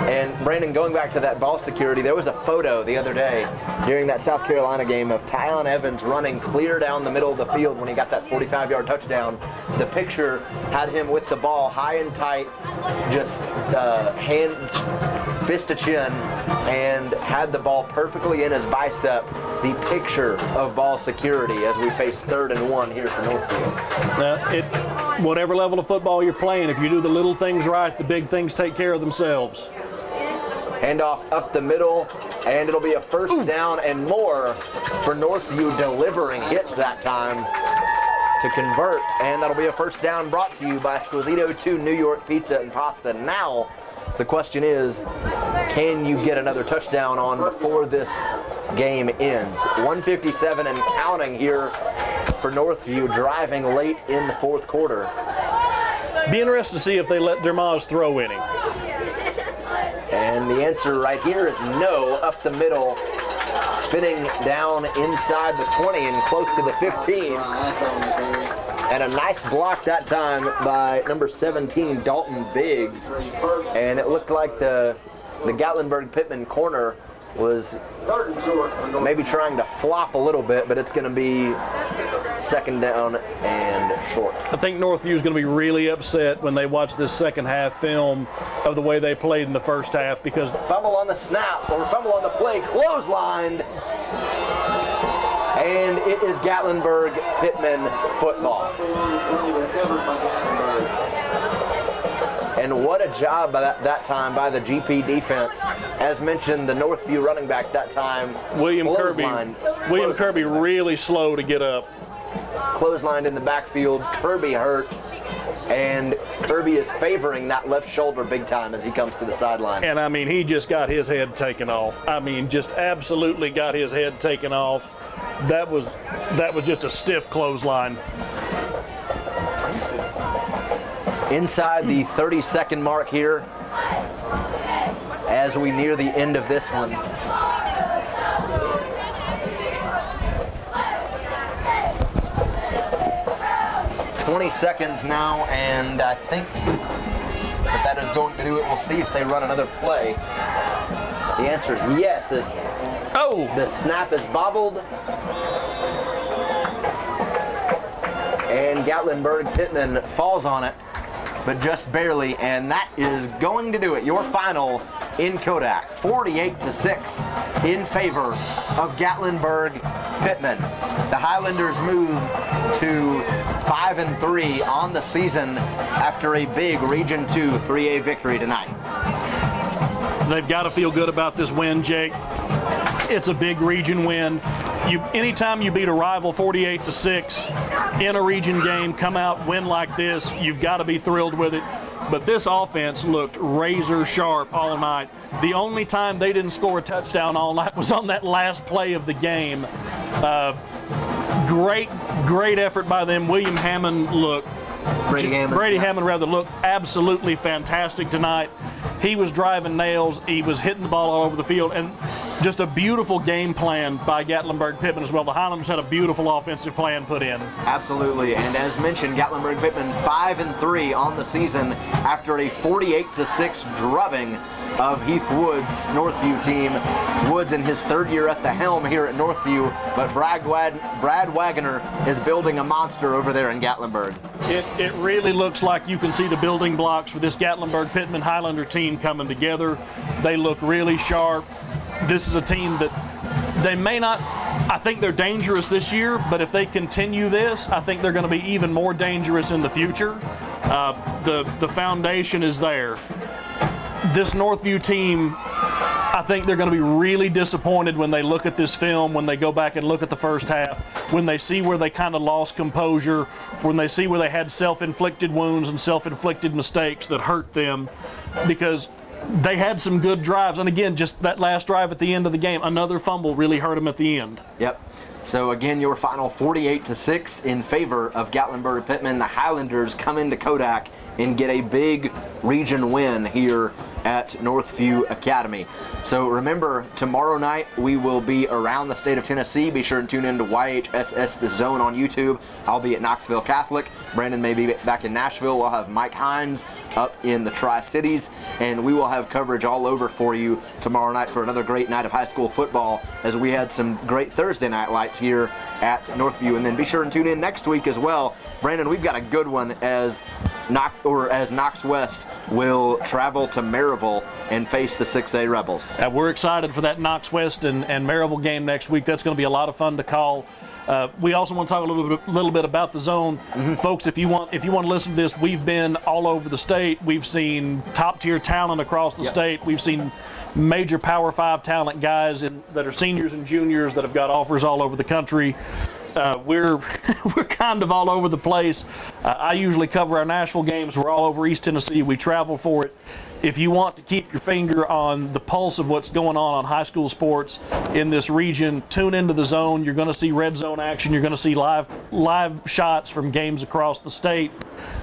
And Brandon, going back to that ball security, there was a photo the other day during that South Carolina game of Tyon Evans running clear down the middle of the field when he got that 45-yard touchdown. The picture had him with the ball high and tight, just fist to chin, and had the ball perfectly in his bicep. The picture of ball security as we face 3rd and 1 here for Northview. Whatever level of football you're playing, if you do the little things right, the big things take care of themselves. Handoff up the middle, and it'll be a 1st down and more for Northview, delivering hits that time to convert. And that'll be a 1st down brought to you by Squisito 2 New York Pizza and Pasta. Now, the question is, can you get another touchdown on before this game ends? 1:57 and counting here for Northview, driving late in the 4th quarter. Be interested to see if they let Dermaz throw any. And the answer right here is no, up the middle, spinning down inside the 20 and close to the 15. And a nice block that time by number 17, Dalton Biggs. And it looked like the Gatlinburg Pittman corner was maybe trying to flop a little bit, but it's going to be 2nd down and short. I think Northview is going to be really upset when they watch this 2nd half film of the way they played in the 1st half, because fumble on the snap, or fumble on the play, clotheslined, and it is Gatlinburg Pittman football. And what a job by that time by the GP defense. As mentioned, the Northview running back that time, William Kirby really slow to get up. Clotheslined in the backfield. Kirby hurt. and Kirby is favoring that left shoulder big time as he comes to the sideline. And I mean, he just got his head taken off. I mean, just absolutely got his head taken off. That was just a stiff clothesline. Inside the 30-second mark here as we near the end of this one. "20 seconds now, and I think that is going to do it. We'll see if they run another play. The answer is yes. The snap is bobbled. And Gatlinburg Pittman falls on it, but just barely, and that is going to do it. Your final in Kodak, 48-6 in favor of Gatlinburg Pittman. The Highlanders move to 5-3 on the season after a big Region 2 3A victory tonight. They've got to feel good about this win, Jake. It's a big region win. Anytime you beat a rival 48-6 in a region game, come out, win like this, you've got to be thrilled with it. But this offense looked razor sharp all night. The only time they didn't score a touchdown all night was on that last play of the game. Great effort by them. William Hammond looked Brady Hammond looked absolutely fantastic tonight. He was driving nails. He was hitting the ball all over the field, and just a beautiful game plan by Gatlinburg Pittman as well. The Highlanders had a beautiful offensive plan put in. Absolutely, and as mentioned, Gatlinburg Pittman 5-3 on the season after a 48-6 drubbing of Heath Woods' Northview team. Woods in his third year at the helm here at Northview, but Brad Wagner is building a monster over there in Gatlinburg. It really looks like you can see the building blocks for this Gatlinburg Pittman Highlander team coming together. They look really sharp. This is a team that they may not, I think they're dangerous this year, but if they continue this, I think they're going to be even more dangerous in the future. The foundation is there. This Northview team, I think they're going to be really disappointed when they look at this film, when they go back and look at the first half, when they see where they kind of lost composure, when they see where they had self-inflicted wounds and self-inflicted mistakes that hurt them, because they had some good drives. And again, just that last drive at the end of the game, another fumble really hurt them at the end. Yep. So again, your final 48-6 in favor of Gatlinburg Pittman. The Highlanders come into Kodak and get a big region win here at Northview Academy. So remember, tomorrow night we will be around the state of Tennessee. Be sure and tune in to YHSS The Zone on YouTube. I'll be at Knoxville Catholic. Brandon may be back in Nashville. We'll have Mike Hines up in the Tri-Cities, and we will have coverage all over for you tomorrow night for another great night of high school football, as we had some great Thursday night lights here at Northview. And then be sure and tune in next week as well. Brandon, we've got a good one as Knox West will travel to Maryville and face the 6A Rebels. We're excited for that Knox West and Maryville game next week. That's going to be a lot of fun to call. We also want to talk a little bit about the zone. Folks, if you want to listen to this, we've been all over the state. We've seen top-tier talent across the state. We've seen major Power 5 talent guys that are seniors and juniors that have got offers all over the country. We're kind of all over the place. I usually cover our Nashville games. We're all over East Tennessee. We travel for it. If you want to keep your finger on the pulse of what's going on high school sports in this region, tune into the Zone. You're going to see red zone action. You're going to see live shots from games across the state,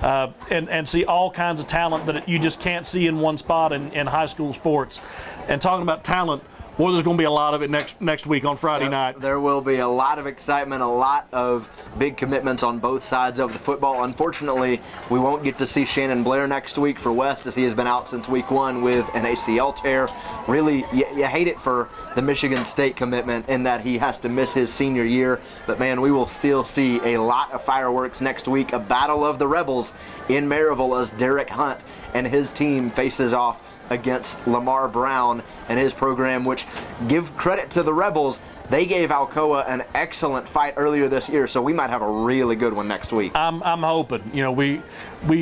and see all kinds of talent that you just can't see in one spot in high school sports. And talking about talent, well, there's going to be a lot of it next week on Friday night. There will be a lot of excitement, a lot of big commitments on both sides of the football. Unfortunately, we won't get to see Shannon Blair next week for West, as he has been out since week 1 with an ACL tear. Really, you hate it for the Michigan State commitment in that he has to miss his senior year. But man, we will still see a lot of fireworks next week. A battle of the Rebels in Maryville as Derek Hunt and his team faces off against Lamar Brown and his program, which, give credit to the Rebels, they gave Alcoa an excellent fight earlier this year, so we might have a really good one next week. I'm hoping. We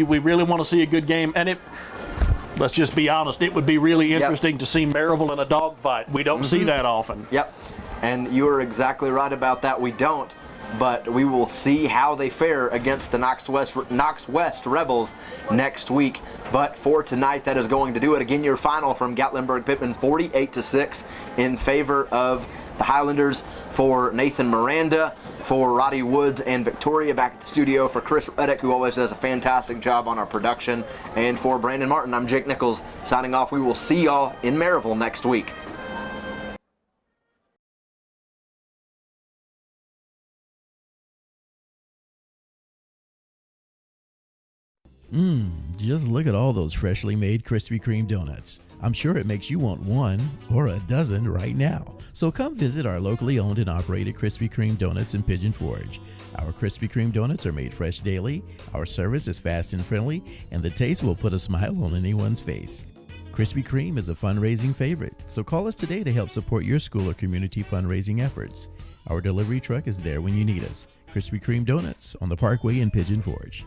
really want to see a good game, and let's just be honest, it would be really interesting to see Maryville in a dogfight. We don't see that often. Yep, and you are exactly right about that. We don't. but we will see how they fare against the Knox West Rebels next week. But for tonight, that is going to do it. Again, your final from Gatlinburg Pittman, 48-6 in favor of the Highlanders. For Nathan Miranda, for Roddy Woods and Victoria back at the studio, for Chris Reddick, who always does a fantastic job on our production, and for Brandon Martin, I'm Jake Nichols signing off. We will see y'all in Maryville next week. Just look at all those freshly made Krispy Kreme donuts. I'm sure it makes you want one or a dozen right now. So come visit our locally owned and operated Krispy Kreme donuts in Pigeon Forge. Our Krispy Kreme donuts are made fresh daily, our service is fast and friendly, and the taste will put a smile on anyone's face. Krispy Kreme is a fundraising favorite, so call us today to help support your school or community fundraising efforts. Our delivery truck is there when you need us. Krispy Kreme donuts on the Parkway in Pigeon Forge.